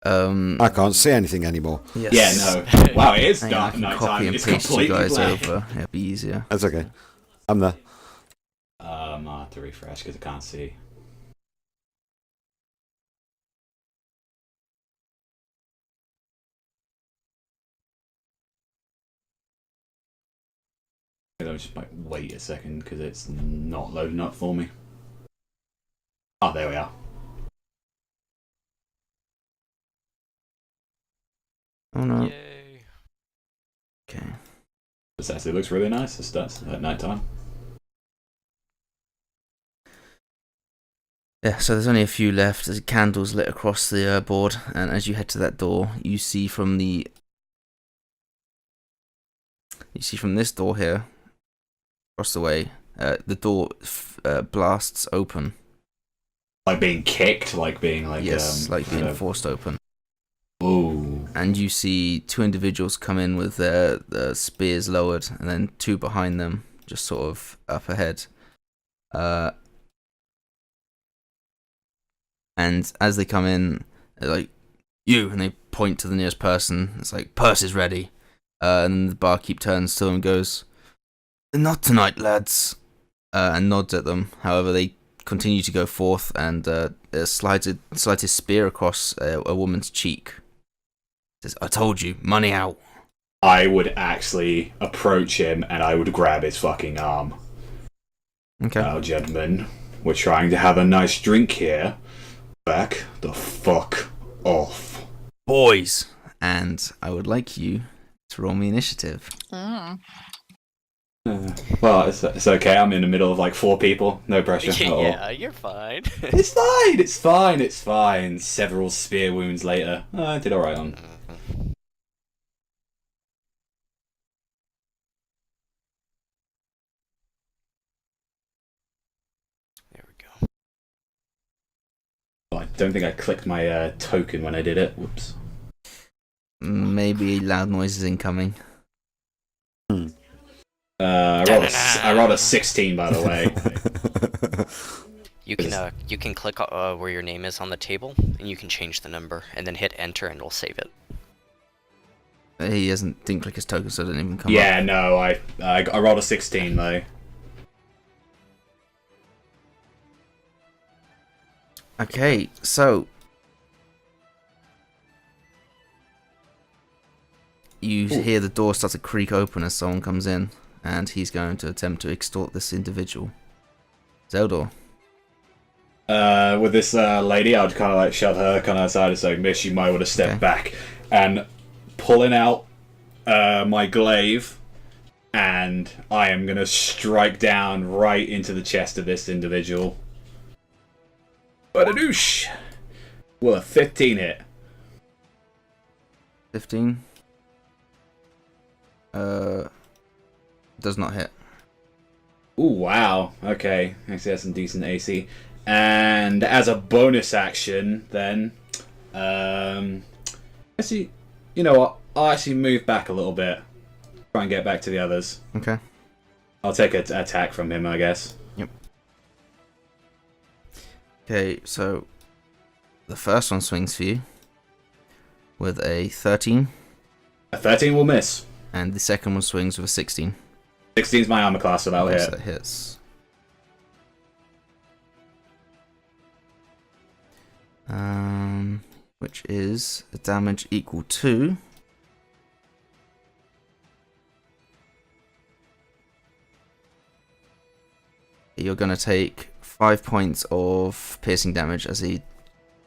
I I can't see anything anymore. yes. Yeah, no. Wow, it is Hang on, I dark can night copy time. and It's paste you completely guys black. over. It'll be easier. That's okay. I'm there. I have to refresh because I can't see. I just might wait a second because it's not loading up for me. Oh, there we are. Oh no. Yay. Okay. This actually looks really nice. This does at night time. Yeah, so there's only a few left. There's candles lit across the board, and as you head to that door, you see from this door here, across the way, the door blasts open. Like being kicked, like being like Yes, like being forced open. Ooh. And you see two individuals come in with their spears lowered, and then two behind them, just sort of up ahead. And as they come in, they're like, you, and they point to the nearest person. It's like, purse is ready. And the barkeep turns to them and goes, not tonight, lads, and nods at them. However, they continue to go forth and slides his spear across a woman's cheek. Says, I told you, money out. I would actually approach him and I would grab his fucking arm. Okay. Now, gentlemen, we're trying to have a nice drink here. Back the fuck off. Boys. And I would like you to roll me initiative. Mm. Well, it's okay. I'm in the middle of like 4 people. No pressure at all. Yeah, you're fine. It's fine. It's fine. It's fine. Several spear wounds later, I did alright on. There we go. Oh, I don't think I clicked my token when I did it. Whoops. Maybe loud noises incoming. I rolled a 16, by the way. You can click where your name is on the table, and you can change the number, and then hit enter, and it'll save it. He didn't click his token, so it didn't even come Yeah, up. no, I rolled a 16 though. Okay, so you hear the door start to creak open as someone comes in, and he's going to attempt to extort this individual. Zeldor. With this lady, I'd kind of like shove her kind of aside and say, "Miss, you might want to step back." And pulling out my glaive, and I am gonna strike down right into the chest of this individual. Badadoosh! Will a 15 hit? 15. Does not hit. Ooh, wow. Okay, actually that's some decent AC. And as a bonus action, then, actually, you know what? I'll actually move back a little bit. Try and get back to the others. Okay. I'll take an attack from him, I guess. Yep. Okay, so the first one swings for you with a 13. A 13 will miss. And the second one swings with a 16. 16 is my armor class, so that'll Okay, hit. so that hits. Which is a damage equal to... You're going to take 5 points of piercing damage as he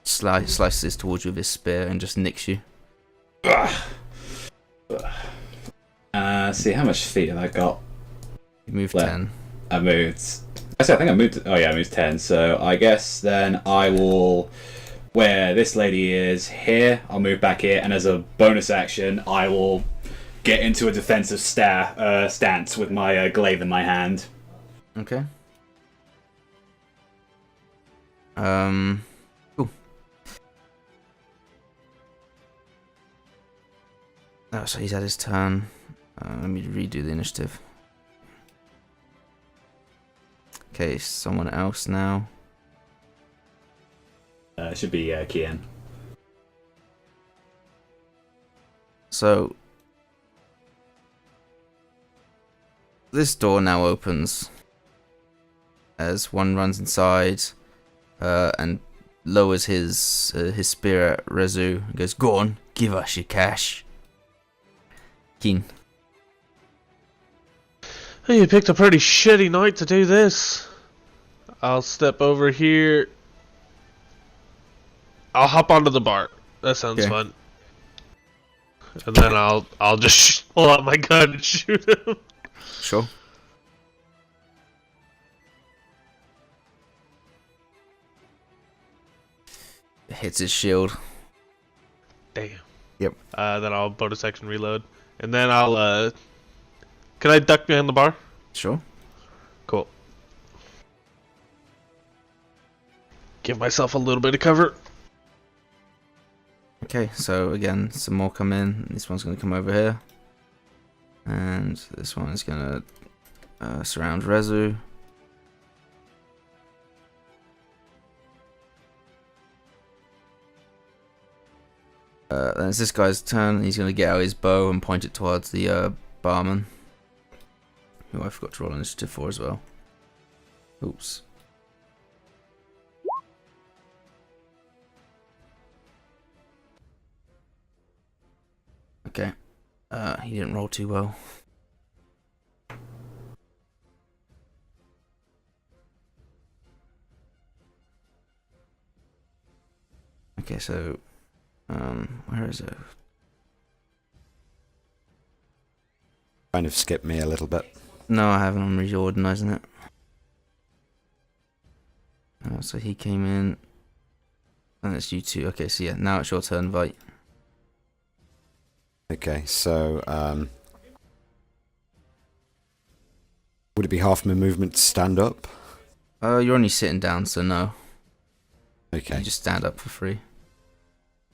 slices towards you with his spear and just nicks you. See, how much feet have I got? You moved Left. 10. I moved... Actually, I think I moved... Oh yeah, I moved 10. So I guess then I will... Where this lady is here, I'll move back here, and as a bonus action, I will get into a defensive stance with my glaive in my hand. Okay. Cool. Oh, so he's had his turn. Let me redo the initiative. Okay, someone else now. Should be Kian. So this door now opens as one runs inside and lowers his spear at Rezu and goes, "Go on, give us your cash." Keen. Hey, you picked a pretty shitty night to do this. I'll step over here. I'll hop onto the bar. That sounds Okay. fun. And then I'll just pull out my gun and shoot him. Sure. It hits his shield. Damn. Yep. Then I'll bonus action reload. And then I'll can I duck behind the bar? Sure. Cool. Give myself a little bit of cover. Okay, so again, some more come in. This one's going to come over here. And this one is going to surround Rezu. Then it's this guy's turn. He's going to get out his bow and point it towards the barman, who I forgot to roll initiative for as well. Oops. Okay. He didn't roll too well. Okay, so where is it? Kind of skipped me a little bit. No, I haven't. I'm reorganizing it. So he came in, and it's you two. Okay, so yeah, now it's your turn, Vite. Okay, so would it be half my movement to stand up? You're only sitting down, so no. Okay. You just stand up for free.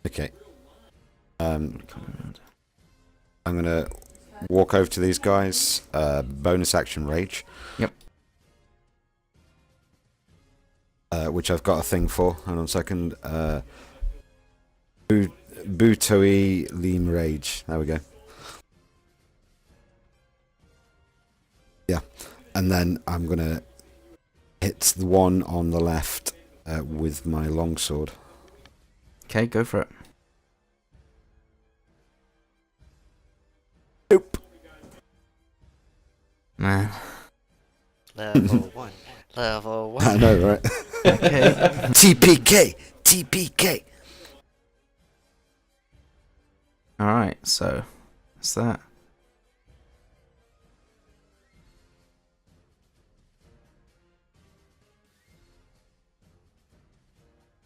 Okay. I'm gonna walk over to these guys. Bonus action rage. Yep. Which I've got a thing for. Hold on a second. Butoi Leam Rage. There we go. Yeah. And then I'm gonna hit the one on the left with my longsword. Okay, go for it. Nope. Man. Level 1. Level 1. I know, right? Okay. TPK! TPK! Alright, so that's that.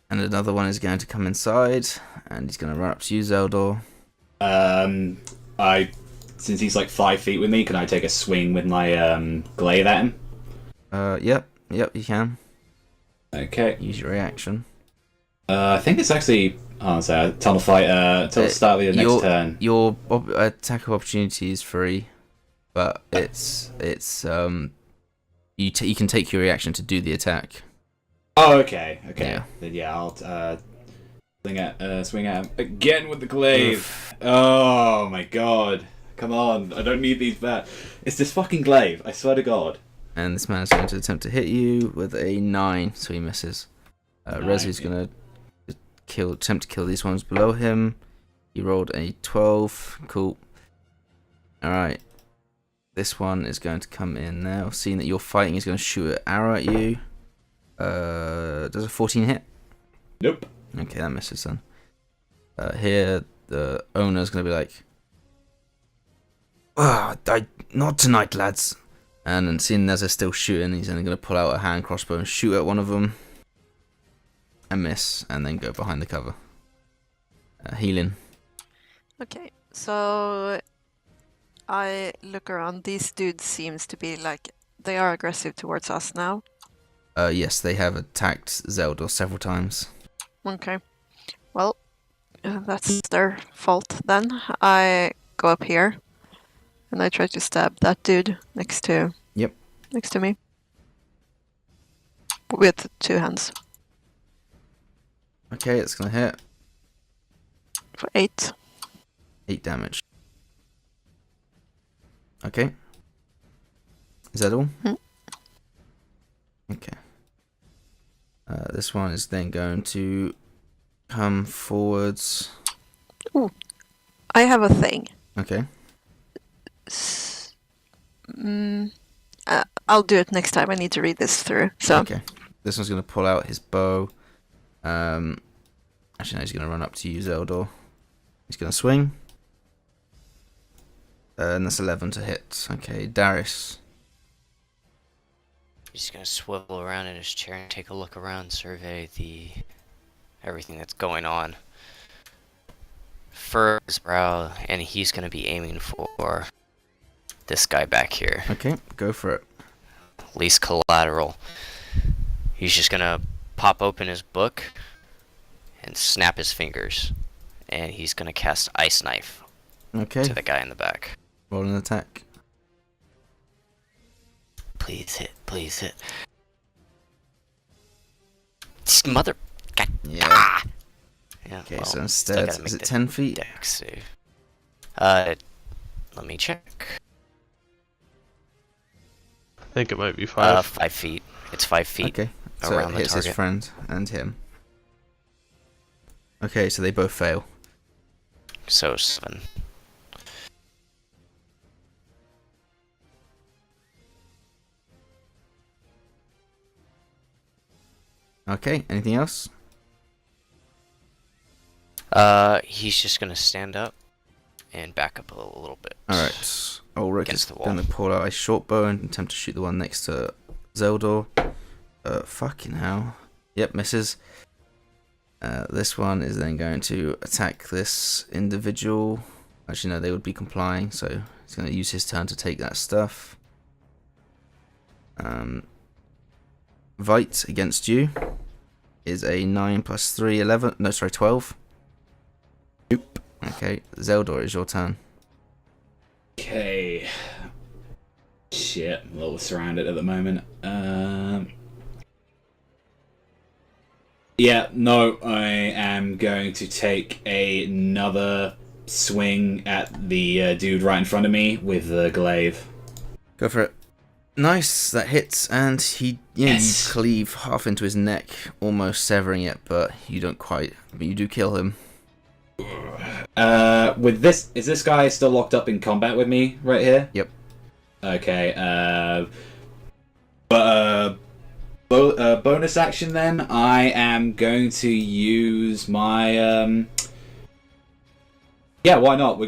And another one is going to come inside, and he's going to run up to you, Zeldor. Since he's like 5 feet with me, can I take a swing with my glaive at him? Yep, you can. Okay. Use your reaction. I think it's actually. Oh, sorry. Tunnel fight. Till the start of the next turn. Your attack of opportunity is free, but it's you can take your reaction to do the attack. Oh, okay. Yeah. Then I'll swing at him again with the glaive. Oh my god! Come on, I don't need these back. It's this fucking glaive. I swear to God. And this man is going to attempt to hit you with a 9, so he misses. Rezu's going to attempt to kill these ones below him. He rolled a 12. Cool. Alright. This one is going to come in now. Seeing that you're fighting, he's going to shoot an arrow at you. Does a 14 hit? Nope. Okay, that misses then. Here, the owner's going to be like, not tonight, lads. And then seeing as they're still shooting, he's then going to pull out a hand crossbow and shoot at one of them. And miss, and then go behind the cover. Healing. Okay, so I look around. These dudes seems to be like, they are aggressive towards us now. Yes, they have attacked Zeldor several times. Okay, well, that's their fault then. I go up here, and I try to stab that dude next to me. With 2 hands. Okay, it's going to hit. For 8. 8 damage. Okay. Is that all? Okay. This one is then going to come forwards. Ooh, I have a thing. Okay. I'll do it next time. I need to read this through. So Okay. This one's going to pull out his bow. Actually, no, he's going to run up to you, Zeldor. He's going to swing. And that's 11 to hit. Okay, Darius. He's gonna swivel around in his chair and take a look around, survey everything that's going on. Furrow his brow, and he's gonna be aiming for this guy back here. Okay, go for it. Least collateral. He's just gonna pop open his book and snap his fingers, and he's gonna cast Ice Knife Okay, to the guy in the back. roll an attack. Please hit, please hit. Mother. God. Yeah. Ah! Yeah. Okay, well, so still instead, gotta make is it the 10 feet? dex save. Let me check. I think it might be 5. 5 feet. It's 5 feet Okay, so around it the hits his target. friend and him. Okay, so they both fail. So 7. Okay, anything else? He's just gonna stand up and back up a little bit. Alright, Ulrich is Against the wall. going to pull out a short bow and attempt to shoot the one next to Zeldor. Fucking hell. Yep, misses. This one is then going to attack this individual. Actually, no, they would be complying, so he's going to use his turn to take that stuff. Vite against you is a 9 plus 3, 11. No, sorry, 12. Nope. Okay, Zeldor, is your turn. Okay. Shit, I'm a little surrounded at the moment. Yeah, no, I am going to take another swing at the dude right in front of me with the glaive. Go for it. Nice, that hits, and you cleave half into his neck, almost severing it, but you don't quite. But you do kill him. With this, is this guy still locked up in combat with me right here? Yep. Okay. Bonus action then. I am going to use my. Yeah, why not?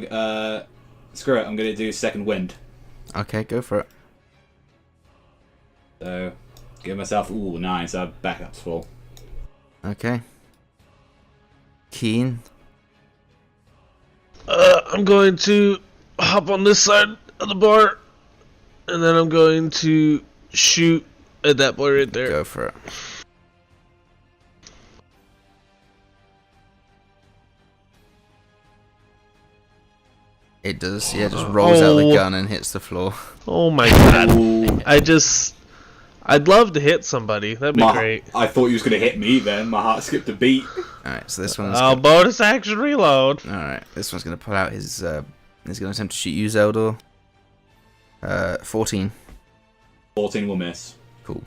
Screw it. I'm going to do second wind. Okay, go for it. So, give myself 9. So backup's full. Okay. Keen. I'm going to hop on this side of the bar, and then I'm going to shoot at that boy right there. Go for it. It does, yeah, just rolls out the gun and hits the floor. Oh my god. I'd love to hit somebody. That'd be great. I thought you was going to hit me then. My heart skipped a beat. Alright, so this one's... bonus action reload. Alright, this one's going to pull out his... he's going to attempt to shoot you, Zeldor. 14. 14 will miss. Cool.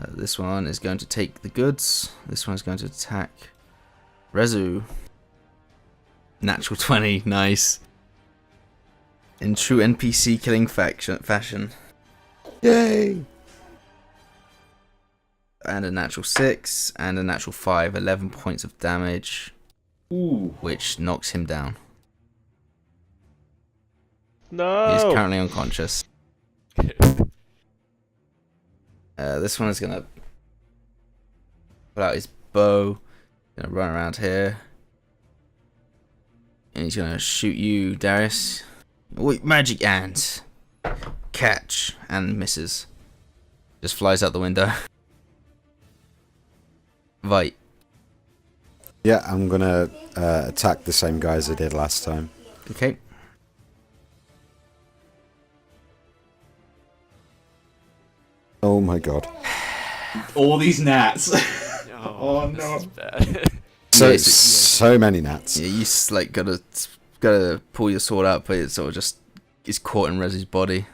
This one is going to take the goods. This one is going to attack Rezu. Natural 20, nice. In true NPC killing fashion. Yay! And a natural 6, and a natural 5, 11 points of damage. Ooh. Which knocks him down. No. He's currently unconscious. This one is going to pull out his bow. Going to run around here. And he's going to shoot you, Darius. Wait, magic ant. Catch. And misses. Just flies out the window. Vite. Yeah, I'm gonna attack the same guy as I did last time. Okay. Oh my god. All these gnats. Oh, no. This is bad. So many gnats. Yeah, you like gotta pull your sword out, but it sort of just is caught in Rezu's body.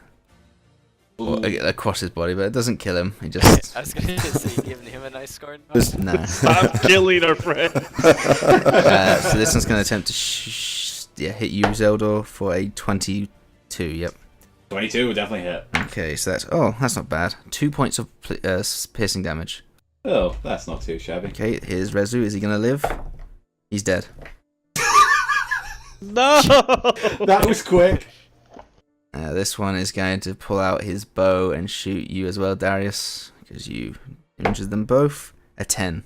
Or across his body, but it doesn't kill him. He just... I was gonna say giving him a nice score. Nah. Stop killing our friend. So this one's going to attempt to hit you, Zeldor, for a 22. Yep. 22 will definitely hit. Okay, so that's not bad. 2 points of piercing damage. Oh, that's not too shabby. Okay, here's Rezu. Is he going to live? He's dead. No. That was quick. This one is going to pull out his bow and shoot you as well, Darius, because you injured them both. A 10.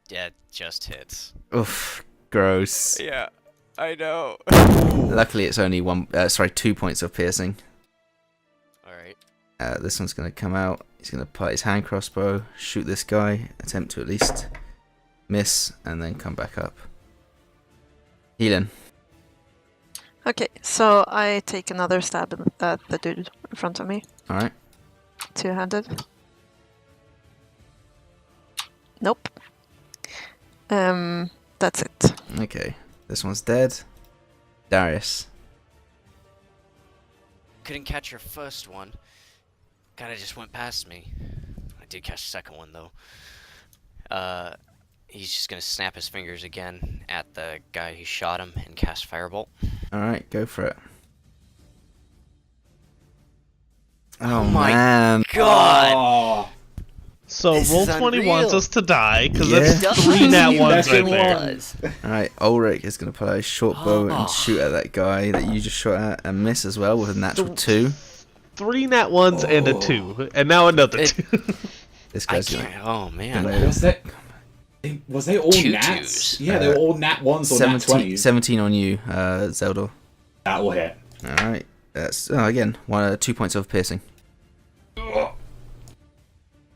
Yeah, just hits. Oof, gross. Yeah, I know. Luckily, it's only 2 points of piercing. Alright. This one's going to come out. He's going to pull out his hand crossbow, shoot this guy, attempt to at least miss, and then come back up. Healing. Okay, so I take another stab at the dude in front of me. Alright. Two-handed. Nope. That's it. Okay. This one's dead. Darius. Couldn't catch your first one. Kinda just went past me. I did catch the second one though. He's just gonna snap his fingers again at the guy who shot him and cast Firebolt. Alright, go for it. Oh my man. God! Oh, So This is Roll20 unreal. wants us to die because Yeah. that's 3 nat ones right That's there. Does. Alright, Ulrich is going to pull out his short bow and shoot at that guy that you just shot at and miss as well with a natural 2. 3 nat ones and a 2, and now another It- 2. This I guy's going can't. Oh man. was they all Two nats? twos. Yeah, they were all nat ones or nat 20s. 17 on you, Zeldor. That will hit. Alright, that's, again, 2 points of piercing.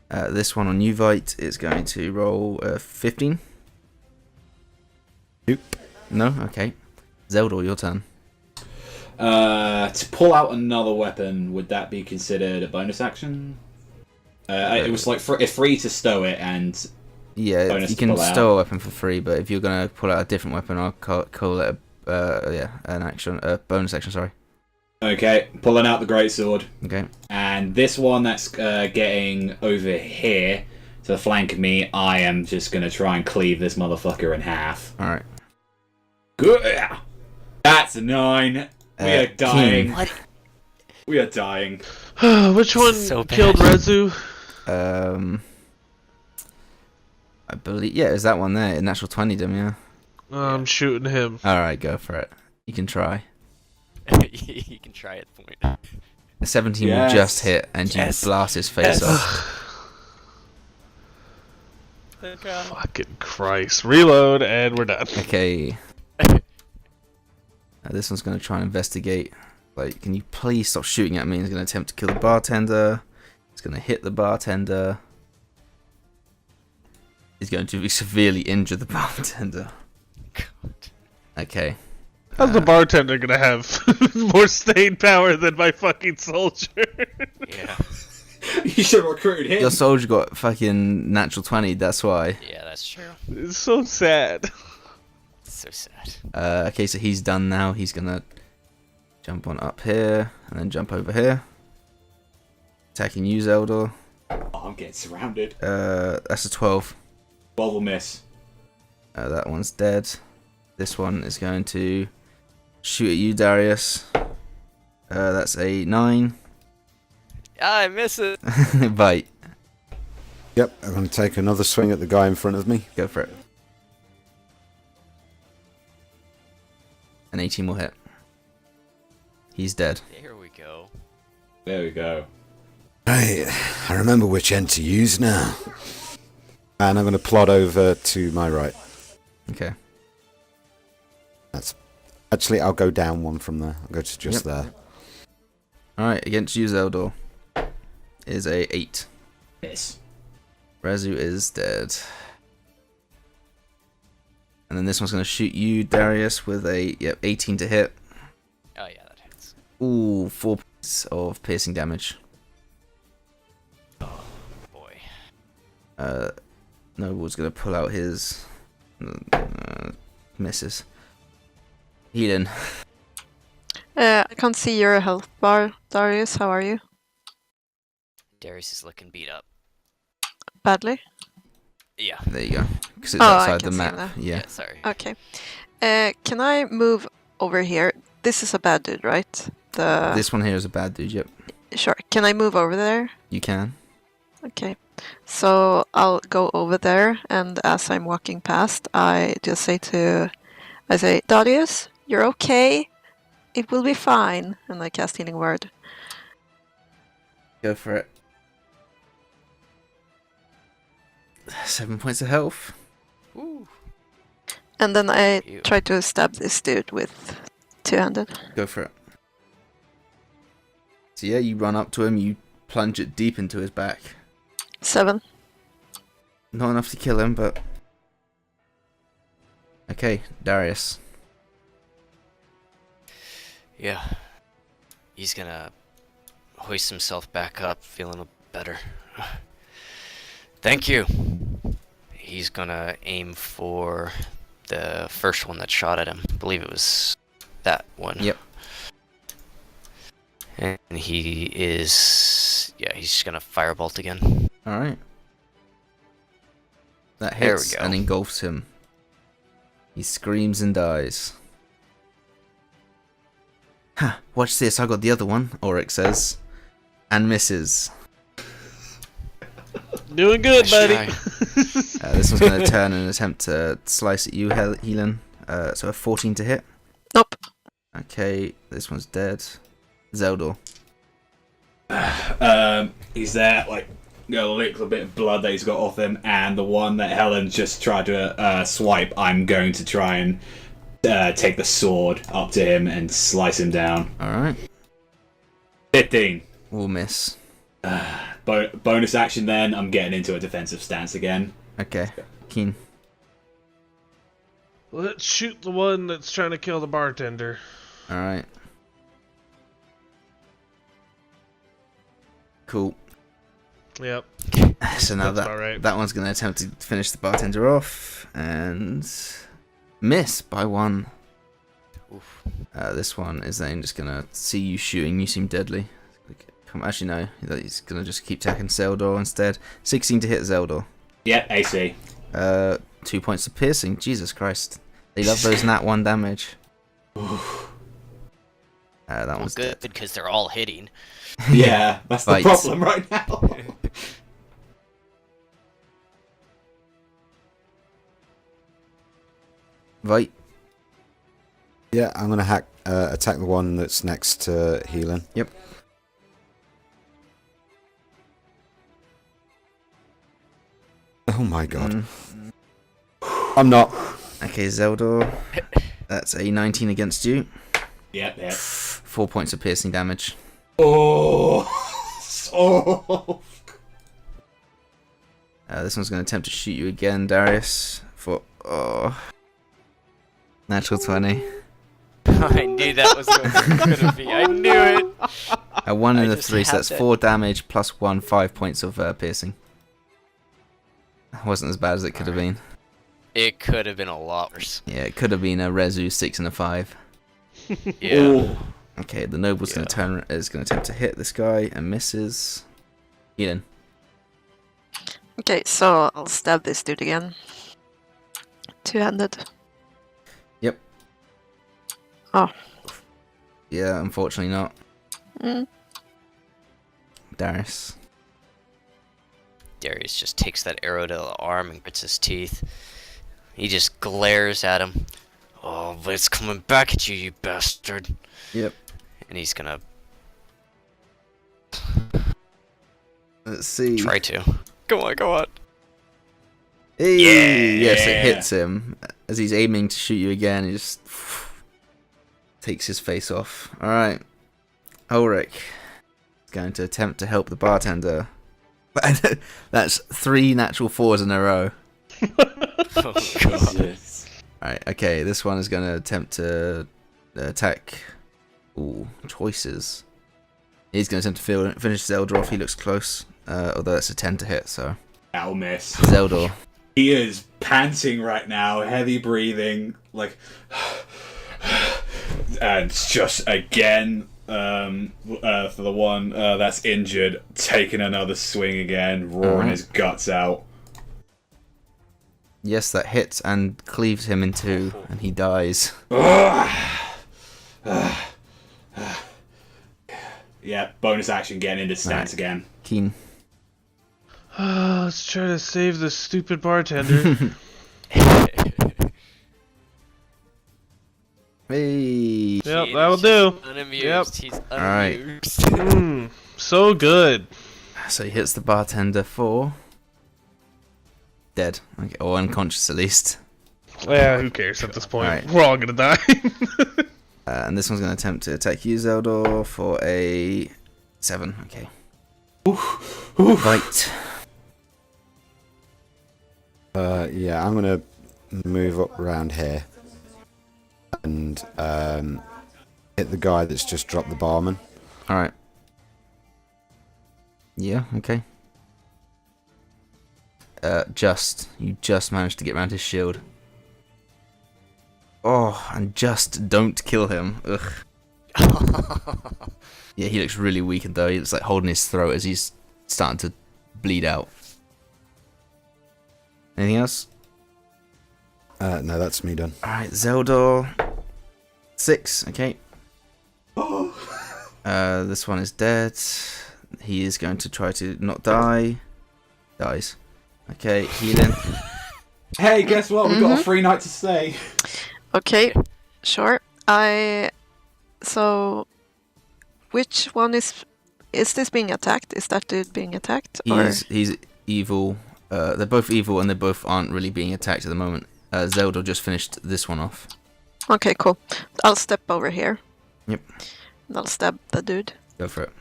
This one on you, Vite, is going to roll 15. Nope. No? Okay. Zeldor, your turn. To pull out another weapon, would that be considered a bonus action? It was like it's free to stow it, and Yeah, bonus you to can pull out. stow a weapon for free, but if you're going to pull out a different weapon, I'll call it an action, a bonus action, sorry. Okay, pulling out the greatsword. Okay. And this one that's getting over here to the flank of me, I am just going to try and cleave this motherfucker in half. Alright. Good. That's a 9. We are dying. What? We are dying. Which one So bad. killed Rezu? I believe, yeah, is that one there? Natural 20, damn, yeah. I'm shooting him. Alright, go for it. You can try. You can try it. Point. A 17 Yes. will just hit, and you Yes. blast his face Yes. off. Fucking Christ. Reload, and we're done. Okay. This one's going to try and investigate. Like, can you please stop shooting at me? He's going to attempt to kill the bartender. He's going to hit the bartender. He's going to severely injure the bartender. God. Okay. How's the bartender gonna have more staying power than my fucking soldier? Yeah. You should have recruited him. Your soldier got fucking natural 20, that's why. Yeah, that's true. It's so sad. It's so sad. Okay, so he's done now. He's going to jump on up here, and then jump over here. Attacking you, Zeldor. Oh, I'm getting surrounded. That's a 12. 12 will miss. That one's dead. This one is going to shoot at you, Darius. That's a 9. I miss it. Bite. Yep, I'm going to take another swing at the guy in front of me. Go for it. An 18 will hit. He's dead. Here we go. There we go. Right, I remember which end to use now. And I'm going to plod over to my right. Okay. That's actually, I'll go down one from there. I'll go to just Yep. there. Alright, against you, Zeldor. Is a 8. Miss. Rezu is dead. And then this one's going to shoot you, Darius, with a 18 to hit. Oh yeah, that hits. Ooh, 4 points of piercing damage. Boy. Noble's going to pull out his... misses. Healing. I can't see your health bar, Darius. How are you? Darius is looking beat up. Badly? Yeah. There you go. Because it's Oh, I outside can the see map. that. Yeah. Sorry. Okay. Can I move over here? This is a bad dude, right? This one here is a bad dude, yep. Sure. Can I move over there? You can. Okay. So I'll go over there, and as I'm walking past, I just say Darius, you're okay. It will be fine. And I cast Healing Word. Go for it. 7 points of health. Woo. And then I Ew. try to stab this dude with two-handed. Go for it. So yeah, you run up to him, you plunge it deep into his back. 7. Not enough to kill him, but... Okay, Darius. Yeah. He's gonna hoist himself back up, feeling better. Thank you. He's gonna aim for the first one that shot at him. I believe it was that one. Yep. And he is... Yeah, he's just gonna firebolt again. Alright. That There we hits go. and engulfs him. He screams and dies. Ha! Watch this, I got the other one, Auric says. And misses. Doing good, Nice buddy. try. This one's going to turn and attempt to slice at you, Helen. So a 14 to hit. Nope. Okay, this one's dead. Zeldor. He's there, like, got a little bit of blood that he's got off him, and the one that Helen just tried to swipe, I'm going to try and take the sword up to him and slice him down. Alright. 15. We'll miss. Bonus action then, I'm getting into a defensive stance again. Okay. Keen. Let's shoot the one that's trying to kill the bartender. Alright. Cool. Yep. So now That's about right. that one's going to attempt to finish the bartender off. And... miss by 1. Oof. This one is then just gonna see you shooting. You seem deadly. Actually, no. He's gonna just keep attacking Zeldor instead. 16 to hit Zeldor. Yep, AC. 2 points of piercing. Jesus Christ. They love those nat 1 damage. That one's good dead. because they're all hitting. Yeah, that's the Right. problem right now. Right. Yeah, I'm going to attack the one that's next to healing. Yep. Oh my god. I'm not. Okay, Zeldor. That's a 19 against you. Yep. 4 points of piercing damage. Oh. Oh. This one's going to attempt to shoot you again, Darius. For natural 20. I knew that was going to be. I knew it. A 1 and I a just 3, so had that's that. 4 damage plus 1, 5 points of piercing. Wasn't as bad as it could have been. It could have been a lot worse. Yeah, it could have been a Rezu 6 and a 5. Yeah. Ooh. Okay, the noble's going to attempt to hit this guy and misses. Ian. Okay, so I'll stab this dude again. Two-handed. Yep. Oh. Yeah, unfortunately not. Mm. Darius. Darius just takes that arrow to the arm and grits his teeth. He just glares at him. Oh, but it's coming back at you, you bastard. Yep. And he's gonna Let's see. try to. Go on. Hey! Yeah. Yes, it hits him. As he's aiming to shoot you again, he just takes his face off. Alright. Ulrich is going to attempt to help the bartender. That's 3 natural 4s in a row. Oh, God. Jesus. Alright, okay, this one is going to attempt to attack. Ooh, choices. He's going to attempt to finish Zeldor off. He looks close. Although that's a 10 to hit, so. That'll miss. Zeldor. He is panting right now, heavy breathing, like, and just again, for the one that's injured, taking another swing again, roaring his guts out. Yes, that hits and cleaves him in 2, and he dies. Yeah, bonus action, getting into stance Right. again. Keen. Let's try to save this stupid bartender. Hey. Yep, that'll do. Unamused. Yep. He's Alright. unamused. So good. So he hits the bartender for dead, okay, or unconscious at least. Yeah, who cares at this point? Alright. We're all gonna die. And this one's going to attempt to attack you, Zeldor, for a 7. Okay. Right. Yeah, I'm gonna move up around here and hit the guy that's just dropped the barman. All right. Yeah. Okay. You just managed to get around his shield. Oh, and just don't kill him. Ugh. Yeah, he looks really weakened though. He looks like holding his throat as he's starting to bleed out. Anything else? No, that's me done. Alright, Zeldor. 6, okay. This one is dead. He is going to try to not die. Dies. Okay, healing. Hey, guess what? We've got a free night to stay. Okay, sure. So, which one is this being attacked? Is that dude being attacked? He's evil. They're both evil and they both aren't really being attacked at the moment. Zeldor just finished this one off. Okay, cool. I'll step over here. Yep. And I'll stab the dude. Go for it.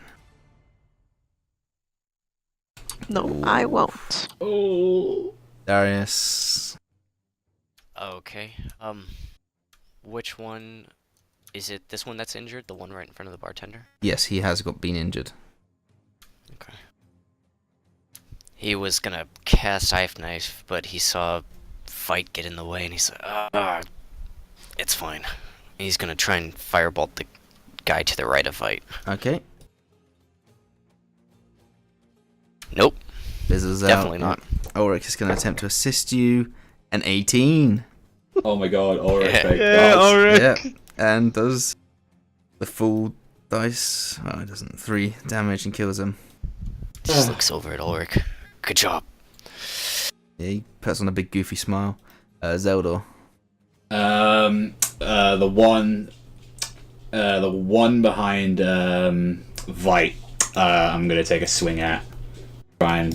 No, I won't. Oh. Darius. Okay. Which one is it? This one that's injured? The one right in front of the bartender? Yes, he has been injured. Okay. He was gonna cast knife, but he saw fight get in the way, and he's like, it's fine. He's gonna try and firebolt the guy to the right of Vite. Okay. Nope. Fizzles out. Definitely not. Ulrich is going to attempt to assist you. An 18. Oh my god, Ulrich. thank Yeah, God. Ulrich. Yeah. And does the full dice. Oh, it doesn't. 3 damage and kills him. Just looks over at Ulrich. Good job. Yeah, he puts on a big goofy smile. Zeldor. The one behind Vite, I'm gonna take a swing at. Try and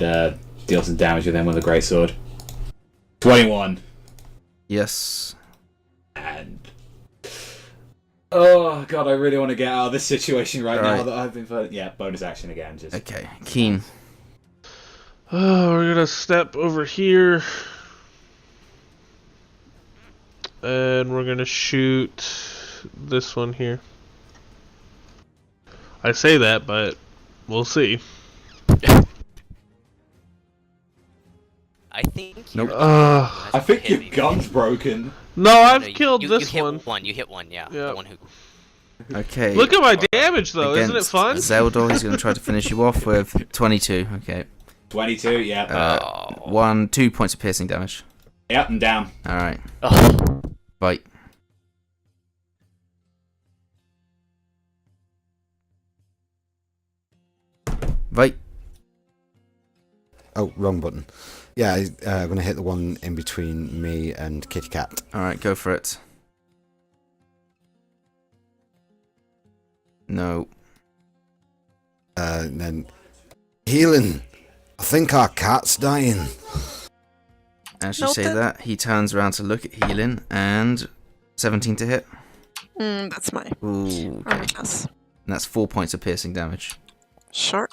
deal some damage with him with a greatsword. 21. Yes. And oh god, I really want to get out of this situation right now Right. that I've been. Yeah, bonus action again. Just Okay. Keen. Oh, we're gonna step over here. And we're gonna shoot this one here. I say that, but we'll see. I think. Nope. I think your gun's broken. No, I've No, killed you this hit one. You hit one, yeah. Yeah. The one who. Okay. Look at my damage, though. Isn't it Against fun? Zeldor, he's going to try to finish you off with 22. Okay. 22. Yeah. 2 points of piercing damage. Yep, I'm down. Alright. Oh. Bite. Bite. Oh, wrong button. Yeah, I'm going to hit the one in between me and Kitty Cat. Alright, go for it. No. And then... Healing! I think our cat's dying. As you say Noted. that, he turns around to look at healing, and 17 to hit. That's my Ooh, okay. weakness. And that's 4 points of piercing damage. Sure.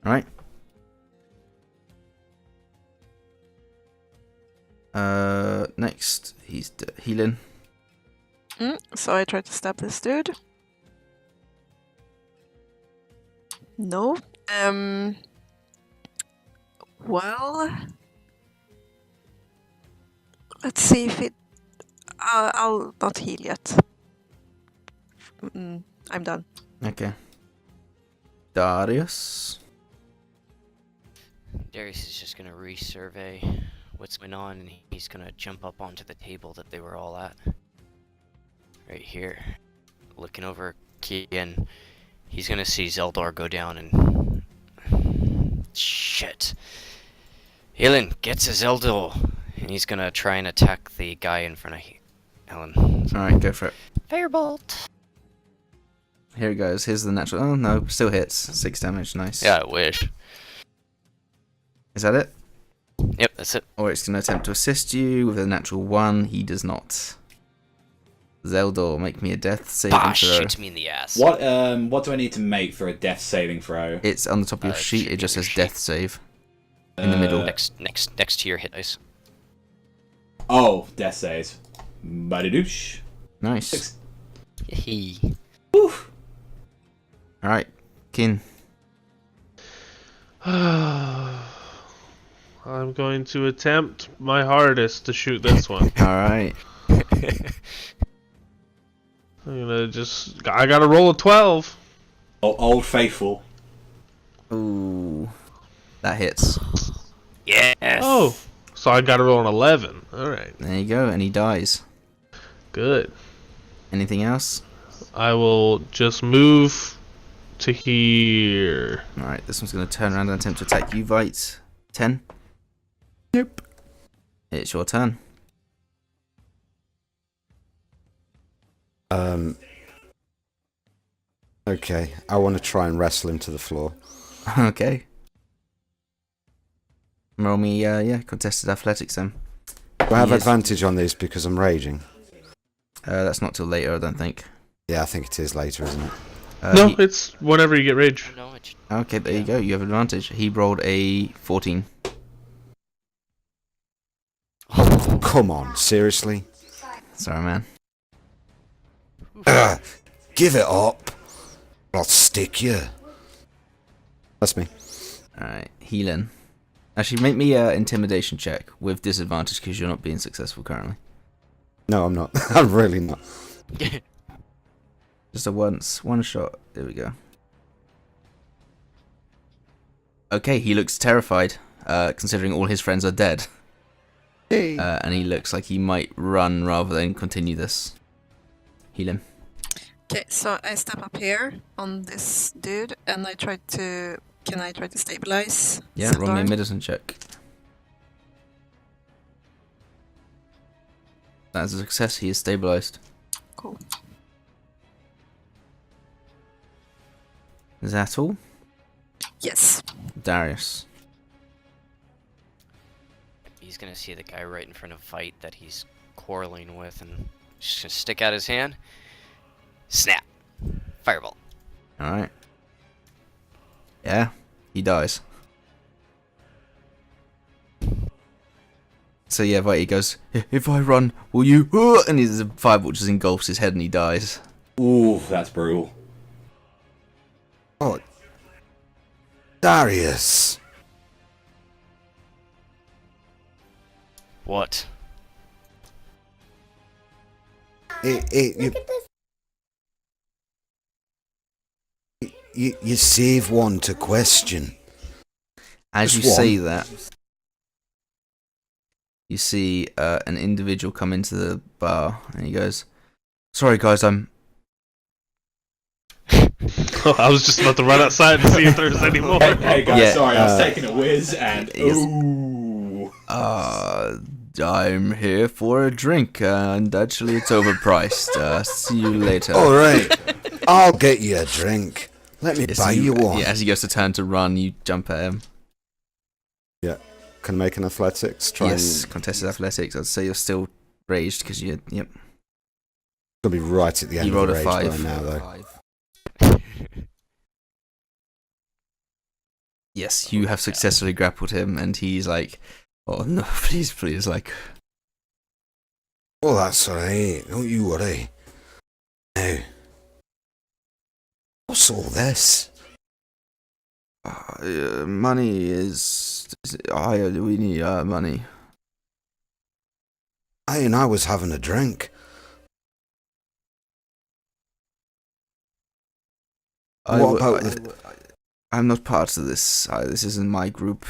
Alright. Next, he's healing. So I try to stab this dude. No. Well, let's see if it. I'll not heal yet. I'm done. Okay. Darius. Darius is just gonna resurvey what's going on, and he's gonna jump up onto the table that they were all at. Right here. Looking over Kian. He's gonna see Zeldor go down and... Shit. Helen gets a Zeldor, and he's gonna try and attack the guy in front of Helen. Alright, go for it. Firebolt! Here it goes. Here's the natural. Oh no, still hits. 6 damage. Nice. Yeah, I wish. Is that it? Yep, that's it. Or it's going to attempt to assist you with a natural 1. He does not. Zeldor, make me a death saving Bah, throw. shoots me in the ass. What do I need to make for a death saving throw? It's on the top of your It sheet. should It be just your says sheet. death save. In the middle. Next to your hit dice. Oh, death saves. Badidoosh. Nice. Hee. Alright, Kin. I'm going to attempt my hardest to shoot this one. Alright. I'm gonna I gotta roll a 12. Oh, Old Faithful. Ooh. That hits. Yes! Oh, so I gotta roll an 11. Alright, There you go, and he dies. good. Anything else? I will just move to here. Alright, this one's going to turn around and attempt to attack you, Vite. 10. Nope. It's your turn. Okay, I want to try and wrestle him to the floor. Okay. Roll me, contested athletics then. Do I have Yes. advantage on these because I'm raging? That's not till later, I don't think. Yeah, I think it is later, isn't it? No, he- it's whenever you get rage. No, it's... Okay, there you go. You have advantage. He rolled a 14. Come on, seriously? Sorry, man. Give it up. I'll stick you. That's me. Alright, healing. Actually, make me an intimidation check with disadvantage because you're not being successful currently. No, I'm not. I'm really not. Just a one shot. There we go. Okay, he looks terrified, considering all his friends are dead. Hey. And he looks like he might run rather than continue this. Heal him. Okay, so I step up here on this dude, and I try to. Can I try to stabilize? Yeah, roll me a Sildar? medicine check. That's a success. He is stabilized. Cool. Is that all? Yes. Darius. He's gonna see the guy right in front of Vite that he's quarreling with, and just gonna stick out his hand. Snap! Fireball. Alright. Yeah, he dies. So yeah, Vite goes, if I run, will you? And his fireball just engulfs his head and he dies. Ooh, that's brutal. Oh, Darius. What? You save one to question. As Just you say one. that, you see an individual come into the bar and he goes, sorry guys, I was just about to run outside to see if there's any more. Hey guys, Yeah, sorry, I was taking a whiz and yes. ooh. I'm here for a drink and actually it's overpriced. See you later. All right, I'll get you a drink. Let me Yes, buy you one. Yeah, as he goes to turn to run, you jump at him. Yeah. Can I make an athletics? Yes, contested athletics. I'd say you're still raged because you. Yep. Gonna be right at the end You of rolled the a rage 5. bar now, though. Yes, you have successfully grappled him, and he's like, "Oh no, please!" Like, Oh, that's alright. Don't you worry. Now, what's all this? money is. We need money. And I was having a drink. What about the... I'm not part of this. This isn't my group.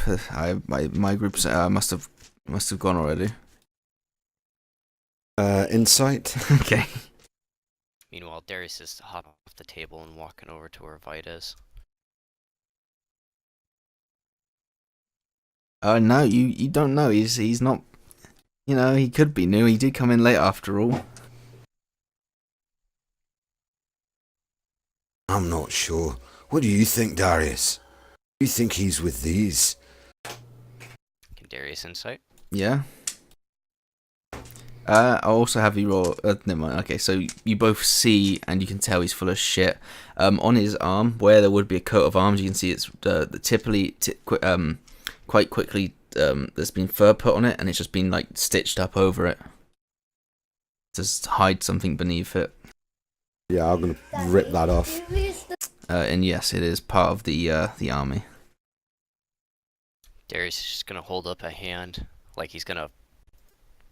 My group must have gone already. Insight? Okay. Meanwhile, Darius is hopping off the table and walking over to where Vite is. No, you don't know. He's not. You know, he could be new. He did come in late after all. I'm not sure. What do you think, Darius? Do you think he's with these? Can Darius insight? Yeah. I'll also have you roll. Never mind. Okay, so you both see, and you can tell he's full of shit. On his arm, where there would be a coat of arms, you can see it's quite quickly. There's been fur put on it, and it's just been like stitched up over it to hide something beneath it. Yeah, I'm gonna rip that off. And yes, it is part of the army. Darius is just gonna hold up a hand, like he's gonna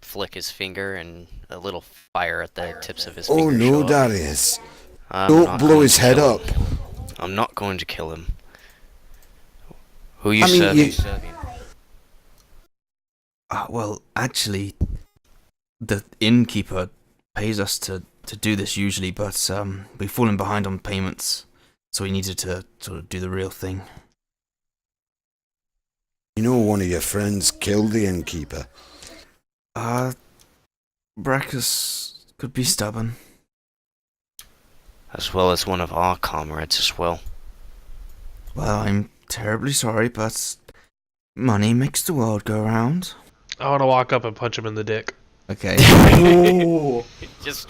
flick his finger, and a little fire at the tips of his Oh fingers. no, show up. Darius. I'm Don't not blow going his to head kill up. him. I'm not going to kill him. Who you I mean, serving? Well, actually, the innkeeper pays us to do this usually, but we've fallen behind on payments, so we needed to sort of do the real thing. You know one of your friends killed the innkeeper. Brackus could be stubborn. As well as one of our comrades as well. Well, I'm terribly sorry, but money makes the world go round. I want to walk up and punch him in the dick. Okay. Ooh. Just,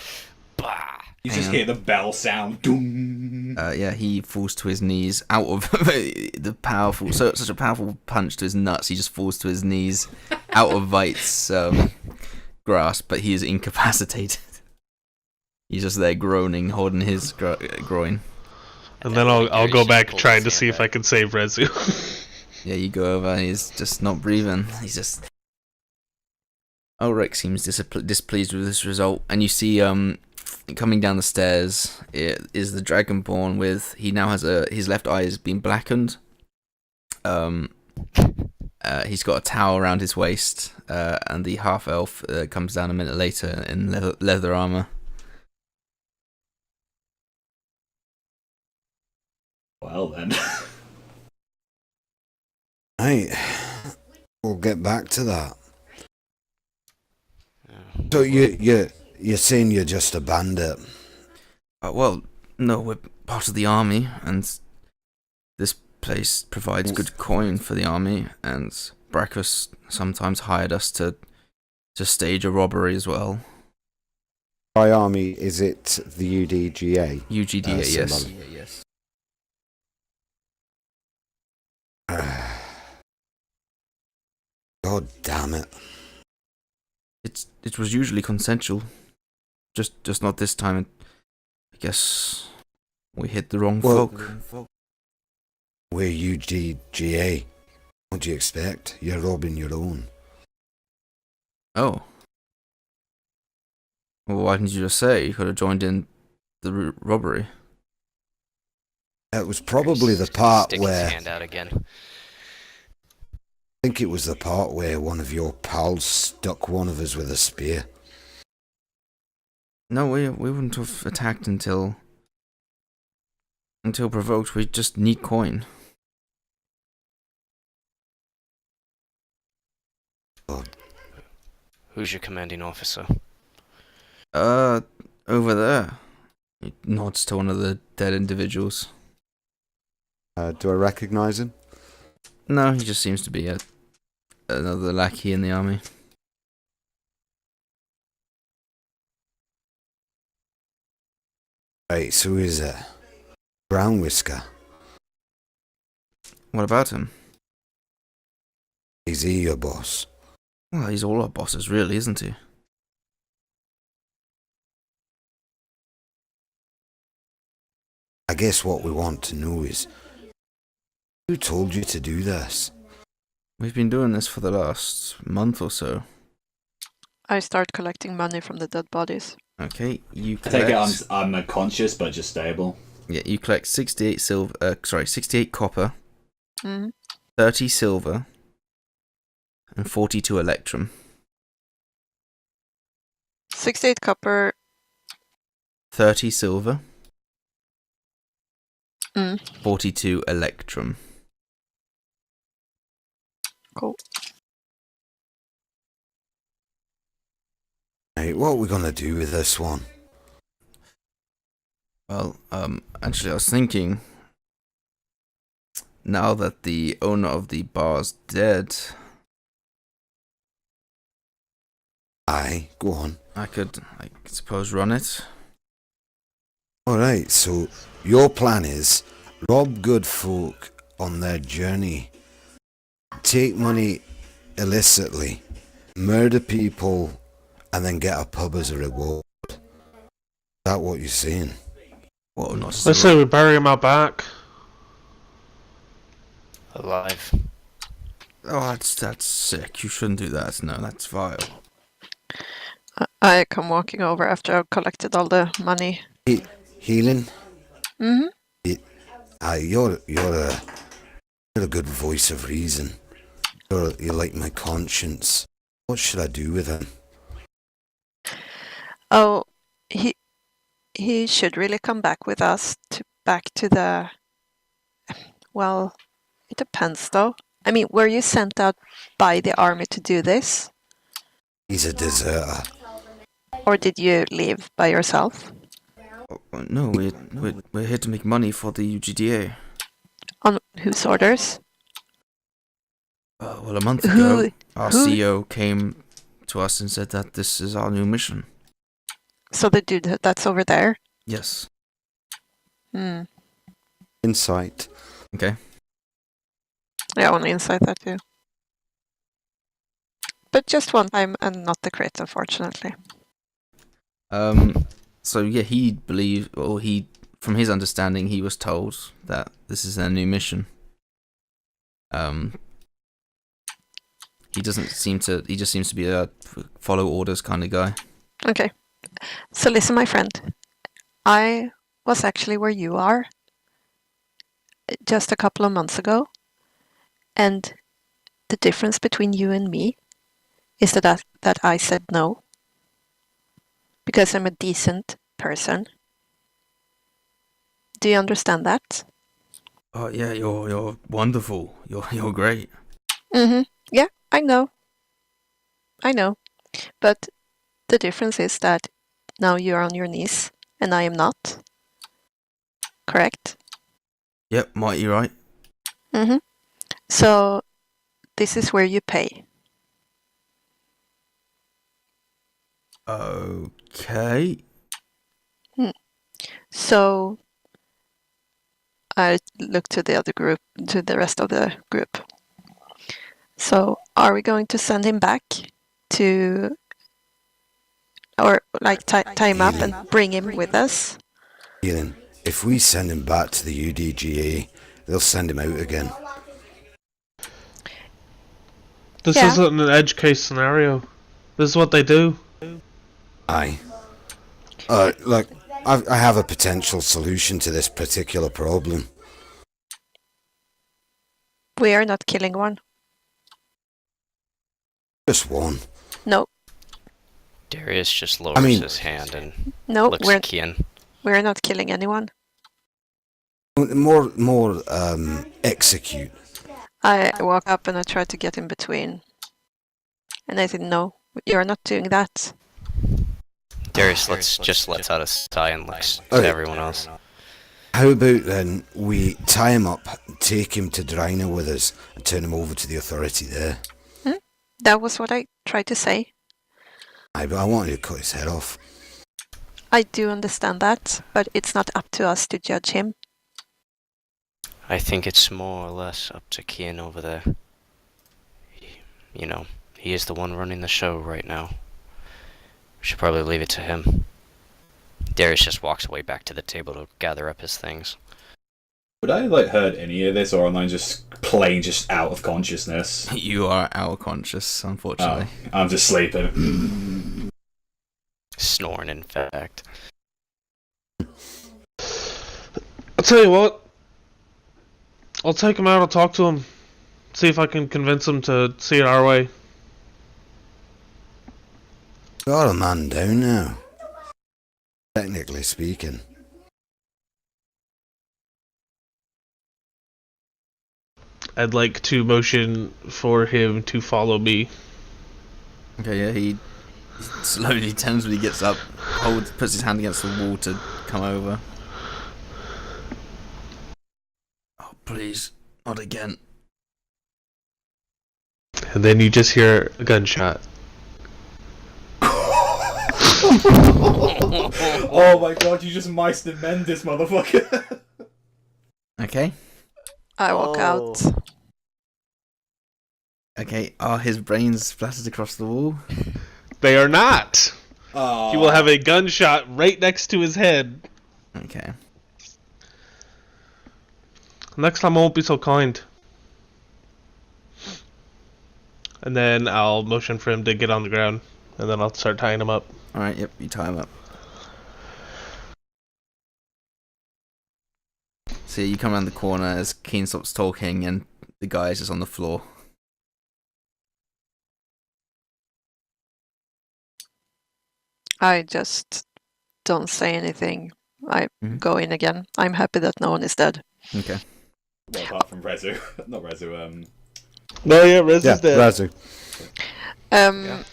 bah. You Hang just on. hear the bell sound. Doom. Yeah, he falls to his knees out of the powerful, such a powerful punch to his nuts. He just falls to his knees out of Vite's grasp, but he is incapacitated. He's just there groaning, holding his groin. And then I'll go Darius back pulls trying his to see hand if I back. can save Rezu. Yeah, you go over. He's just not breathing. He's just Ulrich seems displeased with this result, and you see coming down the stairs is the Dragonborn with he now has his left eye has been blackened. He's got a towel around his waist, and the half elf comes down a minute later in leather armor. Well then. Right, we'll get back to that. So you're saying you're just a bandit? Well, no, we're part of the army, and this place provides good coin for the army, and Brachus sometimes hired us to stage a robbery as well. By army, is it the UDGA? UGDA, yes. symbol? Yes. God damn it. It was usually consensual, just not this time. I guess we hit the wrong folk. We're UDGA. What do you expect? You're robbing your own. Oh. Well, why didn't you just say you could have joined in the robbery? It was probably the part Stick his where... hand out again. I think it was the part where one of your pals stuck one of us with a spear. No, we wouldn't have attacked until provoked. We just need coin. God. Who's your commanding officer? Over there. He nods to one of the dead individuals. Do I recognise him? No, he just seems to be another lackey in the army. Right, so he's a brown whisker. What about him? Is he your boss? Well, he's all our bosses, really, isn't he? I guess what we want to know is, who told you to do this? We've been doing this for the last month or so. I start collecting money from the dead bodies. Okay, you I collect... take it I'm unconscious, but just stable. Yeah, you collect 68 copper, Mm. 30 silver, and 42 electrum. 68 copper. 30 silver, Mm. 42 electrum. Cool. Right, what are we gonna do with this one? Well, actually I was thinking, now that the owner of the bar's dead, Aye, go on. I suppose, run it. Alright, so your plan is rob good folk on their journey, take money illicitly, murder people, and then get a pub as a reward. Is that what you're saying? Well, not just Let's say we bury him out back. Alive. Oh, that's sick. You shouldn't do that. No, that's vile. I come walking over after I've collected all the money. Healing? Mm-hmm. You're a good voice of reason. You're like my conscience. What should I do with him? Oh, he should really come back with us back to the... Well, it depends though. I mean, were you sent out by the army to do this? He's a deserter. Or did you leave by yourself? Oh, no, we're here to make money for the UGDA. On whose orders? Well, a month Who- ago, our who- CEO came to us and said that this is our new mission. So the dude that's over there? Yes. Hmm. Insight. Okay. Yeah, I want to insight that too. But just one time and not the crit, unfortunately. So yeah, from his understanding, he was told that this is their new mission. He doesn't seem to. He just seems to be a follow orders kind of guy. Okay. So listen, my friend. I was actually where you are just a couple of months ago, and the difference between you and me is that I said no because I'm a decent person. Do you understand that? Oh yeah, you're wonderful. You're great. Yeah, I know. But the difference is that now you're on your knees and I am not. Correct? Yep, mighty right. So this is where you pay. Okay. So I look to the rest of the group. So are we going to send him back to, or like tie him up and bring him with us? Ian, if we send him back to the UDGA, they'll send him out again. This Yeah. isn't an edge case scenario. This is what they do. Aye. Look, I have a potential solution to this particular problem. We are not killing one. Just one. No, Darius just lowers his hand and no, looks at Kian. we're not killing anyone. More execute. I walk up and I try to get in between. And I said, no, you're not doing that. Darius lets out a sigh and looks at everyone else. How about then we tie him up, take him to Drynna with us, and turn him over to the authority there? That was what I tried to say. Aye, but I wanted to cut his head off. I do understand that, but it's not up to us to judge him. I think it's more or less up to Kian over there. He is the one running the show right now. We should probably leave it to him. Darius just walks away back to the table to gather up his things. Would I heard any of this, or am I just plain just out of consciousness? You are out of conscious, unfortunately. Oh, I'm just sleeping. Snoring, in fact. I'll tell you what. I'll take him out, I'll talk to him. See if I can convince him to see it our way. Got a man down now. Technically speaking. I'd like to motion for him to follow me. Okay, yeah, he slowly turns when he gets up, puts his hand against the wall to come over. Oh, please, not again. And then you just hear a gunshot. Oh my god, you just Meister Mend this motherfucker. Okay. I walk out. Okay, are his brains splattered across the wall? They are not! Oh. He will have a gunshot right next to his head. Okay. Next time I won't be so kind. And then I'll motion for him to get on the ground. And then I'll start tying him up. Alright, yep, you tie him up. So you come around the corner as Keen stops talking and the guy is just on the floor. I just don't say anything. I Mhm. go in again. I'm happy that no one is dead. Okay. Well, apart from Rezu. Not Rezu, No, yeah, Riz is dead. Razu.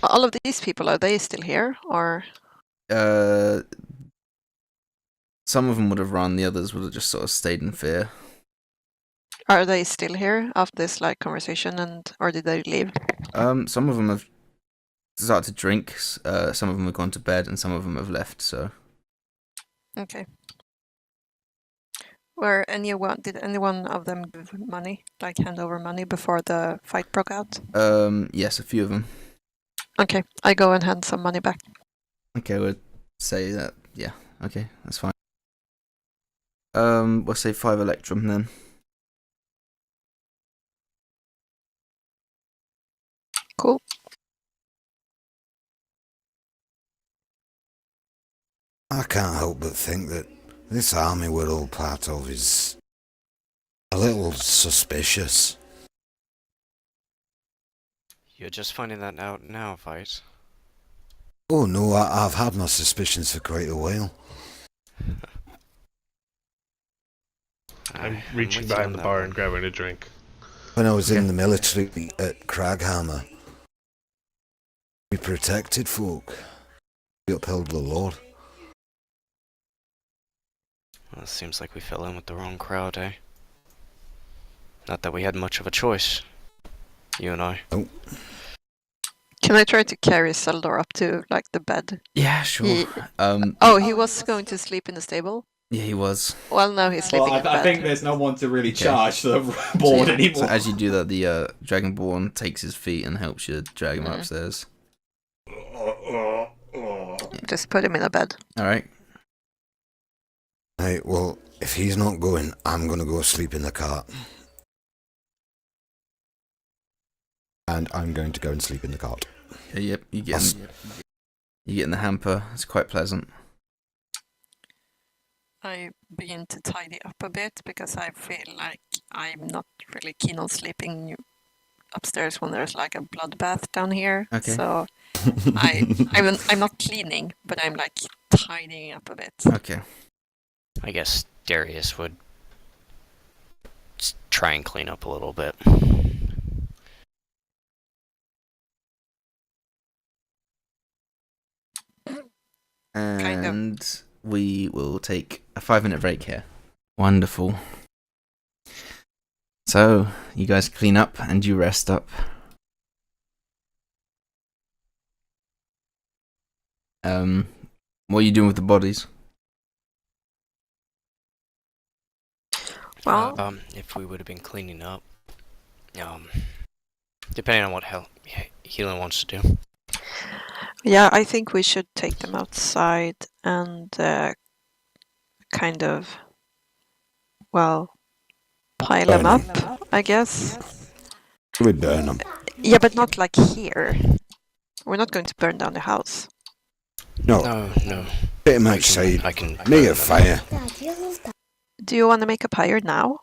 All of these people, are they still here? Or Some of them would have run, the others would have just sort of stayed in fear. are they still here after this conversation, or did they leave? Some of them have started to drink, some of them have gone to bed, and some of them have left, so... Okay. Did anyone of them give money, hand over money before the fight broke out? Yes, a few of them. Okay, I go and hand some money back. Okay, we'll say that, yeah, okay, that's fine. We'll say 5 Electrum then. Cool. I can't help but think that this army we're all part of is a little suspicious. You're just finding that out now, Vice. Oh no, I've had my suspicions for quite a while. I'm with reaching you behind on the that bar one. and grabbing a drink. When I was in the military at Craghammer, we protected folk. We upheld the law. Well, it seems like we fell in with the wrong crowd, eh? Not that we had much of a choice. You and I. Oh, Can I try to carry Seldor up to like the bed? Yeah, sure. He- Um, Oh, he was going to sleep in the stable. yeah, he was. Well, now he's Well, sleeping in I bed. think there's no one to really Okay. charge the board So anymore. as you do that, the Dragonborn takes his feet and helps you drag him upstairs. Just put him in a bed. All right. hey, well, if he's not going, I'm gonna go sleep in the cart. And I'm going to go and sleep in the cart. Okay, yep. You get in the hamper. It's quite pleasant. I begin to tidy up a bit because I feel like I'm not really keen on sleeping upstairs when there's like a bloodbath down here. Okay. So I'm not cleaning, but I'm like tidying up a bit. Okay. I guess Darius would try and clean up a little bit. Kind of. And we will take a 5-minute break here. Wonderful. So, you guys clean up and you rest up. What are you doing with the bodies? Well, If we would have been cleaning up, depending on what Healing wants to do. yeah, I think we should take them outside and kind of, well, pile them up, I guess. We burn them. Yeah, but not like here. We're not going to burn down the house. No, No. bit much side. I can. Make a fire. Do you want to make a pyre now?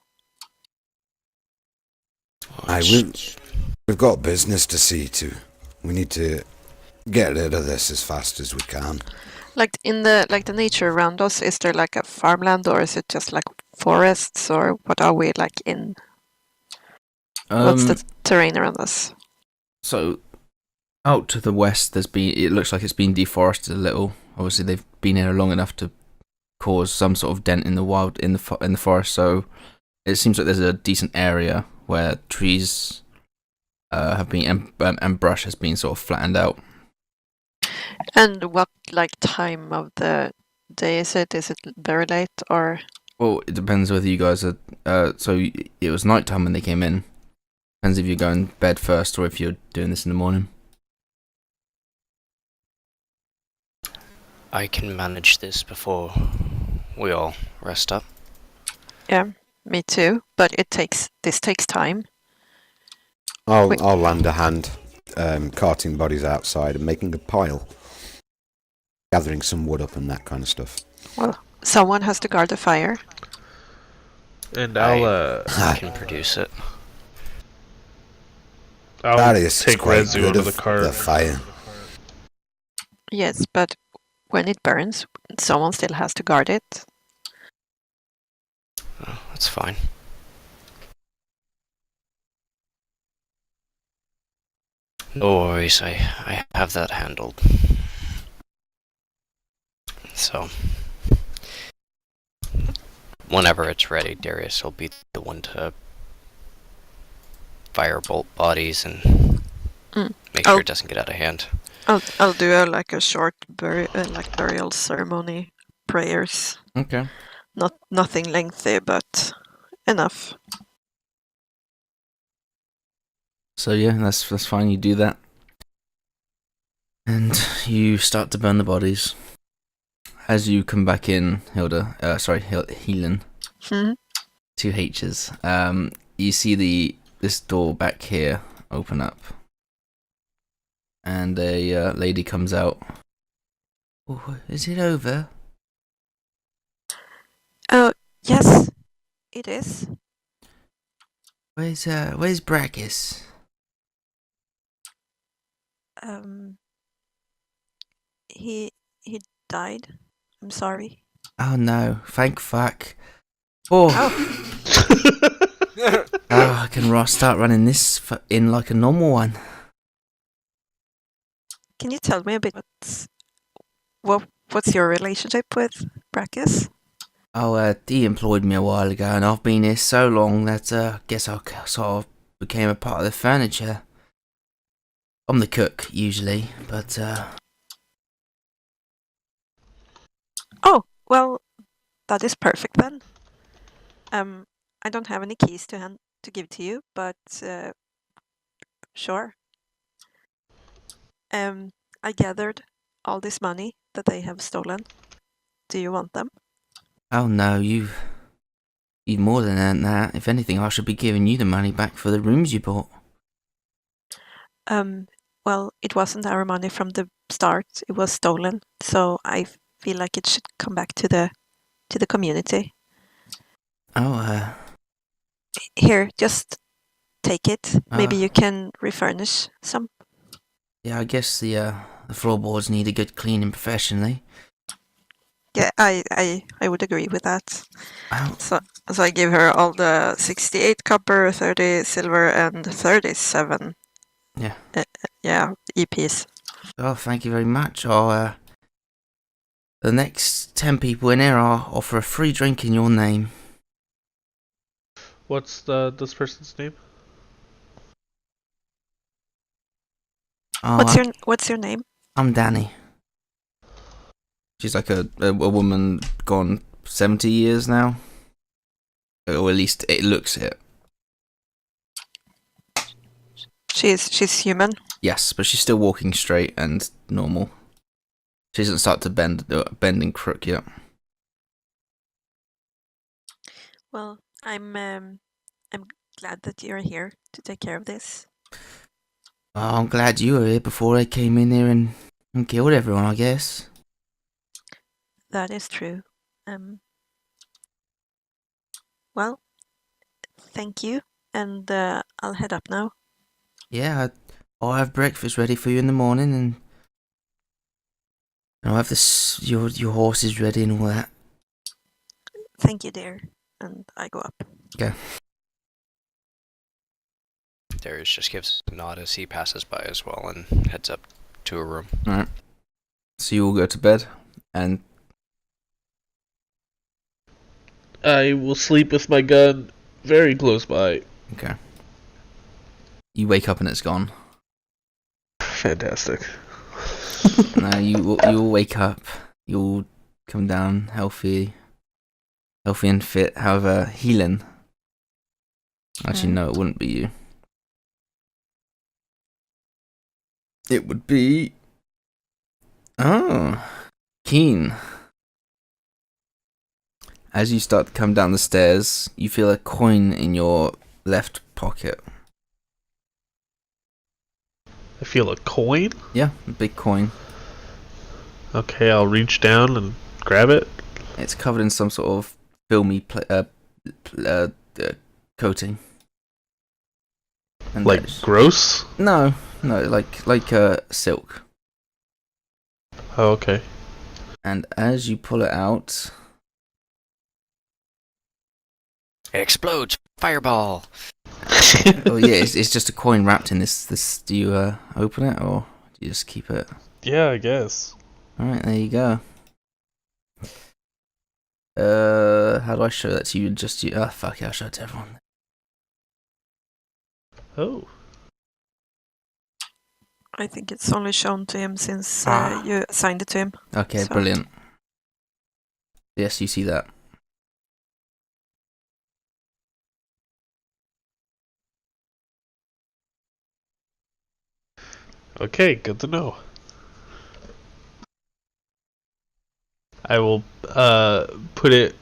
We've got business to see to. We need to get rid of this as fast as we can. Like in the nature around us, is there like a farmland or is it just like forests or what are we like in? What's the terrain around us? So, out to the west, it looks like it's been deforested a little. Obviously, they've been here long enough to cause some sort of dent in the forest. So, it seems like there's a decent area where trees have been and brush has been sort of flattened out. And what like time of the day is it? Is it very late or? Well, it depends whether you guys are. So it was nighttime when they came in. Depends if you're going to bed first or if you're doing this in the morning. I can manage this before we all rest up. Yeah, me too. But this takes time. I'll lend a hand, carting bodies outside and making a pile, gathering some wood up and that kind of stuff. Well, someone has to guard the fire. And I'll I can produce it. Darius is take quite Rezu good onto of the cart. the fire. Yes, but when it burns, someone still has to guard it. Oh, that's fine. No worries, I have that handled. So, whenever it's ready, Darius will be the one to firebolt bodies and make sure it doesn't get out of hand. I'll do a short burial ceremony, prayers. Okay. Nothing lengthy, but enough. So yeah, that's fine. You do that, and you start to burn the bodies. As you come back in, Helen, Hmm? 2 H's. You see this door back here open up, and a lady comes out. Oh, is it over? Oh, yes, it is. Where's Brachus? He died. I'm sorry. Oh no, thank fuck. Oh, I can start running this in like a normal one. Can you tell me a bit what's your relationship with Brachus? Oh, he employed me a while ago, and I've been here so long that I guess I sort of became a part of the furniture. I'm the cook, usually, but Oh, well, that is perfect then. I don't have any keys to give to you, but sure. I gathered all this money that they have stolen. Do you want them? oh no, you've more than earned that. If anything, I should be giving you the money back for the rooms you bought. Well, it wasn't our money from the start. It was stolen, so I feel like it should come back to the community. Oh, Here, just take it. Maybe Ah. you can refurnish some. yeah, I guess the floorboards need a good cleaning professionally. Yeah, I would agree with that. Oh, So I give her all the 68 copper, 30 silver, and 37. Yeah. Yeah, EPs. oh, thank you very much. I'll, the next 10 people in here, I'll offer a free drink in your name. What's this person's name? Oh, What's your name? I'm Danny. She's like a woman gone 70 years now. Or at least it looks it. She's human. Yes, but she's still walking straight and normal. She doesn't start to bend and crook yet. Well, I'm glad that you're here to take care of this. Oh, I'm glad you were here before I came in here and killed everyone, I guess. That is true. Well, thank you, and I'll head up now. Yeah, I'll have breakfast ready for you in the morning, and I'll have your horses ready and all that. Thank you, dear, and I go up. Okay. Darius just gives a nod as he passes by as well and heads up to a room. Alright. So you all go to bed, and I will sleep with my gun very close by. okay. You wake up and it's gone. Fantastic. No, you'll wake up. You'll come down healthy and fit. However, healing. Actually, no, it wouldn't be you. It would be. Oh, Keen. As you start to come down the stairs, you feel a coin in your left pocket. I feel a coin. Yeah, a big coin. Okay, I'll reach down and grab it. It's covered in some sort of filmy coating. And Like gross? no, like silk. Oh, okay. And as you pull it out, It explodes! Fireball! oh yeah, it's just a coin wrapped in this. Do you open it or do you just keep it? Yeah, I guess. All right, there you go. How do I show that to you? Just you? Oh fuck it, I'll show it to everyone. Oh. I think it's only shown to him since Ah. you assigned it to him. Okay, So- brilliant. Yes, you see that. Okay, good to know. I will put it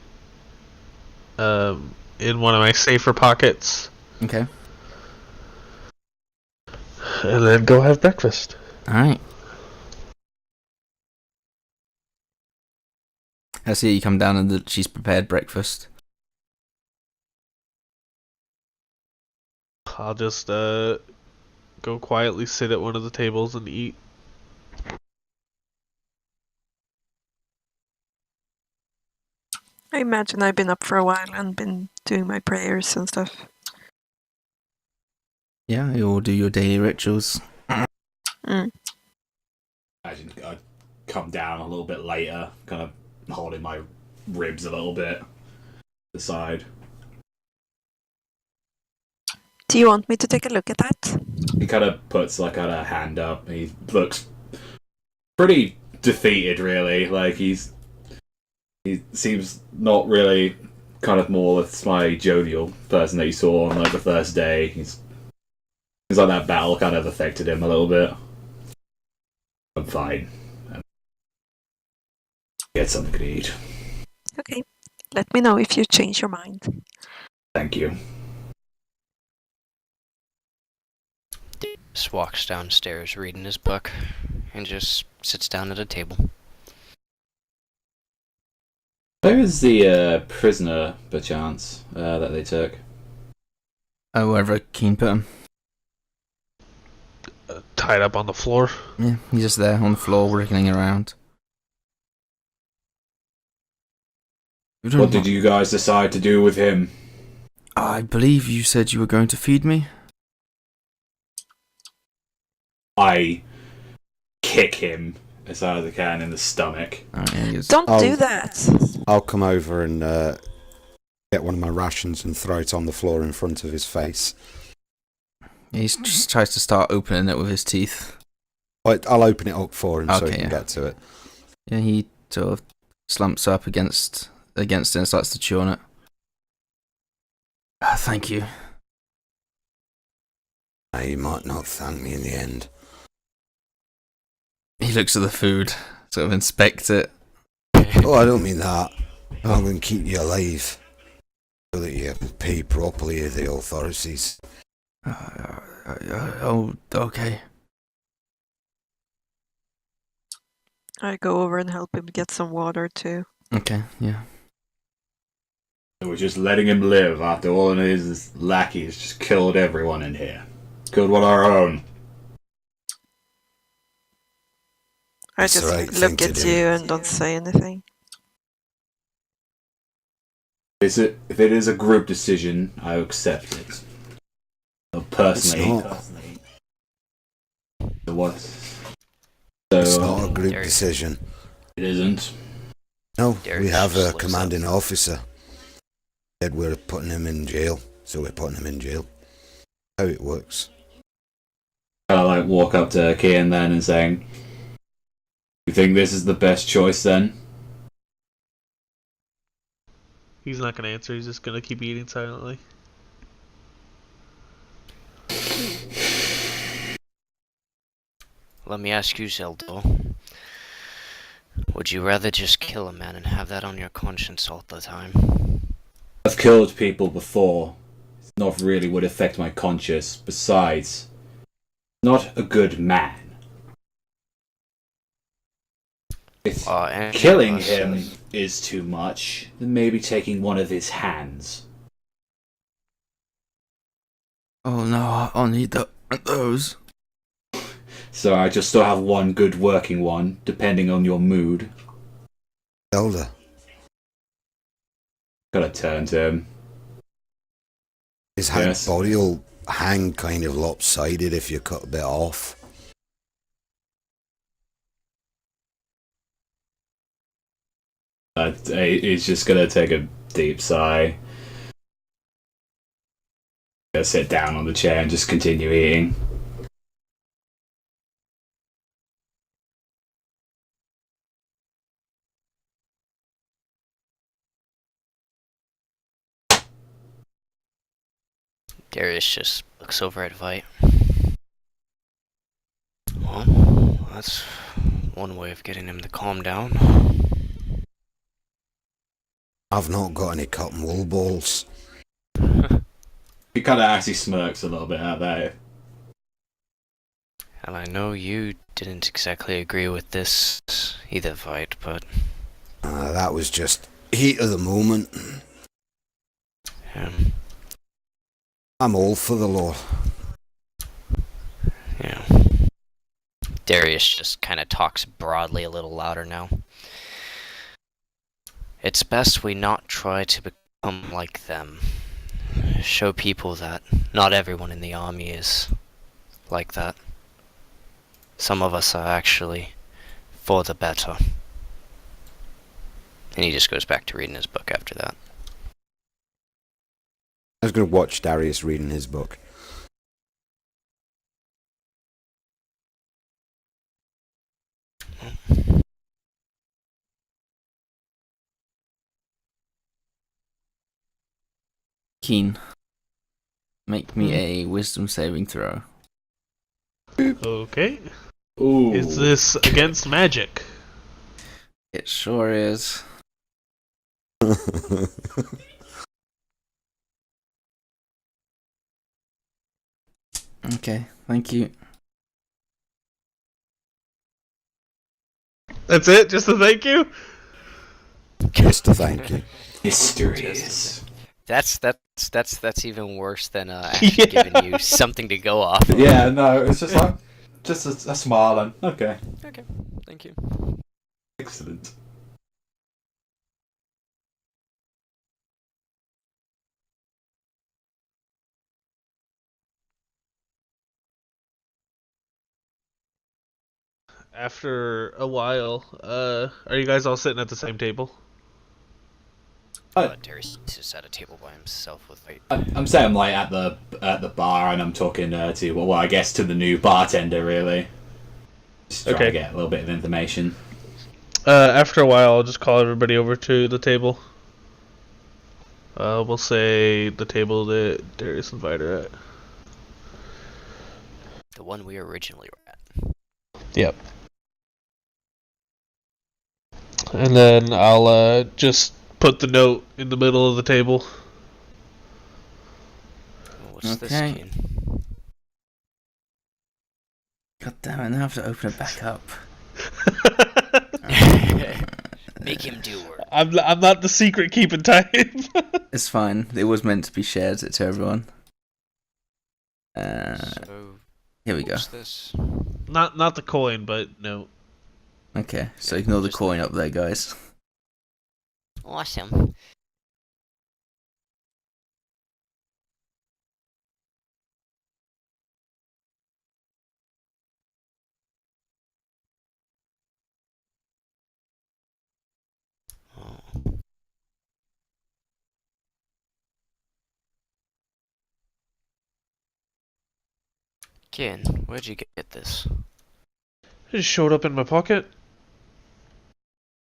in one of my safer pockets Okay. and then go have breakfast. Alright. I see you come down and she's prepared breakfast. I'll just go quietly sit at one of the tables and eat. I imagine I've been up for a while and been doing my prayers and stuff. Yeah, you all do your daily rituals. Imagine I'd come down a little bit later, kind of holding my ribs a little bit to the side. Do you want me to take a look at that? He kind of puts like a hand up. And he looks pretty defeated, really. Like he seems not really kind of more the smiley, jovial person that you saw on like the first day. He's like that battle kind of affected him a little bit. I'm fine. Get something to eat. Okay. Let me know if you change your mind. Thank you. Just walks downstairs reading his book and just sits down at a table. Where is the prisoner, perchance, that they took? Oh, wherever Keen put him. Tied up on the floor. Yeah, he's just there on the floor, wriggling around. What did you guys decide to do with him? I believe you said you were going to feed me? I kick him as hard as I can in the stomach. Oh, yeah, he is. Don't do that! I'll come over and get one of my rations and throw it on the floor in front of his face. He just tries to start opening it with his teeth. I'll open it up for him so he Okay, can yeah. get to it. Yeah, he sort of slumps up against it and starts to chew on it. Thank you. You might not thank me in the end. He looks at the food, sort of inspects it. Oh, I don't mean that. I'm going to keep you alive so that you pay properly to the authorities. Oh, okay. I go over and help him get some water too. Okay, yeah. So we're just letting him live after all of his lackeys just killed everyone in here. Killed one of our own. I That's just the right thing look to at do. you and don't say anything. If it is a group decision, I accept it. Personally. It's What? It's So, not a group Derek. decision. it isn't. No, Derek we have just a looks commanding officer. Said we're putting him in jail, so we're putting him in jail. How it works. I like walk up to Kian then and saying, "You think this is the best choice then?" He's not gonna answer. He's just gonna keep eating silently. Let me ask you, Zeldo. Would you rather just kill a man and have that on your conscience all the time? I've killed people before. It's not really would affect my conscience. Besides, not a good man. If And killing him is too much, then maybe taking one of his hands. Oh no, I'll need those. So I just still have one good working one, depending on your mood. Elder, Gotta turn to him. his Yes. body will hang kind of lopsided if you cut a bit off. He's just gonna take a deep sigh. Gonna sit down on the chair and just continue eating. Darius just looks over at Vite. Well, that's one way of getting him to calm down. I've not got any cotton wool balls. He kind of actually smirks a little bit at that. And I know you didn't exactly agree with this either, Vite, but... That was just heat of the moment. Yeah. I'm all for the law. Yeah. Darius just kind of talks broadly a little louder now. It's best we not try to become like them. Show people that not everyone in the army is like that. Some of us are actually for the better. And he just goes back to reading his book after that. I was going to watch Darius reading his book. Keen. Make me a wisdom saving throw. Okay. Ooh. Is this against magic? It sure is. Okay, thank you. That's it? Just a thank you? Just to thank you. Mysterious. That's even worse than actually giving you something to go off of. Yeah, no, it's just like, just a smile and, okay. Okay, thank you. Excellent. After a while, are you guys all sitting at the same table? Darius is at a table by himself with Vite. I'm saying like at the bar, and I'm talking to well, I guess to the new bartender, really. Just trying to get a little bit of information. After a while, I'll just call everybody over to the table. We'll say the table that Darius and Vite are at. The one we originally were at. Yep. And then I'll just put the note in the middle of the table. What's this, Okay. Keen? God damn it, now I have to open it back up. Make him do work. I'm not the secret keeping type. It's fine. It was meant to be shared to everyone. So, Here we go. what's this? not the coin, but no. Okay, so ignore the Just coin up there, guys. Awesome. Oh. Ken, where'd you get this? It just showed up in my pocket.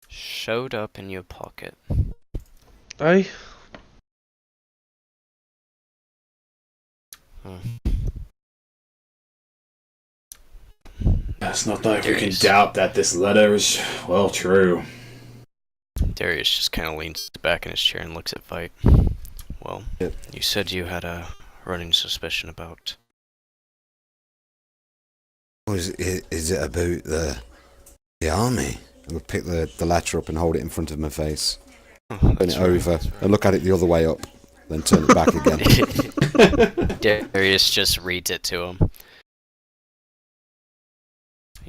Showed up in your pocket. Aye. Huh. It's not like we can Darius. doubt that this letter is, well, true. Darius just kind of leans back in his chair and looks at Vite. Well, Yep. you said you had a running suspicion about... Is it about the army? I'm going to pick the letter up and hold it in front of my face. Oh, Turn that's it right, over that's right. and look at it the other way up. Then turn it back again. Darius just reads it to him.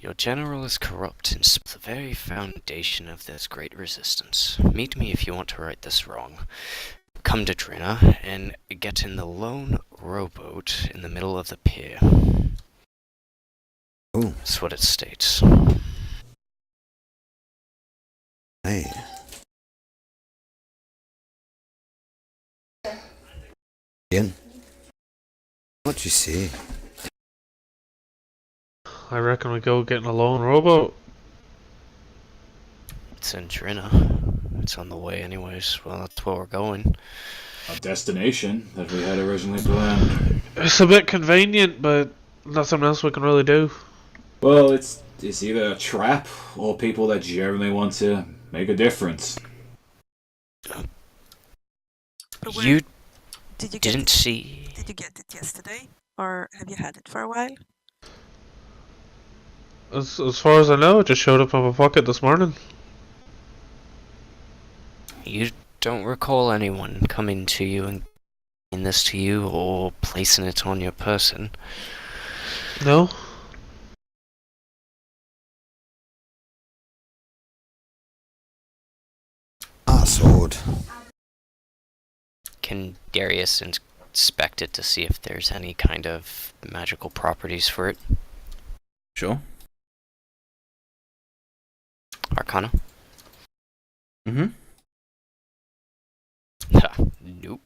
Your general is corrupt and the very foundation of this great resistance. Meet me if you want to right this wrong. Come to Drynna and get in the lone rowboat in the middle of the pier. Oh, That's what it states. hey. Ian, what you see? I reckon we go get in a lone rowboat. It's in Drynna. It's on the way anyways. Well, that's where we're going. A destination that we had originally planned. It's a bit convenient, but nothing else we can really do. Well, it's either a trap or people that genuinely want to make a difference. You Did you didn't see... Did you get it yesterday, or have you had it for a while? As far as I know, it just showed up in my pocket this morning. You don't recall anyone coming to you and giving this to you or placing it on your person? No? Ah, sword. Can Darius inspect it to see if there's any kind of magical properties for it? Sure. Arcana? Mm-hmm. Nope.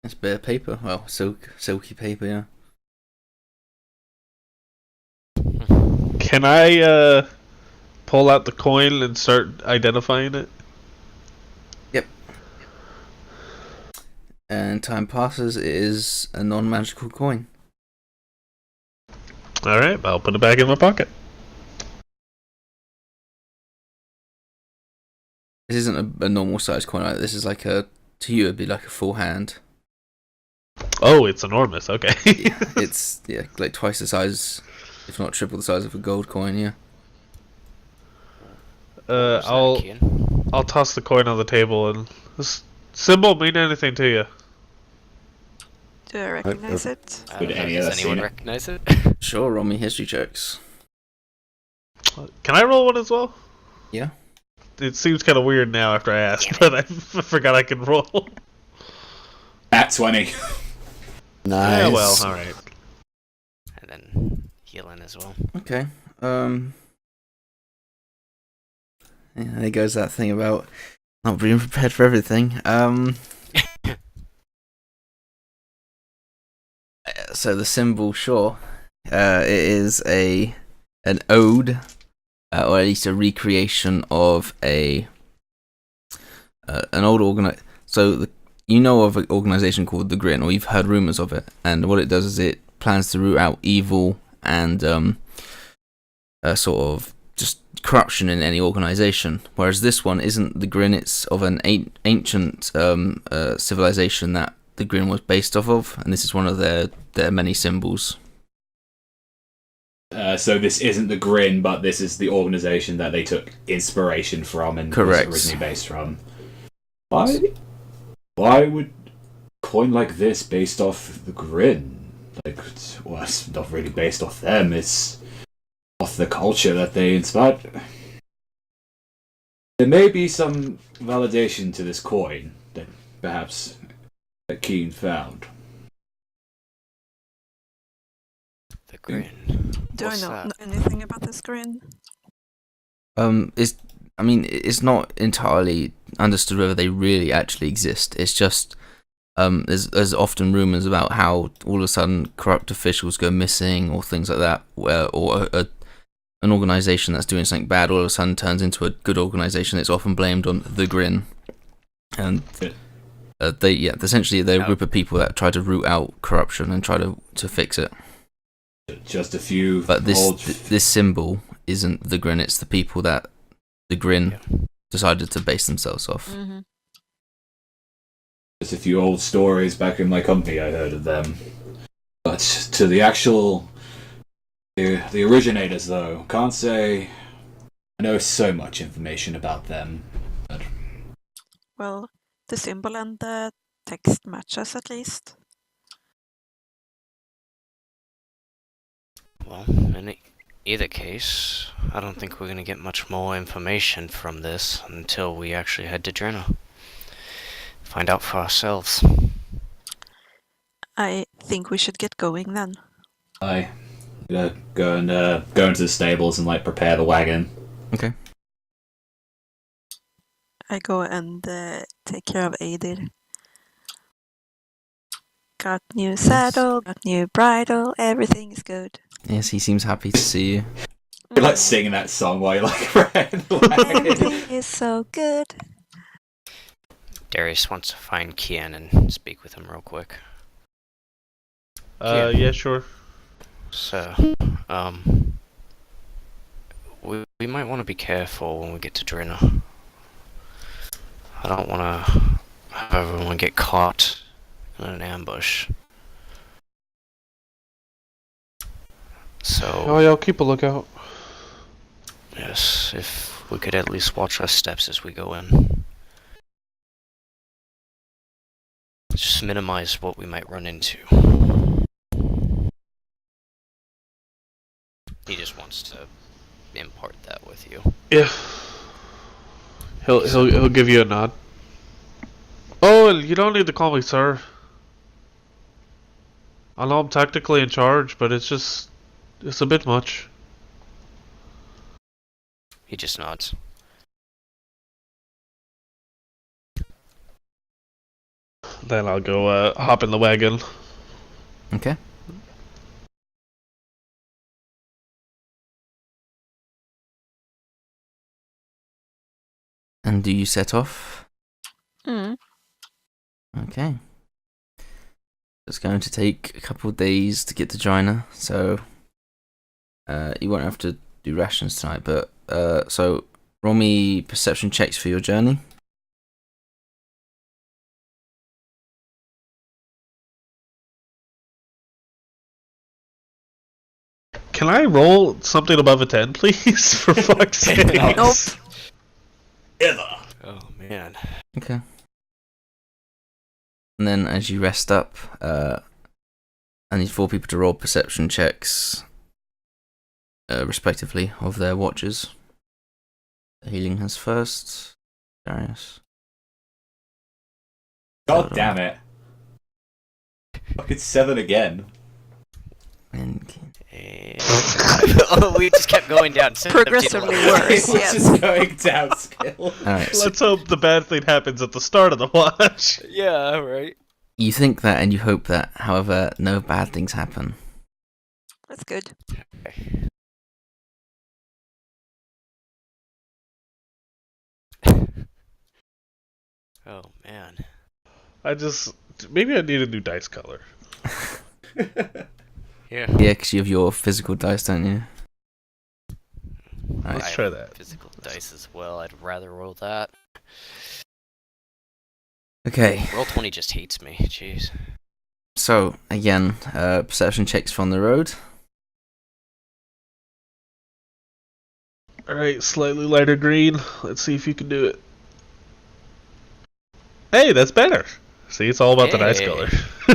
It's bare paper. Well, silky paper, yeah. Can I pull out the coin and start identifying it? Yep. And time passes, it is a non-magical coin. Alright, I'll put it back in my pocket. This isn't a normal size coin, right? This is like to you it'd be like a full hand. Oh, it's enormous, okay. It's like twice the size, if not triple the size of a gold coin, yeah. I'll toss the coin on the table and this symbol mean anything to you? Do I recognize it? Would any of Does us anyone seen it? recognize it? Sure, roll me history checks. Can I roll one as well? Yeah. It seems kind of weird now after I asked, but I forgot I could roll. At 20. Nice. Yeah, well, alright. And then healing as well. Okay. Yeah, there goes that thing about not being prepared for everything. So the symbol, sure, it is an ode, or at least a recreation of an old So you know of an organization called the Grin, or you've heard rumors of it, and what it does is it plans to root out evil and sort of just corruption in any organization. Whereas this one isn't the Grin; it's of an ancient civilization that the Grin was based off of, and this is one of their many symbols. So this isn't the Grin, but this is the organization that they took inspiration from and Correct. was originally based from. Why would a coin like this based off the Grin? It's not really based off them, it's off the culture that they inspired. There may be some validation to this coin that perhaps Keen found. The Grin. Do What's I know that? anything about this grin? It's not entirely understood whether they really actually exist. It's just there's often rumors about how all of a sudden corrupt officials go missing or things like that, or an organization that's doing something bad all of a sudden turns into a good organization. It's often blamed on the Grin, and essentially they're a group of people that try to root out corruption and try to fix it. Just a few. But this symbol isn't the Grin; it's the people that the Grin decided to base themselves off. Mm-hmm. Just a few old stories back in my company I heard of them. But to the actual... The originators, though, can't say I know so much information about them. But Well, the symbol and the text matches at least. Well, in either case, I don't think we're going to get much more information from this until we actually head to Drynna. Find out for ourselves. I think we should get going then. I go into the stables and prepare the wagon. Okay. I go and take care of Adir. Got new saddle, got new bridle, everything is good. Yes, he seems happy to see you. You're singing that song while you're preparing the wagon. Everything is so good. Darius wants to find Kian and speak with him real quick. Yeah, sure. So, we might want to be careful when we get to Drynna. I don't want to have everyone get caught in an ambush. So, Oh, yeah, I'll keep a lookout. yes, if we could at least watch our steps as we go in. Just minimize what we might run into. He just wants to impart that with you. Yeah. He'll give you a nod. Oh, you don't need to call me sir. I know I'm technically in charge, but it's a bit much. He just nods. Then I'll go hop in the wagon. Okay. And do you set off? Mm. Okay. It's going to take a couple of days to get to Drynna, so you won't have to do rations tonight, but so roll me perception checks for your journey. Can I roll something above a 10, please? For fuck's sake. Nope. Oh, man. Okay. And then as you rest up, I need 4 people to roll perception checks, respectively, of their watches. Healing has first. Darius. God damn it. Fucking 7 again. And Oh, we just kept going down. Progressively It's worse, yes. just going down skill. alright, so Let's hope the bad thing happens at the start of the watch. Yeah, right. you think that and you hope that, however, no bad things happen. That's good. Oh, man. Maybe I need a new dice color. Yeah. Yeah, because you have your physical dice, don't you? Let's I try have that. Physical dice as well. I'd rather roll that. Okay, Roll 20 just hates me. Jeez. so again, perception checks from the road. Alright, slightly lighter green. Let's see if you can do it. Hey, that's better. See, it's all about the dice Hey. color.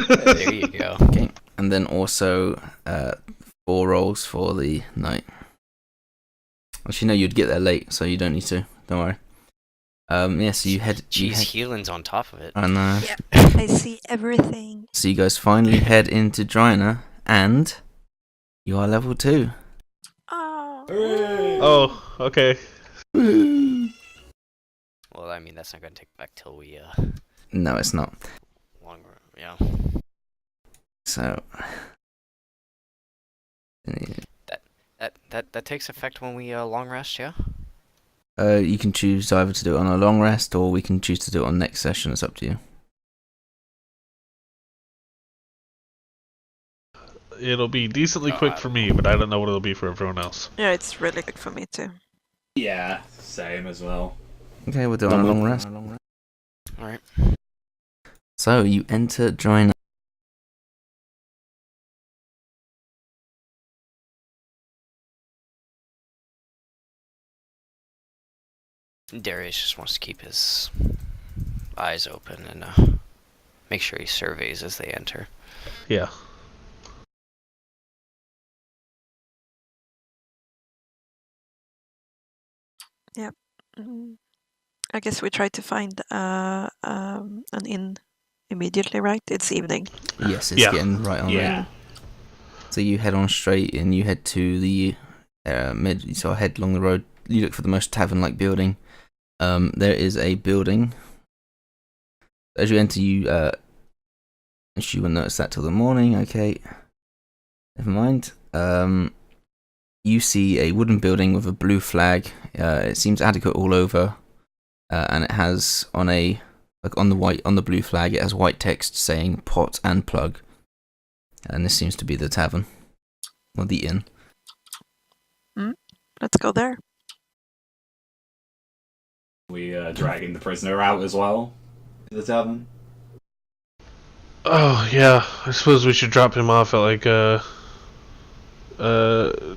There you go. Okay, and then also 4 rolls for the night. Actually, no, you'd get there late, so you don't need to. Don't worry. Yeah, so you head. Jeez, healing's on top of it. I know. Yep. I see everything. So you guys finally head into Drynna, and you are level 2. Oh. Oh, okay. Well, I mean, that's not gonna take back till we, No, it's not. longer, yeah. So. That takes effect when we, long rest, yeah? You can choose either to do it on a long rest, or we can choose to do it on next session. It's up to you. It'll be decently quick for me, but I don't know what it'll be for everyone else. Yeah, it's really good for me too. Yeah, same as well. Okay, we'll do it on a long rest. Alright. So you enter Drynna. Darius just wants to keep his eyes open and, make sure he surveys as they enter. Yeah. Mm. I guess we try to find an inn immediately, right? It's evening. Yes, it's Yeah. getting right on there. Yeah. So you head on straight and you head to the mid. So head along the road. You look for the most tavern-like building. There is a building. As you enter, you will notice that till the morning. Okay, never mind. You see a wooden building with a blue flag. It seems adequate all over, and it has on the blue flag. It has white text saying "pot and plug," and this seems to be the tavern or the inn. Let's go there. We dragging the prisoner out as well to the tavern. Oh, yeah. I suppose we should drop him off at, like, Uh,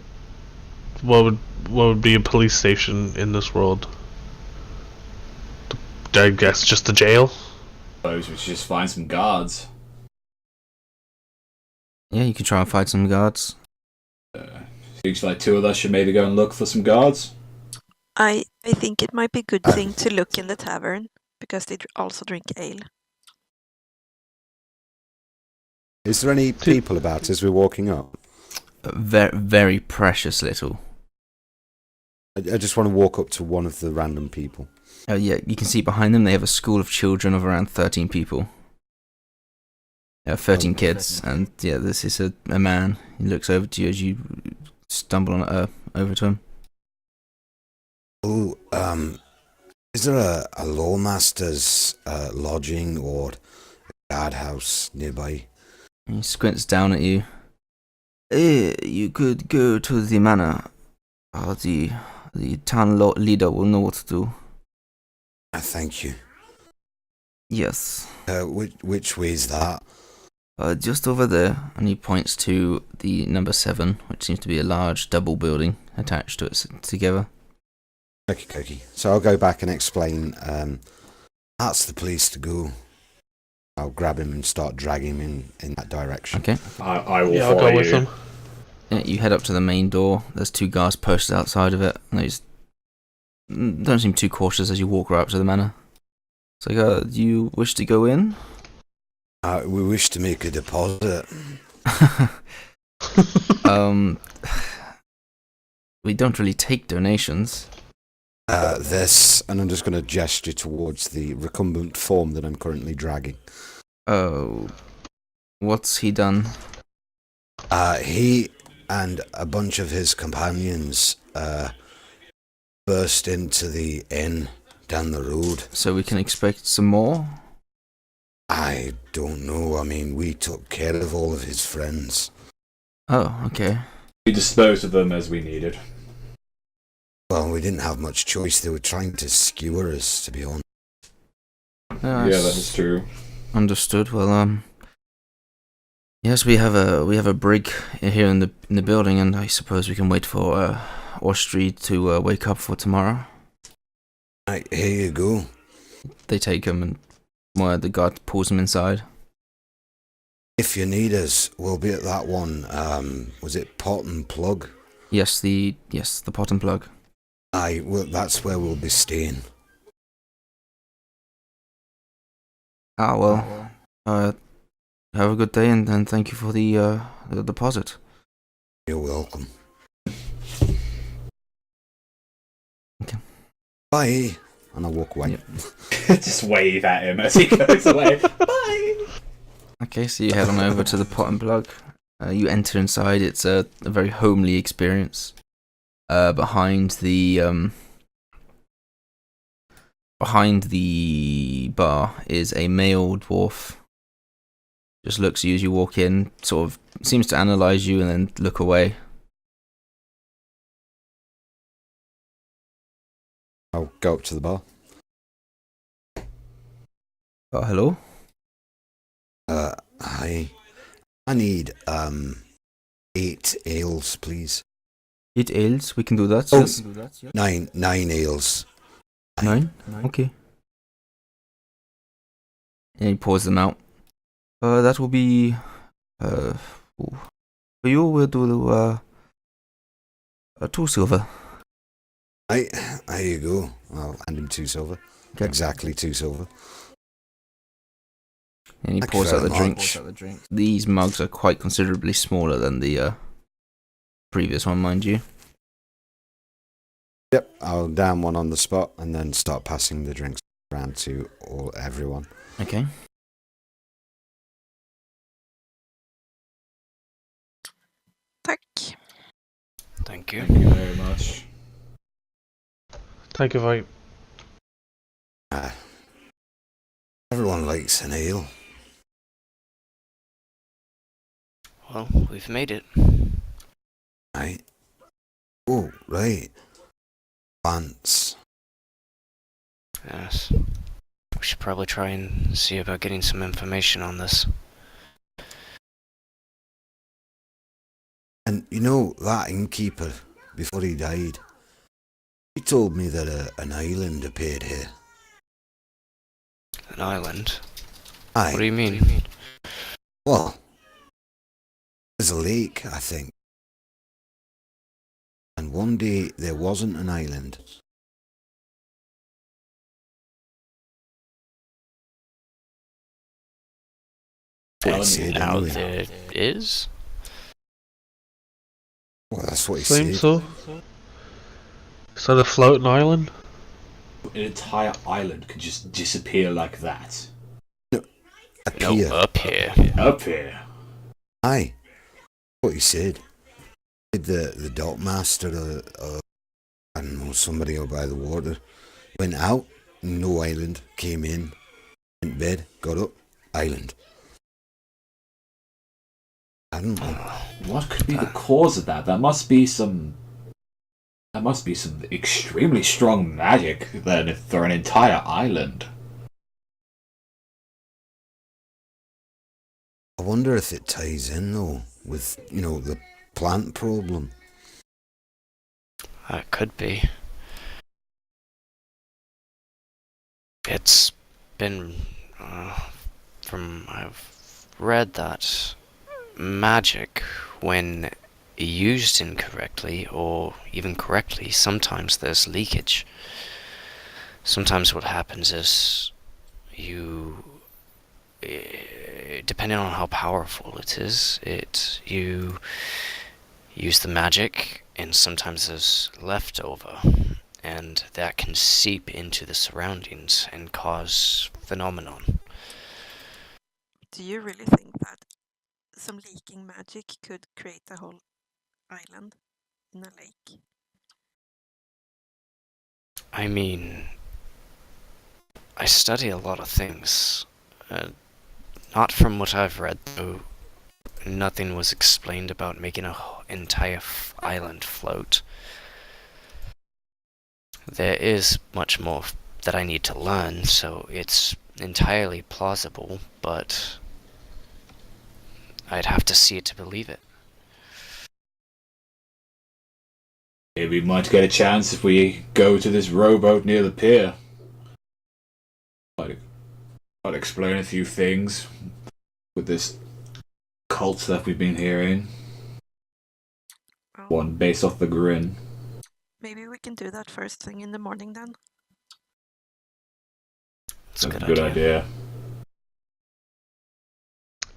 what would be a police station in this world? I guess just the jail. Suppose we should just find some guards. Yeah, you can try and find some guards. Seems like two of us should maybe go and look for some guards. I think it might be a good thing to look in the tavern, because they also drink ale. Is there any people about as we're walking up? Very, very precious little. I just want to walk up to one of the random people. Yeah, you can see behind them they have a school of children of around 13 people. 13 kids, and yeah, this is a man. He looks over to you as you stumble on over to him. Oh, is there a lawmaster's lodging or a guardhouse nearby? He squints down at you. You could go to the manor. The town leader will know what to do. Thank you. Yes. Which way is that? Just over there, and he points to the number 7, which seems to be a large double building attached to it together. Okay. So I'll go back and explain. That's the place to go. I'll grab him and start dragging him in that direction. Okay. I will I'll follow go with you. them. Yeah, you head up to the main door. There's 2 guards posted outside of it. And they just don't seem too cautious as you walk right up to the manor. It's like, do you wish to go in? We wish to make a deposit. We don't really take donations. This, and I'm just going to gesture towards the recumbent form that I'm currently dragging. Oh, what's he done? He and a bunch of his companions burst into the inn down the road. So we can expect some more? I don't know. I mean, we took care of all of his friends. Oh, okay. We disposed of them as we needed. Well, we didn't have much choice. They were trying to skewer us, to be honest. Yeah, that is true. Understood. Well, yes, we have a brig here in the building, and I suppose we can wait for Ostry to wake up for tomorrow. Right, here you go. They take him, and the guard pulls him inside. If you need us, we'll be at that one. Was it Pot and Plug? Yes, the pot and plug. Aye, well, that's where we'll be staying. Well, have a good day, and thank you for the deposit. You're welcome. Okay. Bye. And I walk away. Yep. Just wave at him as he goes away. Bye! Okay, so you head on over to the pot and plug. You enter inside. It's a very homely experience. Behind the bar is a male dwarf. Just looks at you as you walk in, sort of seems to analyze you and then look away. I'll go up to the bar. Hello? Hi. I need 8 ales, please. 8 ales, we can do that. Oh, Yes. 9 ales. 9? Okay. And he pours them out. That will be for you we'll do 2 silver. There you go. I'll hand him 2 silver. Okay. Exactly 2 silver. And he Thank you pours out very the drink. much. These mugs are quite considerably smaller than the previous one, mind you. Yep, I'll down one on the spot and then start passing the drinks around to everyone. Okay. Tack. Thank you. Thank you very much. Thank you, Vipe. Everyone likes an ale. Well, we've made it. Right. Oh, right. Pants. Yes. We should probably try and see about getting some information on this. And you know, that innkeeper, before he died, he told me that an island appeared here. An island? Aye. What do you mean? Well, there's a lake, I think. And one day there wasn't an island. What he said Now anyway. there is? Well, that's what he Seems said. so. Is that a floating island? An entire island could just disappear like that. Appear. No, up here. Up here. Aye. What he said. The dock master, I don't know, somebody out by the water, went out, no island, came in, went to bed, got up, island. I don't know. What could be the cause of that? That must be some extremely strong magic then for an entire island. I wonder if it ties in though with, the plant problem. It could be. It's been, I've read that magic, when used incorrectly or even correctly, sometimes there's leakage. Sometimes what happens is depending on how powerful it is, you use the magic, and sometimes there's leftover, and that can seep into the surroundings and cause phenomenon. Do you really think that some leaking magic could create a whole island in a lake? I mean, I study a lot of things. Not from what I've read, though. Nothing was explained about making an entire island float. There is much more that I need to learn, so it's entirely plausible, but I'd have to see it to believe it. Maybe we might get a chance if we go to this rowboat near the pier. I'll explain a few things with this cult that we've been hearing. Oh, One based off the grin. maybe we can do that first thing in the morning then. It's a That's good idea.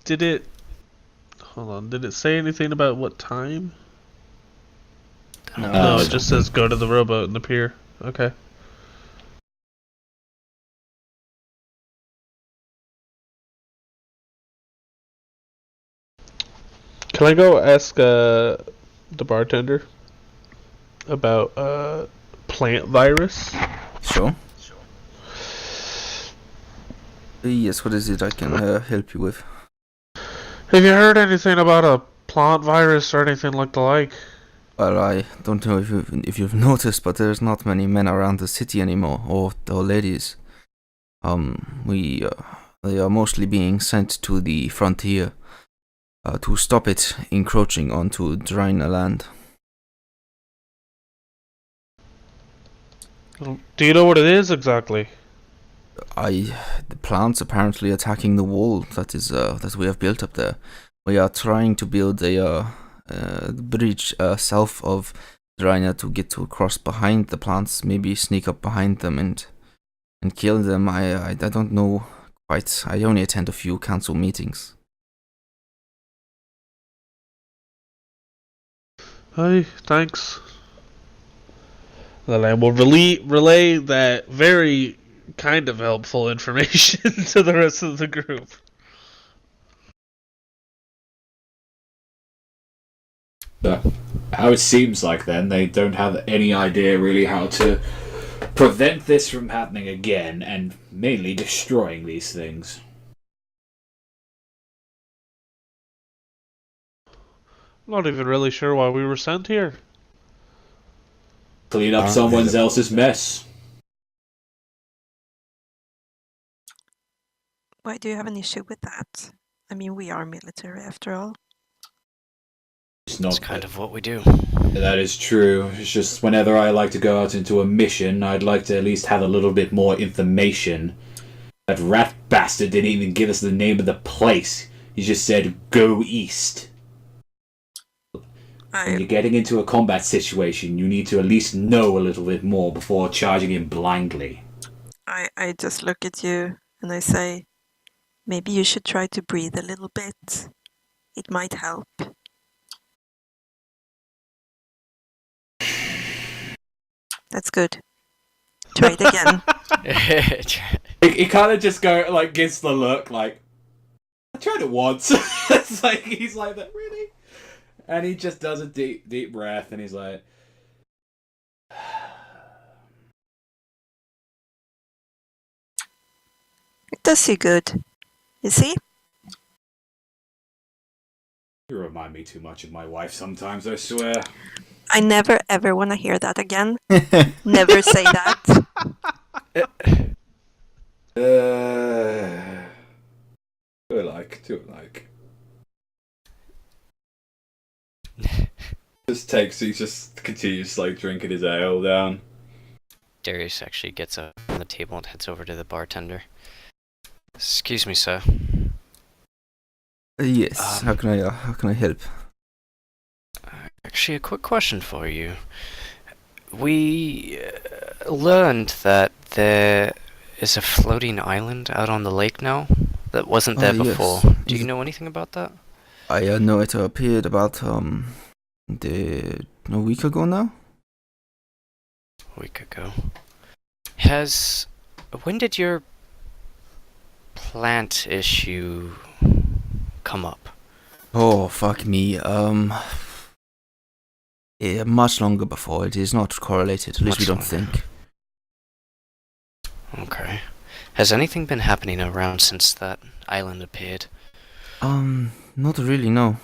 Did it say anything about what time? No, No, Uh, it just says go to the rowboat in the pier. Okay. Can I go ask the bartender about plant virus? Sure. Yes, what is it I can help you with? Have you heard anything about a plant virus or anything like the like? Well, I don't know if you've noticed, but there's not many men around the city anymore, or ladies. They are mostly being sent to the frontier to stop it encroaching onto Drynna land. Do you know what it is exactly? The plants apparently attacking the wall that we have built up there. We are trying to build a bridge south of Drynna to get to cross behind the plants, maybe sneak up behind them and kill them. I don't know quite. I only attend a few council meetings. Hey, thanks. Then I will relay that very kind of helpful information to the rest of the group. But how it seems like then, they don't have any idea really how to prevent this from happening again, and mainly destroying these things. I'm not even really sure why we were sent here. Clean up someone else's mess. Why do you have an issue with that? I mean, we are military after all. It's That's not kind of what we do. That is true. It's just whenever I like to go out into a mission, I'd like to at least have a little bit more information. That rat bastard didn't even give us the name of the place. He just said, go east. When you're getting into a combat situation, you need to at least know a little bit more before charging in blindly. I just look at you and I say, maybe you should try to breathe a little bit. It might help. That's good. Try it again. He kind of just gives the look, like, I tried it once. It's like, he's like, that really? And he just does a deep breath, and he's like, It does you good. You see? you remind me too much of my wife sometimes, I swear. I never ever want to hear that again. Never say that. Do it like. He just continues drinking his ale down. Darius actually gets up from the table and heads over to the bartender. Excuse me, sir. Yes. How can I help? Actually, a quick question for you. We learned that there is a floating island out on the lake now that wasn't there before. Yes. Do you know anything about that? I know it appeared about a week ago now. A week ago. When did your plant issue come up? Oh, fuck me. Much longer before. It is not correlated. At least we don't think. Okay. Has anything been happening around since that island appeared? Not really, no.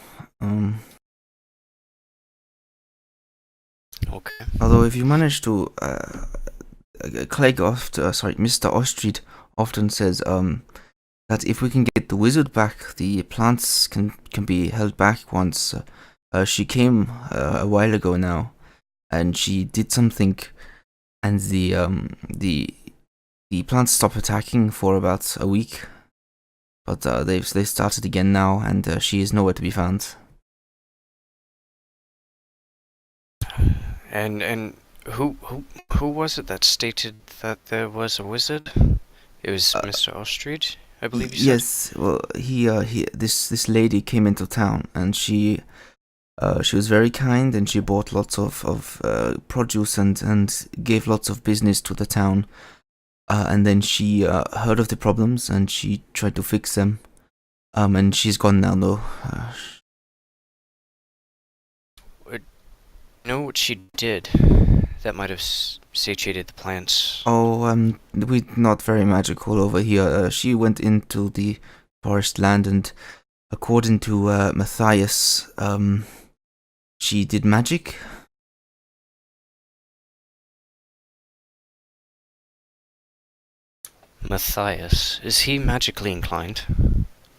Okay. Although if you manage to, Mr. Ostrid often says, that if we can get the wizard back, the plants can be held back once. She came a while ago now, and she did something, and the plants stopped attacking for about a week, but they started again now, and she is nowhere to be found. And who was it that stated that there was a wizard? It was Mr. Ostrid, I believe you said. Yes, well, this lady came into town, and she was very kind, and she bought lots of produce and gave lots of business to the town. And then she heard of the problems, and she tried to fix them. And she's gone now, though. You know what she did that might have satiated the plants? Oh, we're not very magical over here. She went into the forest land, and according to Matthias, she did magic. Matthias, is he magically inclined?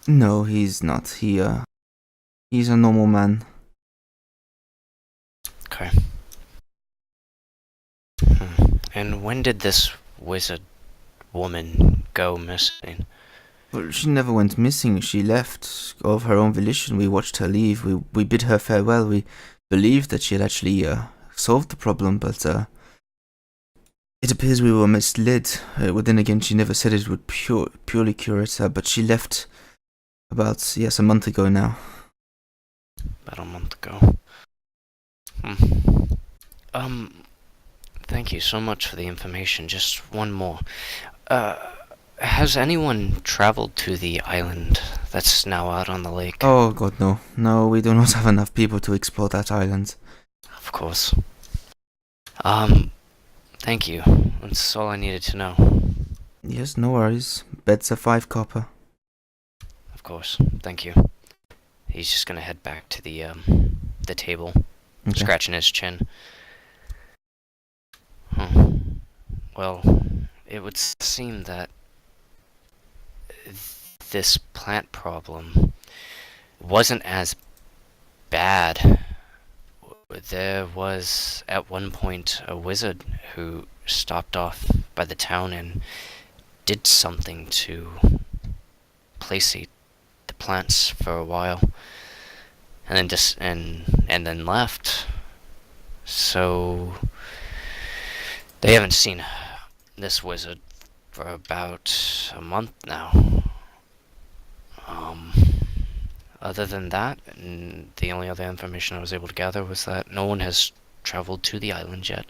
No, he's not. He's a normal man. Okay. And when did this wizard woman go missing? Well, she never went missing. She left of her own volition. We watched her leave. We bid her farewell. We believed that she had actually solved the problem, but it appears we were misled. Well, then again, she never said it would purely cure it, but she left about, a month ago now. About a month ago. Thank you so much for the information. Just one more. Has anyone traveled to the island that's now out on the lake? Oh god, no. No, we do not have enough people to explore that island. Of course. Thank you. That's all I needed to know. Yes, no worries. Beds are 5 copper. Of course. Thank you. He's just gonna head back to the table, Okay. scratching his chin. Well, it would seem that this plant problem wasn't as bad There was at one point a wizard who stopped off by the town and did something to placate the plants for a while, and then then left. So they haven't seen this wizard for about a month now. Other than that, the only other information I was able to gather was that no one has traveled to the island yet.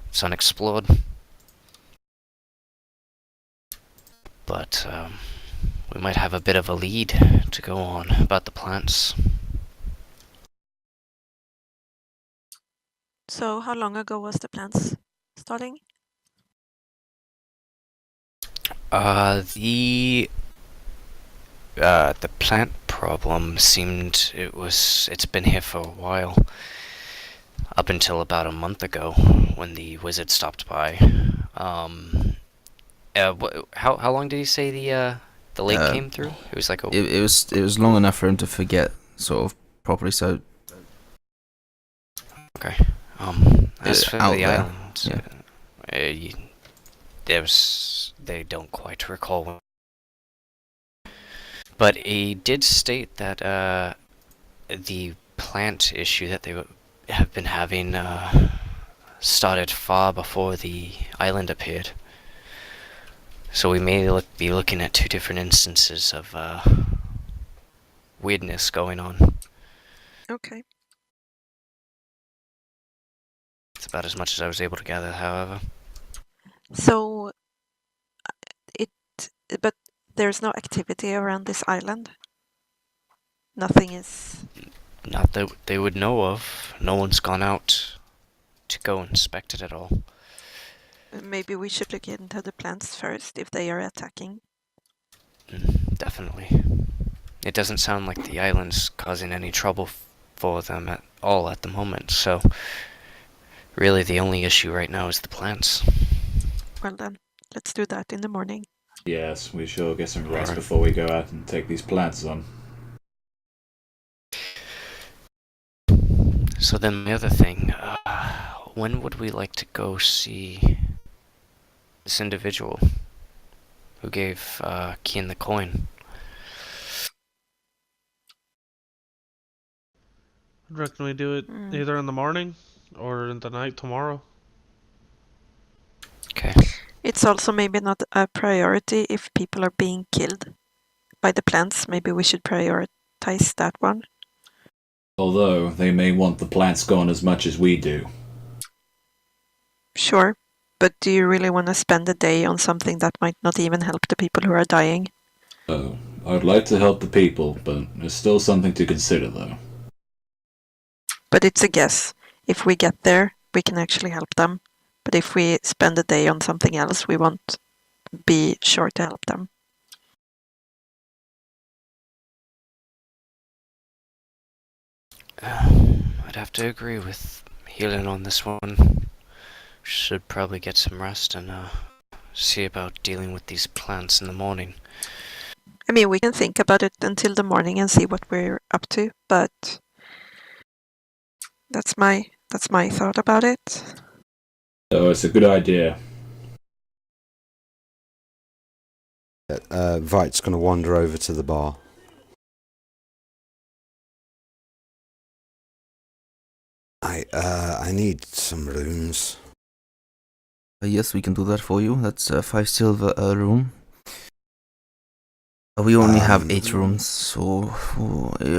It's unexplored. But we might have a bit of a lead to go on about the plants. So how long ago was the plants starting? The plant problem seemed it's been here for a while. Up until about a month ago when the wizard stopped by. How long did he say the lake came through? It was like It was long enough for him to forget, sort of properly. So okay. As for out the there, island, yeah. they don't quite recall. But he did state that the plant issue that they have been having started far before the island appeared. So we may be looking at two different instances of weirdness going on. Okay. It's about as much as I was able to gather, however. So but there's no activity around this island. Nothing is. Not that they would know of. No one's gone out to go inspect it at all. Maybe we should look into the plants first if they are attacking. Definitely. It doesn't sound like the island's causing any trouble for them at all at the moment, so really the only issue right now is the plants. Well then, let's do that in the morning. Yes, we shall get some rest Alright. before we go out and take these plants on. So then my other thing, when would we like to go see this individual who gave Kian the coin? I reckon we do it either in the morning or in the night tomorrow. Okay. It's also maybe not a priority if people are being killed by the plants. Maybe we should prioritize that one. Although they may want the plants gone as much as we do. Sure, but do you really want to spend a day on something that might not even help the people who are dying? Oh, I'd like to help the people, but there's still something to consider, though. But it's a guess. If we get there, we can actually help them. But if we spend a day on something else, we won't be sure to help them. I'd have to agree with Healing on this one. Should probably get some rest and see about dealing with these plants in the morning. I mean, we can think about it until the morning and see what we're up to, but that's my thought about it. Oh, it's a good idea. Vite's going to wander over to the bar. I need some rooms. Yes, we can do that for you. That's 5 silver a room. We only have 8 rooms, so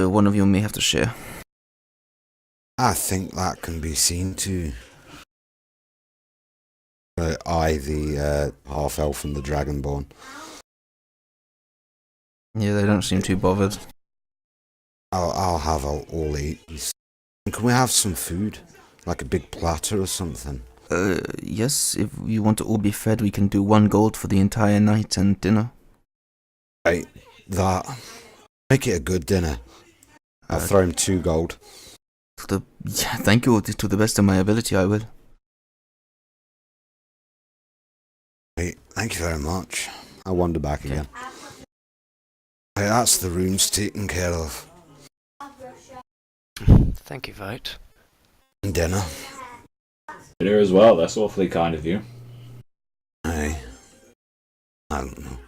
one of you may have to share. I think that can be seen to. The half-elf and the dragonborn. Yeah, they don't seem too bothered. I'll have all 8. Can we have some food? Like a big platter or something? Yes, if you want to all be fed, we can do 1 gold for the entire night and dinner. Right, that. Make it a good dinner. I'll throw him 2 gold. Thank you. To the best of my ability, I will. Right, thank you very much. I'll wander back again. Right, that's the rooms taken care of. Thank you, Vite. Dinner. Dinner as well. That's awfully kind of you. I don't know.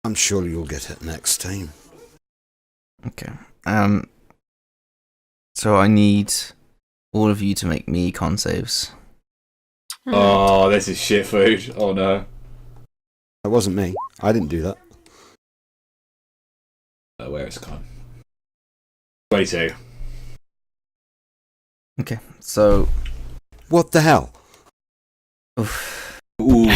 I'm sure you'll get it next time. Okay. So I need all of you to make me con saves. Oh, this is shit food. Oh no. That wasn't me. I didn't do that. Where is con? 22. Okay. So. What the hell? Oof. Ooh.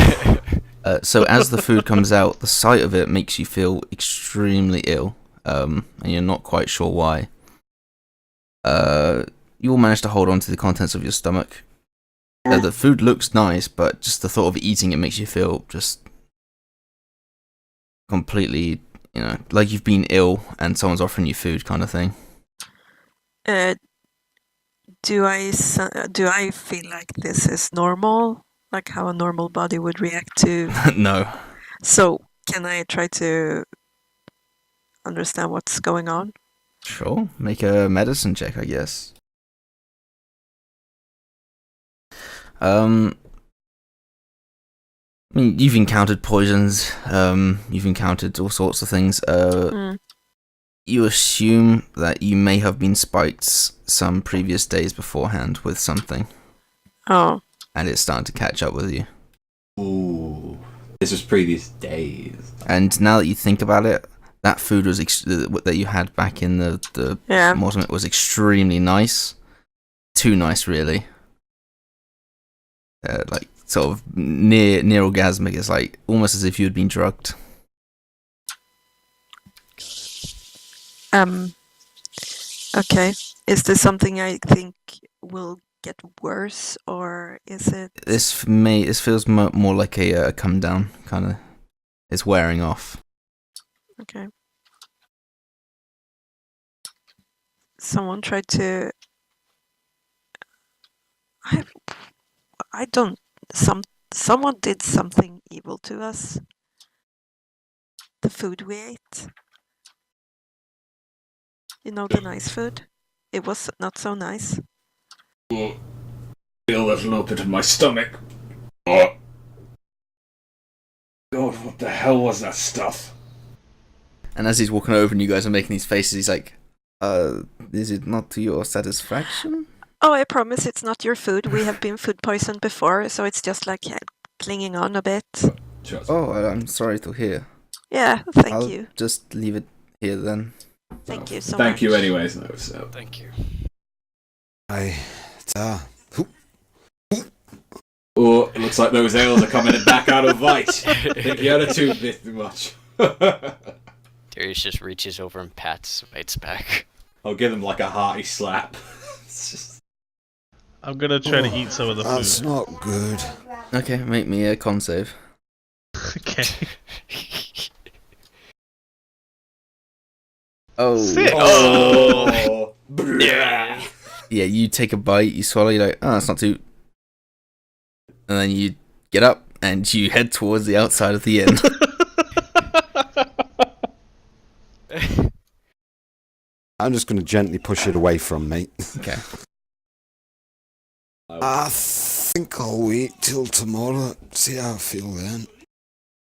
So as the food comes out, the sight of it makes you feel extremely ill, and you're not quite sure why. You all manage to hold on to the contents of your stomach. The food looks nice, but just the thought of eating it makes you feel just completely, like you've been ill and someone's offering you food, kind of thing. Do I feel like this is normal? Like how a normal body would react to? No. So can I try to understand what's going on? Sure. Make a medicine check, I guess. I mean, you've encountered poisons. You've encountered all sorts of things. You assume that you may have been spiked some previous days beforehand with something. Oh. And it's starting to catch up with you. Ooh. This was previous days. And now that you think about it, that food was that you had back in the mortem, was extremely nice. Too nice, really. Like sort of near orgasmic. It's like almost as if you had been drugged. Okay. Is this something I think will get worse, or is it? This feels more like a come down kind of. It's wearing off. Okay. Someone tried to. I don't. Someone did something evil to us. The food we ate. You know, the nice food. It was not so nice. Feel a little bit in my stomach. Oh. God, what the hell was that stuff? And as he's walking over and you guys are making these faces, he's like, is it not to your satisfaction? Oh, I promise it's not your food. We have been food poisoned before, so it's just like clinging on a bit. Oh, I'm sorry to hear. Yeah, thank I'll you. just leave it here then. Thank you so much. Thank you anyways, though, so. Thank you. Oh, it looks like those ales are coming back out of Vite. I think you had a too bit too much. Darius just reaches over and pats Vite's back. I'll give him like a hearty slap. I'm gonna try to eat some of the food. That's not good. Okay, make me a con save. Okay. Oh. Sick. Oh. Yeah. Yeah, you take a bite, you swallow, you're like, oh, that's not too... And then you get up and you head towards the outside of the inn. I'm just going to gently push it away from me. Okay. I think I'll wait till tomorrow. See how I feel then.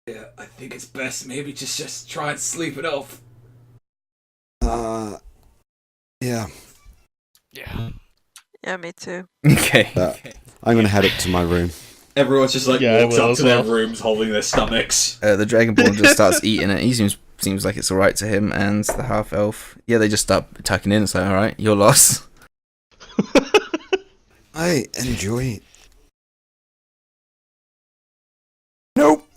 Yeah, I think it's best maybe just try and sleep it off. Yeah. Yeah. Yeah, me too. Okay. I'm going to head up to my room. Everyone's just like Yeah, I walks will up as to their well. rooms holding their stomachs. The Dragonborn just starts eating it. He seems like it's alright to him, and the half-elf, yeah, they just start tucking in. It's like, alright, your loss. I enjoy it. Nope.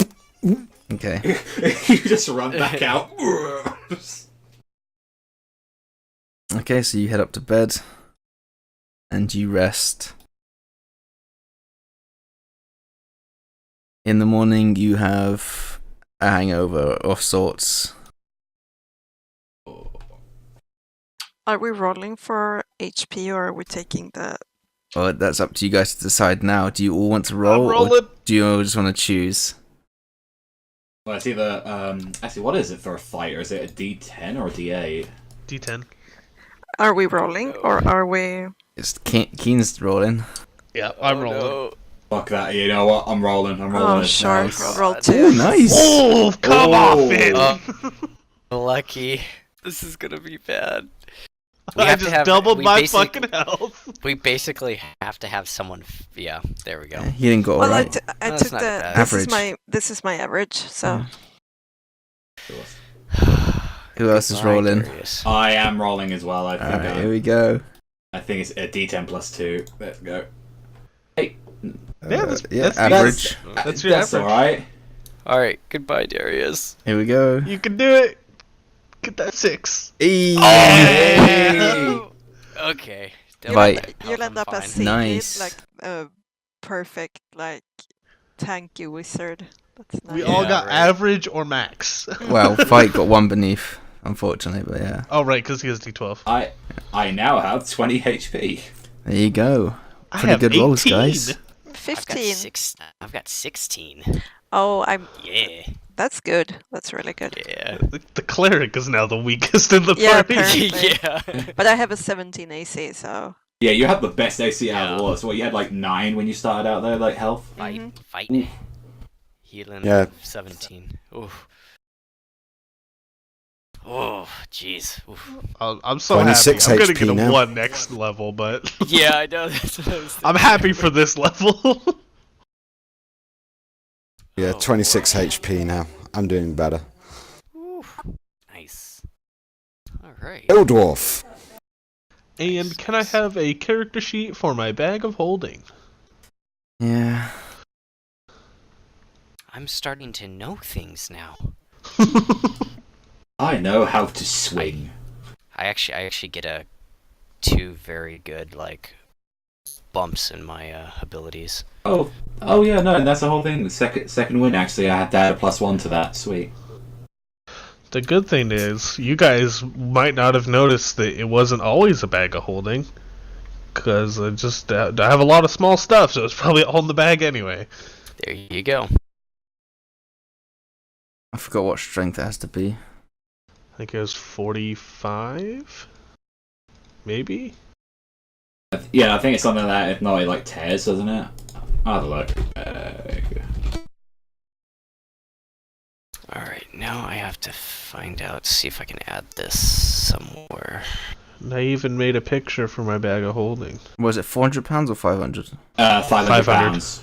Okay. You just run back out. Okay, so you head up to bed, and you rest. In the morning, you have a hangover of sorts. Are we rolling for HP, or are we taking the? Well, that's up to you guys to decide now. Do you all want to roll, I'm or rolling. do you all just want to choose? Well, it's either actually, what is it for a fighter? Is it a D10 or a D8? D10. Are we rolling or are we? It's Keen's rolling. Yeah, I'm rolling. No. Fuck that. You know what? I'm rolling. Oh, it sure. now. Roll God. 2. Ooh, nice. Oh, come off it! Lucky. This is gonna be bad. I just doubled my fucking health. We basically have to have someone. Yeah, there we go. He didn't go Well, alright. I That's took not the bad. Average. this is my average. So Who else is Goodbye, rolling? Darius. I am rolling as well. I think. Alright, here we go. I think it's a D10 plus 2. Let's go. Hey. Yeah, that's average. That's your That's average. alright. All right, goodbye, Darius. Here we go. You can do it. Get that 6. Hey. Hey. Okay. you'll Right. end up as fine. Sigrid, Nice. like a perfect like tanky wizard. That's nice. We all Yeah, got right. average or max. Well, Fight got one beneath, unfortunately, but yeah. Oh, right, because he has D12. I now have 20 HP. There you go. I Pretty have good 18. rolls, guys. 15. I've got 16. Oh, Yeah. that's good. That's really good. Yeah. The cleric is now the weakest in the Yeah, party. apparently. yeah. But I have a 17 AC, so Yeah, you have the best AC out of Yeah. all. So what, you had like 9 when you started out there, like health? Fight. Healing. Yeah. 17. Oof. Oh, jeez. Oof. I'm so happy. 26 I'm gonna HP get a now. 1 next level, but Yeah, I know. That's what I was thinking. I'm happy for this level. Yeah, 26 HP now. I'm doing better. Oof. Nice. All right. Hill Dwarf. And can I have a character sheet for my bag of holding? Yeah. I'm starting to know things now. I know how to swing. I actually get 2 very good like bumps in my abilities. Oh yeah, no, that's the whole thing. The second win, actually, I had to add a +1 to that. Sweet. The good thing is, you guys might not have noticed that it wasn't always a bag of holding. Because I have a lot of small stuff, so it's probably all in the bag anyway. There you go. I forgot what strength it has to be. I think it was 45? Maybe? Yeah, I think it's something like that. If not, it like tears, doesn't it? I'll have a look. Alright, now I have to find out, see if I can add this somewhere. And I even made a picture for my bag of holding. Was it £400 or 500? 500 500. pounds.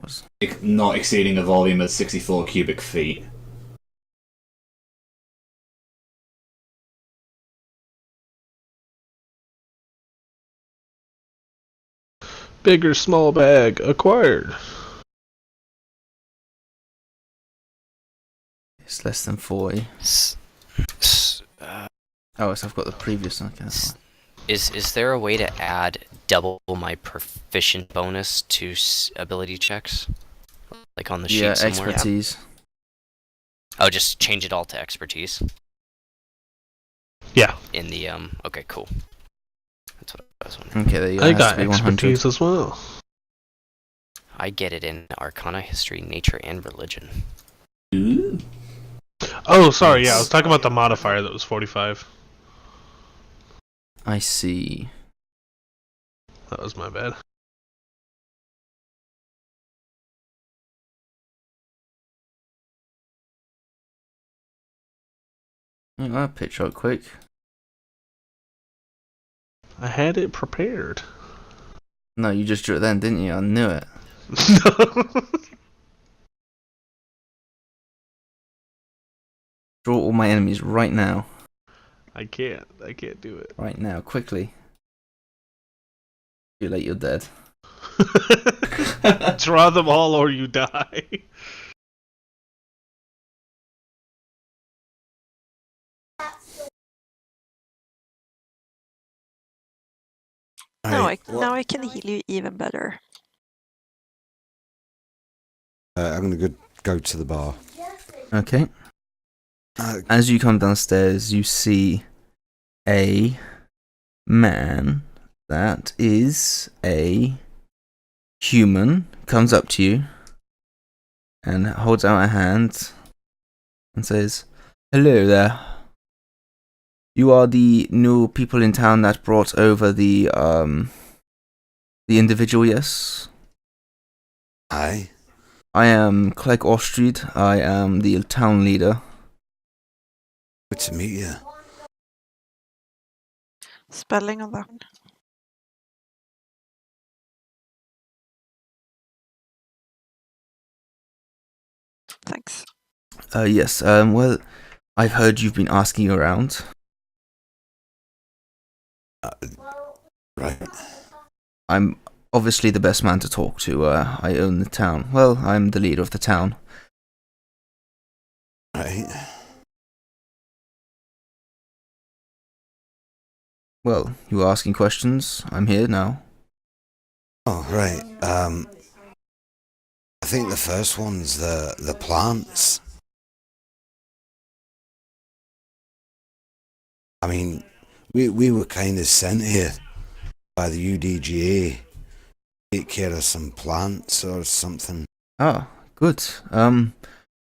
Was Not exceeding a volume of 64 cubic feet. Bigger small bag acquired. It's less than 40. Oh, so I've got the previous one. Okay, that's fine. Is there a way to add double my proficient bonus to ability checks? Like on the sheet Yeah, somewhere? expertise. Oh, just change it all to expertise? Yeah, In the, okay, cool. That's what I was wondering. Okay, there you go. I It has got to be 100. expertise as well. I get it in Arcana, History, Nature, and Religion. Ooh. Oh, sorry, yeah, I was talking about the modifier that was 45. I see. That was my bad. Yeah, that picture out quick. I had it prepared. No, you just drew it then, didn't you? I knew it. Draw all my enemies right now. I can't do it. Right now, quickly. Too late, you're dead. Draw them all or you die. now I can heal you even better. I'm going to go to the bar. Okay. Uh, As you come downstairs, you see a man that is a human comes up to you and holds out a hand and says, "Hello there. You are the new people in town that brought over the individual, yes? Aye. I am Clegg Ostrid. I am the town leader. Good to meet you. Spelling on that one. Thanks. Yes, well, I've heard you've been asking around. Right. I'm obviously the best man to talk to. I own the town. Well, I'm the leader of the town. Right. Well, you were asking questions. I'm here now. Oh, right. I think the first one's the plants. I mean, we were kind of sent here by the UDGA to take care of some plants or something. Ah, good.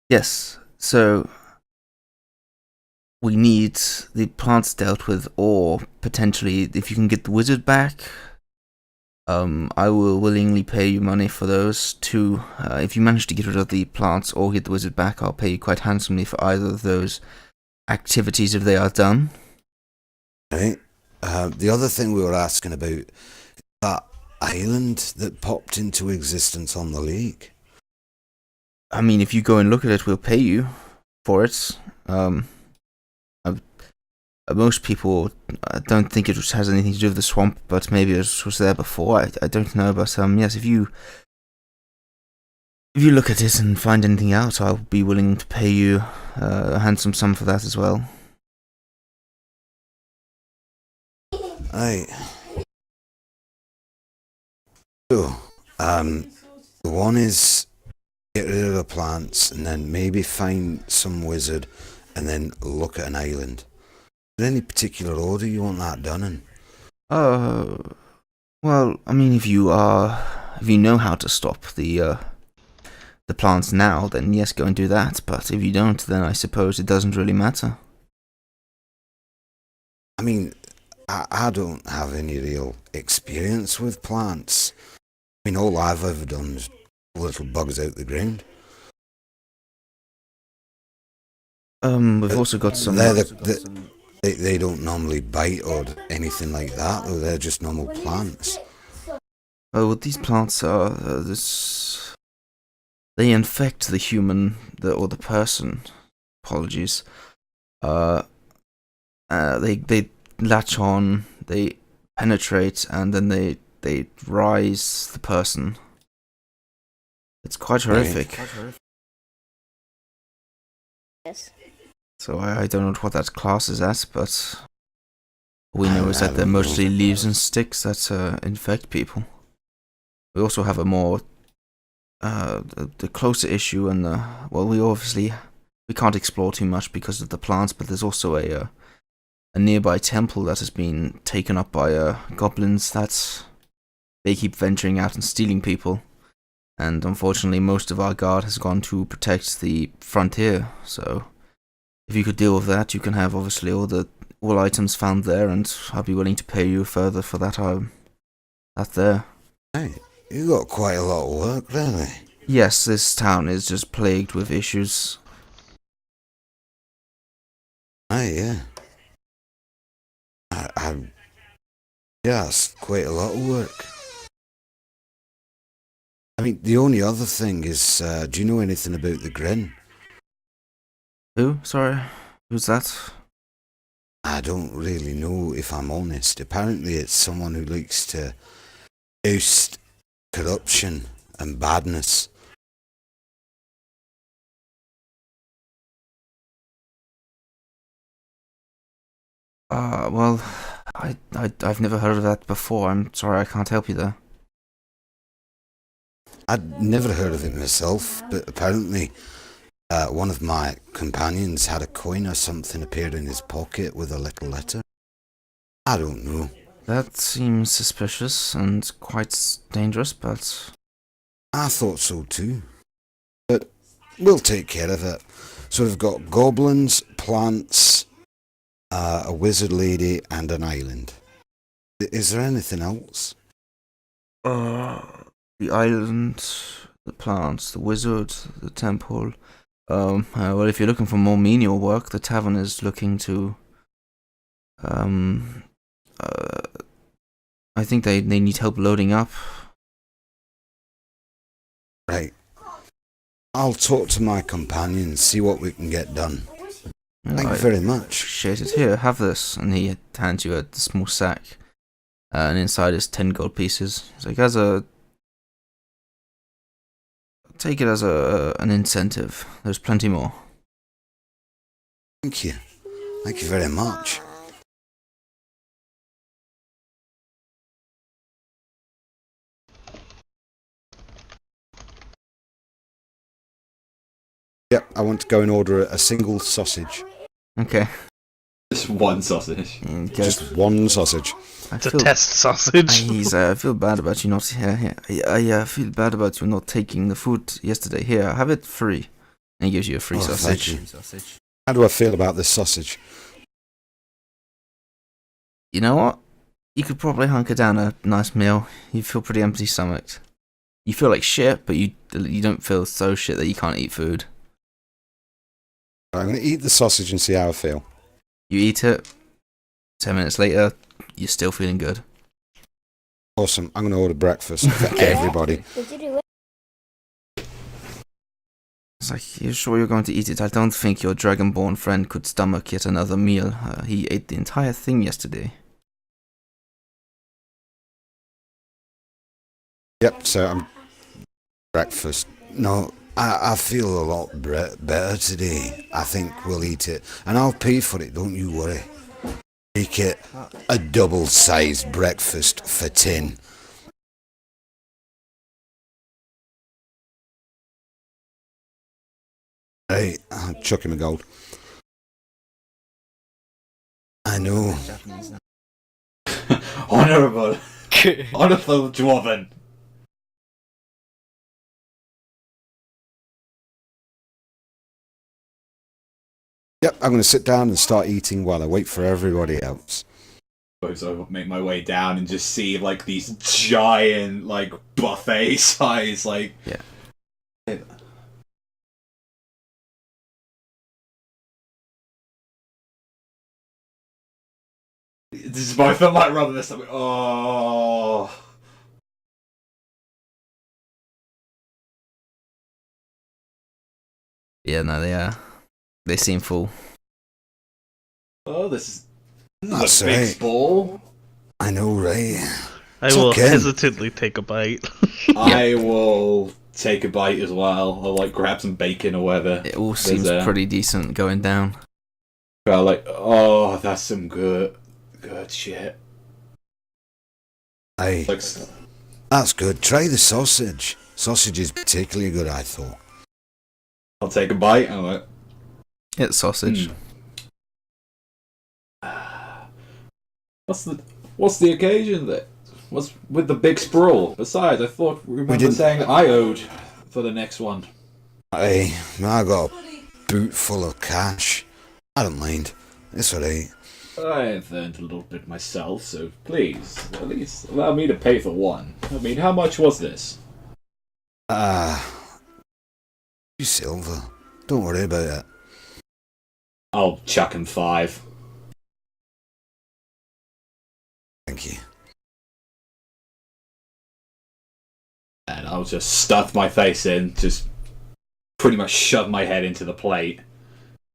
Yes. So we need the plants dealt with, or potentially, if you can get the wizard back, I will willingly pay you money for those two. If you manage to get rid of the plants or get the wizard back, I'll pay you quite handsomely for either of those activities if they are done. Right. The other thing we were asking about, that island that popped into existence on the lake. I mean, if you go and look at it, we'll pay you for it. Most people don't think it has anything to do with the swamp, but maybe it was there before. I don't know, but yes, if you look at it and find anything out, I'll be willing to pay you a handsome sum for that as well. Right. So, the one is get rid of the plants and then maybe find some wizard and then look at an island. Is there any particular order you want that done in? Well, I mean, if you know how to stop the plants now, then yes, go and do that. But if you don't, then I suppose it doesn't really matter. I mean, I don't have any real experience with plants. I mean, all I've ever done is pull little bugs out the ground. We've also got some. They don't normally bite or anything like that, though. They're just normal plants. Oh, well, these plants are they infect the human, or the person. Apologies. They latch on, they penetrate, and then they rise the person. It's quite horrific. Yes. So I don't know what that class is at, but all we know is that they're mostly leaves and sticks that infect people. We also have a more the closer issue, and we can't explore too much because of the plants, but there's also a nearby temple that has been taken up by goblins that they keep venturing out and stealing people. And unfortunately, most of our guard has gone to protect the frontier. So, if you could deal with that, you can have obviously all items found there, and I'll be willing to pay you further for that. That there. Hey, you got quite a lot of work, really. Yes, this town is just plagued with issues. Hey, yeah. Yeah, it's quite a lot of work. I mean, the only other thing is, do you know anything about the Grin? Who? Sorry, who's that? I don't really know, if I'm honest. Apparently it's someone who likes to oust corruption and badness. Well, I've never heard of that before. I'm sorry, I can't help you there. I'd never heard of it myself, but apparently one of my companions had a coin or something appeared in his pocket with a little letter. I don't know. That seems suspicious and quite dangerous, but... I thought so too. But we'll take care of it. So we've got goblins, plants, a wizard lady, and an island. Is there anything else? The island, the plants, the wizard, the temple. Well, if you're looking for more menial work, the tavern is looking to. I think they need help loading up. Right. I'll talk to my companions, see what we can get done. Thank you very much. Appreciate it. Here, have this. And he hands you a small sack. And inside is 10 gold pieces. So like, take it as an incentive. There's plenty more. Thank you. Thank you very much. Yep, I want to go and order a single sausage. Okay. Just one sausage. Just one sausage. It's a test sausage. I feel bad about you not here. I feel bad about you not taking the food yesterday. Here, have it free. And he gives you a free sausage. Thank you. How do I feel about this sausage? You know what? You could probably hunker down a nice meal. You feel pretty empty stomached. You feel like shit, but you don't feel so shit that you can't eat food. I'm going to eat the sausage and see how I feel. You eat it. 10 minutes later, you're still feeling good. Awesome. I'm going to order breakfast for everybody. Did you do it? It's like, you're sure you're going to eat it? I don't think your dragonborn friend could stomach yet another meal. He ate the entire thing yesterday. Yep, so I'm... Breakfast. No, I feel a lot better today. I think we'll eat it. And I'll pay for it, don't you worry. Make it a double-sized breakfast for 10. Right, I'll chuck him a gold. I know. Honourable. Honourable Dwarven. Yep, I'm going to sit down and start eating while I wait for everybody else. So I make my way down and just see like these giant like buffet size like Yeah. This is my felt like rubbing this. Like, oh. Yeah, no, they seem full. Oh, this is That's a big right. bowl. I know, right? I It's will okay. hesitantly take a bite. I will take a bite as well. I'll like grab some bacon or whatever. It all seems pretty decent going down. I'm like, oh, that's some good shit. Aye, Like, that's good. Try the sausage. Sausage is particularly good, I thought. I'll take a bite. And I'm like, It's sausage. what's the occasion that? What's with the big sprawl? Besides, I thought remember didn't- saying I owed for the next one. Aye, I got a boot full of cash. I don't mind. It's alright. I've earned a little bit myself, so please, at least allow me to pay for one. I mean, how much was this? You silver. Don't worry about it. I'll chuck him 5. Thank you. And I'll just stuff my face in, just pretty much shove my head into the plate,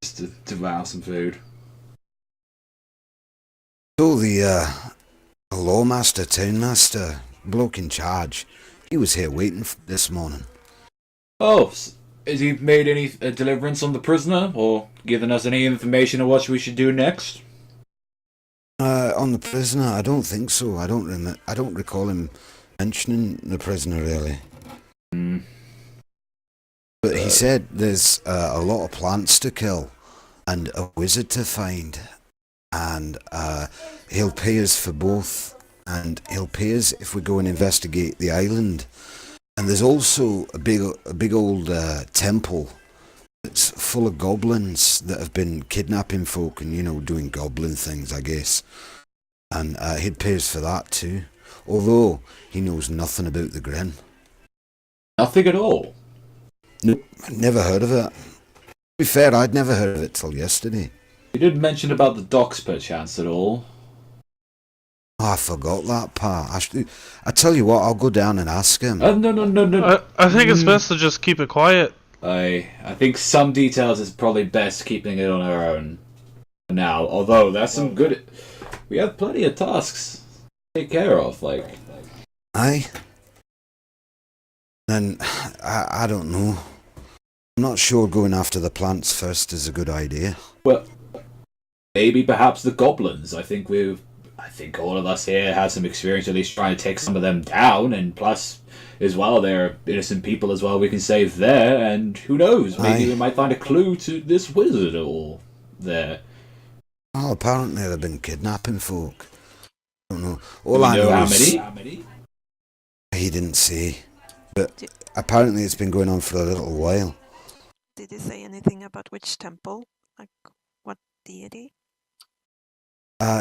just to devour some food. So the lawmaster, townmaster, bloke in charge, he was here waiting this morning. Oh, has he made any deliverance on the prisoner, or given us any information on what we should do next? On the prisoner, I don't think so. I don't recall him mentioning the prisoner really. But he said there's a lot of plants to kill and a wizard to find, and he'll pay us for both, and he'll pay us if we go and investigate the island. And there's also a big old temple It's full of goblins that have been kidnapping folk and, doing goblin things, I guess. And he pays for that too. Although he knows nothing about the Grin. Nothing at all. Nope, never heard of it. To be fair, I'd never heard of it till yesterday. You didn't mention about the docks, perchance, at all. Oh, I forgot that part. I tell you what, I'll go down and ask him. No. I think it's best to just keep it quiet. I think some details is probably best keeping it on our own now. Although there's some good. We have plenty of tasks to take care of. Aye. Then I don't know. I'm not sure going after the plants first is a good idea. Well, maybe perhaps the goblins. I think all of us here have some experience at least trying to take some of them down, and plus, as well, they're innocent people as well we can save there, and who knows, maybe we might find a clue to this wizard or there. Oh, apparently they've been kidnapping folk. I don't know. Do we know how many? He didn't say, but apparently it's been going on for a little while. Did he say anything about which temple? Like, what deity?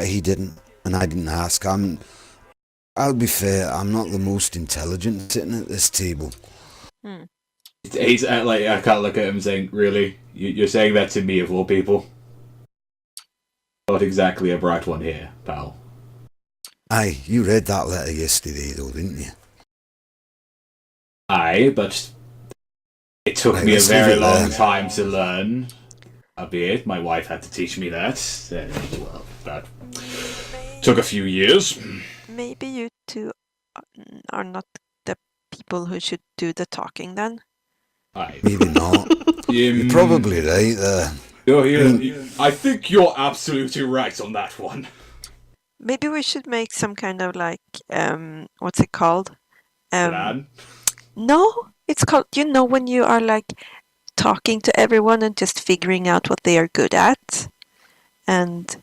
He didn't, and I didn't ask. I'll be fair, I'm not the most intelligent sitting at this table. He's I can't look at him saying, really? You're saying that to me of all people? Not exactly a bright one here, pal. Aye, you read that letter yesterday though, didn't you? Aye, but it took me a very long time to learn. Albeit, my wife had to teach me that. Well, that took a few years. Maybe you two are not the people who should do the talking then? Aye. Maybe not. You're probably right there. I think you're absolutely right on that one. Maybe we should make some kind of what's it called? Plan? No, it's called, when you are talking to everyone and just figuring out what they are good at, and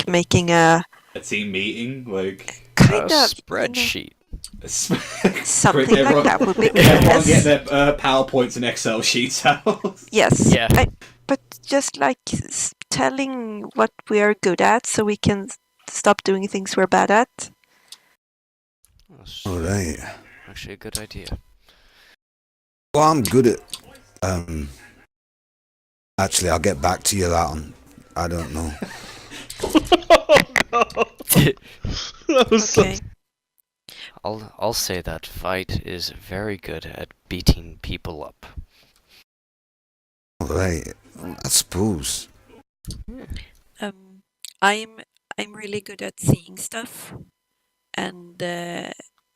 making a team meeting, kind of spreadsheet. Something like that would be good. Everyone get their PowerPoints and Excel sheets out. Yes. Yeah. But just telling what we are good at, so we can stop doing things we're bad at. All right. Actually, a good idea. Well, I'm good at. Actually, I'll get back to you that one. I don't know. That was Okay. I'll say that Fight is very good at beating people up. All right. I suppose. I'm really good at seeing stuff and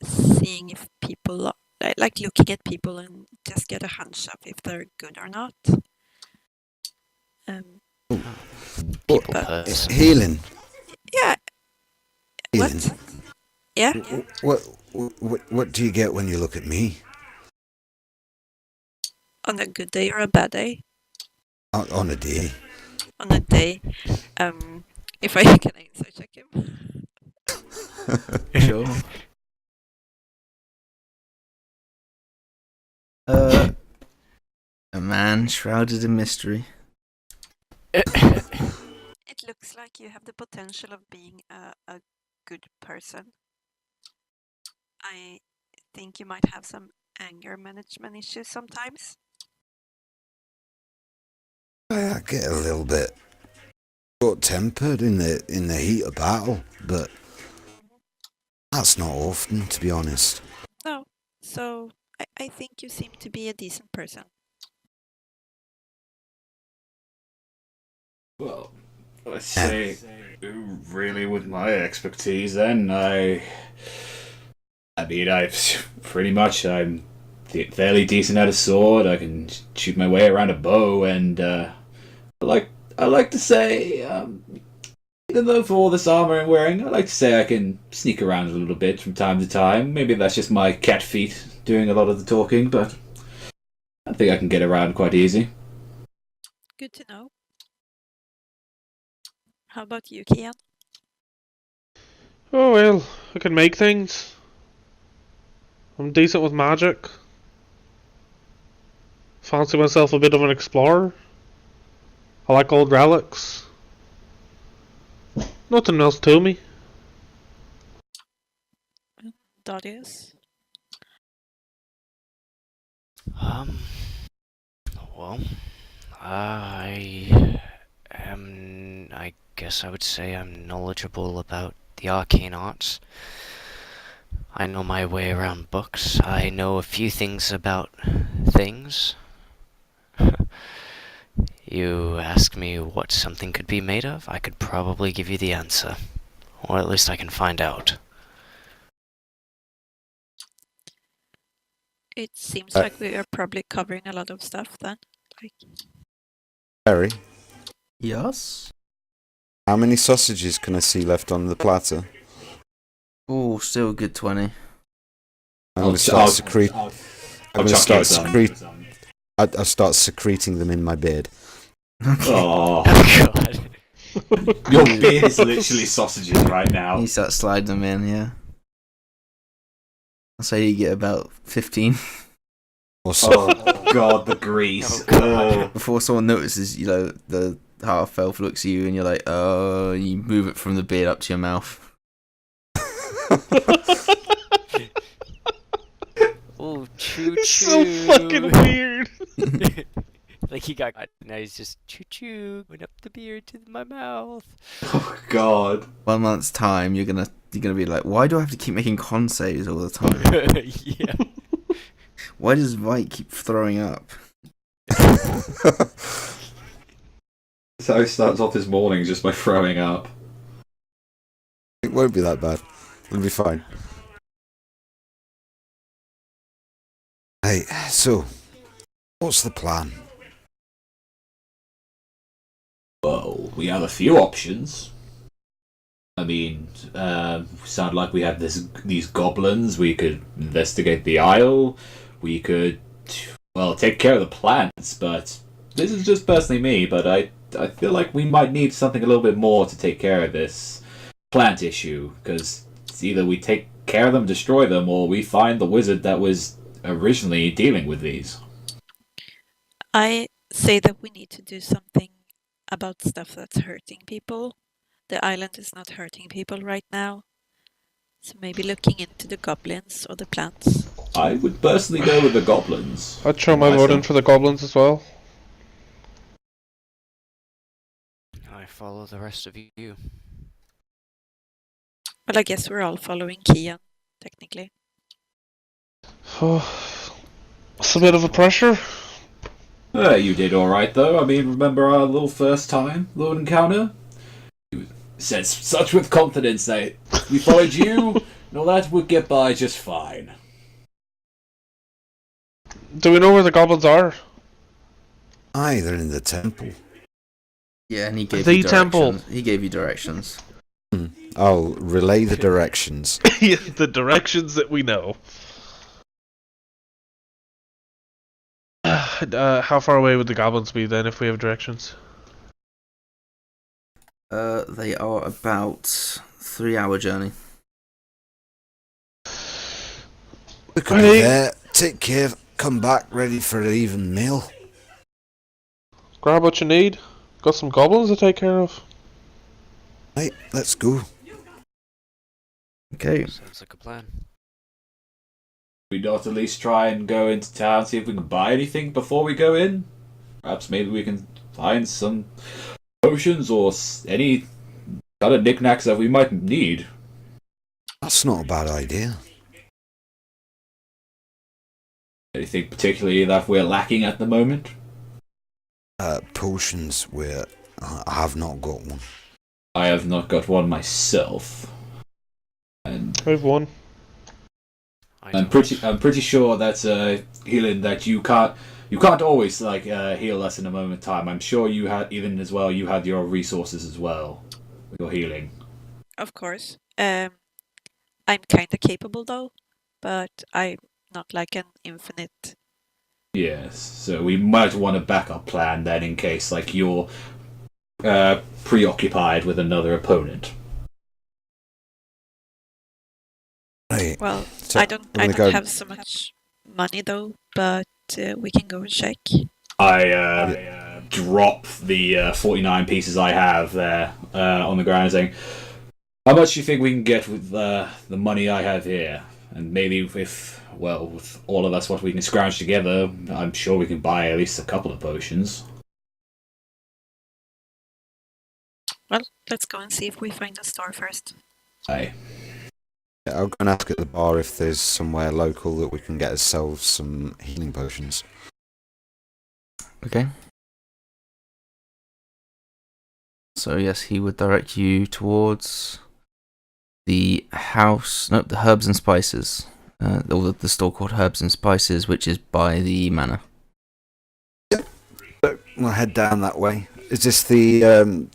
seeing if people looking at people and just get a hunch of if they're good or not. People but- person. Healing. Yeah. Healing. What? Yeah. What do you get when you look at me? On a good day or a bad day? On a day. On a day. If I can answer check him. Sure. A man shrouded in mystery. It looks like you have the potential of being a good person. I think you might have some anger management issues sometimes. I get a little bit short-tempered in the heat of battle, but that's not often, to be honest. No, so I think you seem to be a decent person. Well, let's say, really, with my expertise, then I'm fairly decent at a sword. I can shoot my way around a bow, and I like to say, even though for all this armor I'm wearing, I like to say I can sneak around a little bit from time to time. Maybe that's just my cat feet doing a lot of the talking, but I think I can get around quite easy. Good to know. How about you, Kian? Oh well, I can make things. I'm decent with magic. fancy myself a bit of an explorer. I like old relics. Nothing else to me. Darius? Well, I guess I would say I'm knowledgeable about the arcane arts. I know my way around books. I know a few things about things. You ask me what something could be made of, I could probably give you the answer. Or at least I can find out. It seems like we are probably covering a lot of stuff then. Like, Purry, Yes? how many sausages can I see left on the platter? Oh, still a good 20. I'm going to start secreting. I'm going to start secreting. I start secreting them in my beard. Oh, Oh god. your beard is literally sausages right now. You start sliding them in, yeah. I'll say you get about 15. Or so. Oh god, the grease. Oh, God. Oh. Before someone notices, the half elf looks at you and you're like, oh, you move it from the beard up to your mouth. Oh, choo choo. It's so fucking weird. Like he got now he's just choo choo went up the beard to my mouth. Oh god. 1 month's time, you're gonna be like, why do I have to keep making con saves all the time? Yeah. Why does Vite keep throwing up? So he starts off his morning just by throwing up. It won't be that bad. It'll be fine. Hey, so, what's the plan? Well, we have a few options. I mean, sound like we have these goblins. We could investigate the Isle. We could, well, take care of the plants. But this is just personally me. But I feel like we might need something a little bit more to take care of this plant issue. Because it's either we take care of them, destroy them, or we find the wizard that was originally dealing with these. I say that we need to do something about stuff that's hurting people. The island is not hurting people right now. So maybe looking into the goblins or the plants. I would personally go with the goblins. I'd throw my vote in for the goblins as well. I follow the rest of you. Well, I guess we're all following Kian, technically. It's a bit of a pressure. You did alright though. I mean, remember our little little encounter? You said such with confidence that we followed you, and all that would get by just fine. Do we know where the goblins are? Aye, they're in the temple. Yeah, and he gave The you temple. directions. He gave you directions. I'll relay the directions. The directions that we know. How far away would the goblins be then if we have directions? They are about 3-hour journey. We could be there, take care, come back ready for an even meal. Grab what you need. Got some goblins to take care of. Right, let's go. Okay. Sounds like a plan. We not at least try and go into town, see if we can buy anything before we go in? Perhaps maybe we can find some potions or any other knickknacks that we might need. That's not a bad idea. Anything particularly that we're lacking at the moment? Potions, I have not got one. I have not got one myself. And I have one. I'm pretty sure that's healing that you can't always heal us in a moment in time. I'm sure you had your resources as well. Your healing. Of course. I'm kind of capable though, but I'm not like an infinite. Yes, so we might want a backup plan then in case you're preoccupied with another opponent. Right. Well, So I don't I'm gonna have so much money though, but we can go and check. I drop the 49 pieces I have there on the ground, saying, "How much do you think we can get with the money I have here? And maybe with all of us, what we can scrounge together, I'm sure we can buy at least a couple of potions." Well, let's go and see if we find a store first. Aye. Yeah, I'll go and ask at the bar if there's somewhere local that we can get ourselves some healing potions. Okay. So yes, he would direct you towards the house. Nope, the Herbs and Spices. Or the store called Herbs and Spices, which is by the manor. So we'll head down that way. Is this the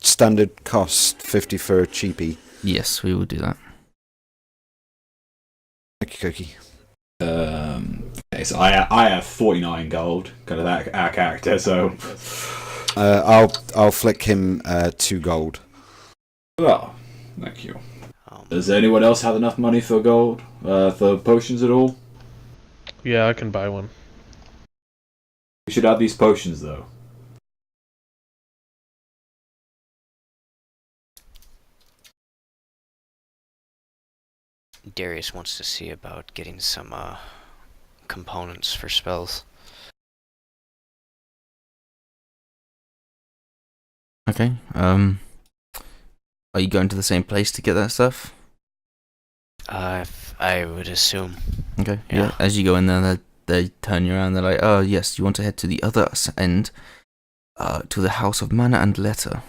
standard cost, 50 for a cheapie? Yes, we will do that. Okie Okay, so I have 49 gold, kind of that our character. So, I'll flick him 2 gold. well, thank you. Does anyone else have enough money for gold for potions at all? Yeah, I can buy one. We should have these potions though. Darius wants to see about getting some components for spells. Okay. Are you going to the same place to get that stuff? I would assume. Okay. Yeah. As you go in there, they turn you around. They're like, "Oh yes, you want to head to the other end, to the House of Mana and Letter."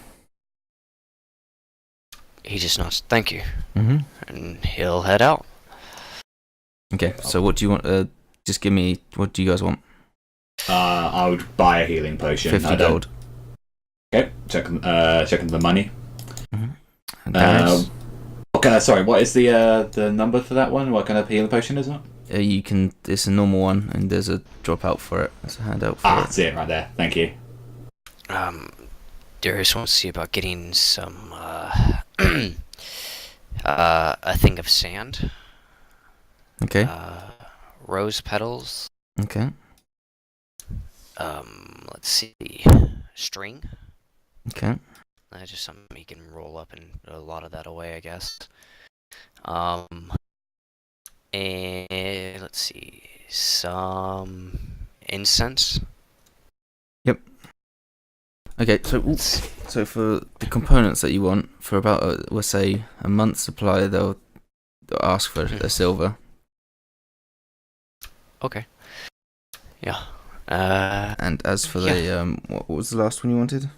He just nods, "Thank you," Mhm. and he'll head out. Okay. So what do you want? Just give me. What do you guys want? I would buy a healing potion. 50 gold. Okay, checking the money. And Darius? Okay, sorry. What is the number for that one? What kind of healing potion is it? You can. It's a normal one, and there's a dropout for it. There's a handout for it. That's it right there. Thank you. Darius wants to see about getting some a thing of sand. Okay. Rose petals. Okay. Let's see. String. Okay. Just something you can roll up and a lot of that away, I guess. And let's see. Some incense. Yep. Okay, so for the components that you want, for about, we'll say, a month's supply, they'll ask for a silver. Okay. Yeah. And as for the, what was the last one you wanted?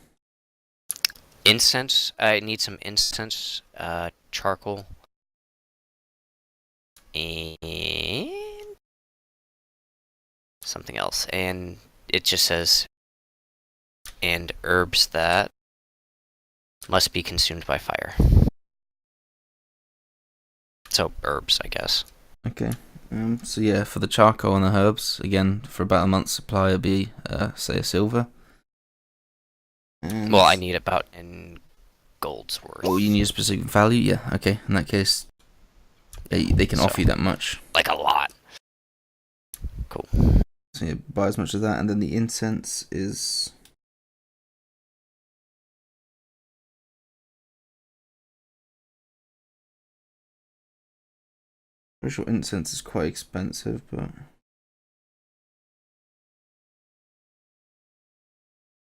Incense. I need some incense, charcoal, and something else. And it just says, and herbs that must be consumed by fire. So herbs, I guess. Okay. So yeah, for the charcoal and the herbs, again, for about a month's supply, it'll be, say, a silver. And Well, I need about in gold's worth. Oh, you need a specific value? Yeah, okay. In that case, they can offer you that much. Like a lot. Cool. So yeah, buy as much of that, and then the incense is... Pretty sure incense is quite expensive, but...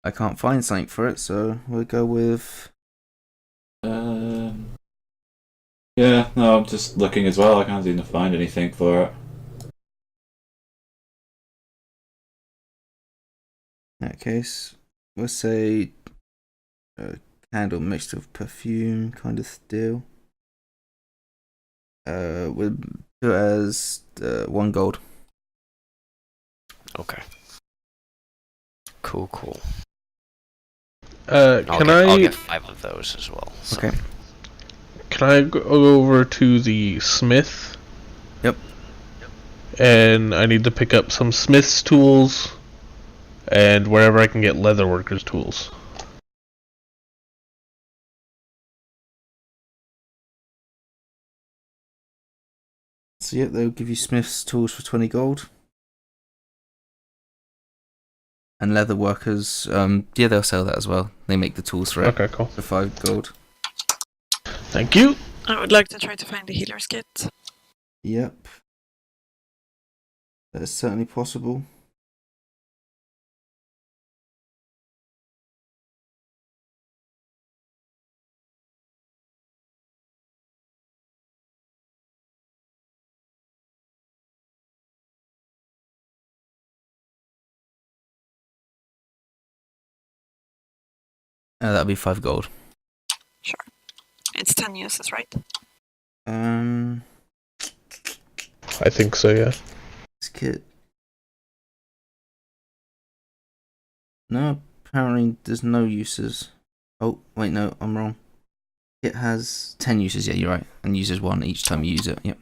I can't find something for it, so we'll go with... Yeah, no, I'm just looking as well. I can't seem to find anything for it. In that case, we'll say a candle mixed with perfume kind of deal. We'll do it as 1 gold. Okay. Cool. I'll get 5 of those as well. So. Okay. Can I go over to the smith? Yep. And I need to pick up some smith's tools, and wherever I can get leatherworkers' tools. So yeah, they'll give you Smith's tools for 20 gold. And leather workers, yeah, they'll sell that as well. They make the tools for it. Okay, cool. For 5 gold. Thank you. I would like to try to find the healer's kit. Yep. That is certainly possible. That'll be 5 gold. Sure. It's 10 uses, right? Um, I think so, yeah. this kit. No, apparently there's no uses. Oh, wait, no, I'm wrong. It has 10 uses, yeah, you're right. And uses 1 each time you use it, yep.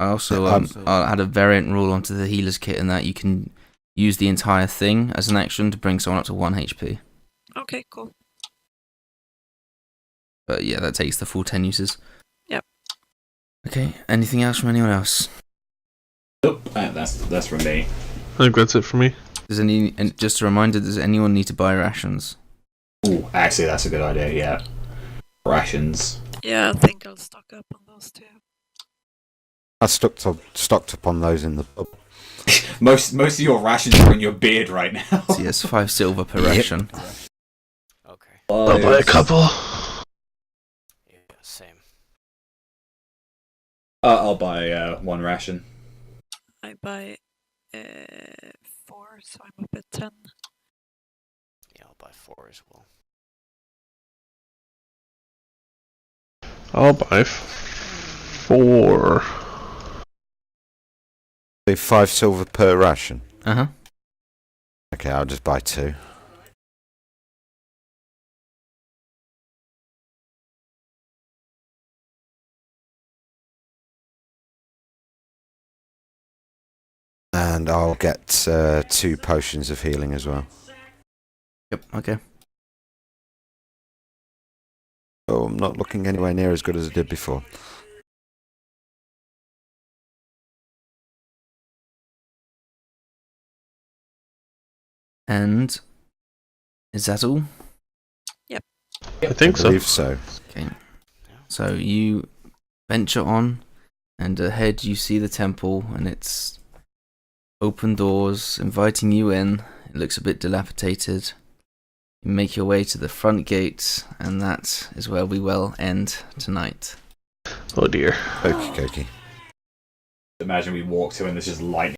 I also I'll add a variant rule onto the healer's kit in that you can use the entire thing as an action to bring someone up to 1 HP. Okay, cool. But yeah, that takes the full 10 uses. Yep. Okay, anything else from anyone else? Nope, that's from me. I think that's it for me. And just a reminder, does anyone need to buy rations? Ooh, actually, that's a good idea, yeah. Rations. Yeah, I think I'll stock up on those too. I stocked up on those in the pub. Most of your rations are in your beard right now. So yes, 5 silver per ration. Okay. I'll buy a couple. Yeah, same. I'll buy 1 ration. I buy 4, so I'm up at 10. Yeah, I'll buy 4 as well. I'll buy 4. 5 silver per ration. Uh-huh. Okay, I'll just buy 2. And I'll get 2 potions of healing as well. Yep, okay. Oh, I'm not looking anywhere near as good as I did before. And is that all? I think I so. believe so. Okay. So you venture on, and ahead you see the temple, and it's open doors inviting you in. It looks a bit dilapidated. You make your way to the front gate, and that is where we will end tonight. Oh dear. Okie dokie. Imagine we walk to and there's just lightning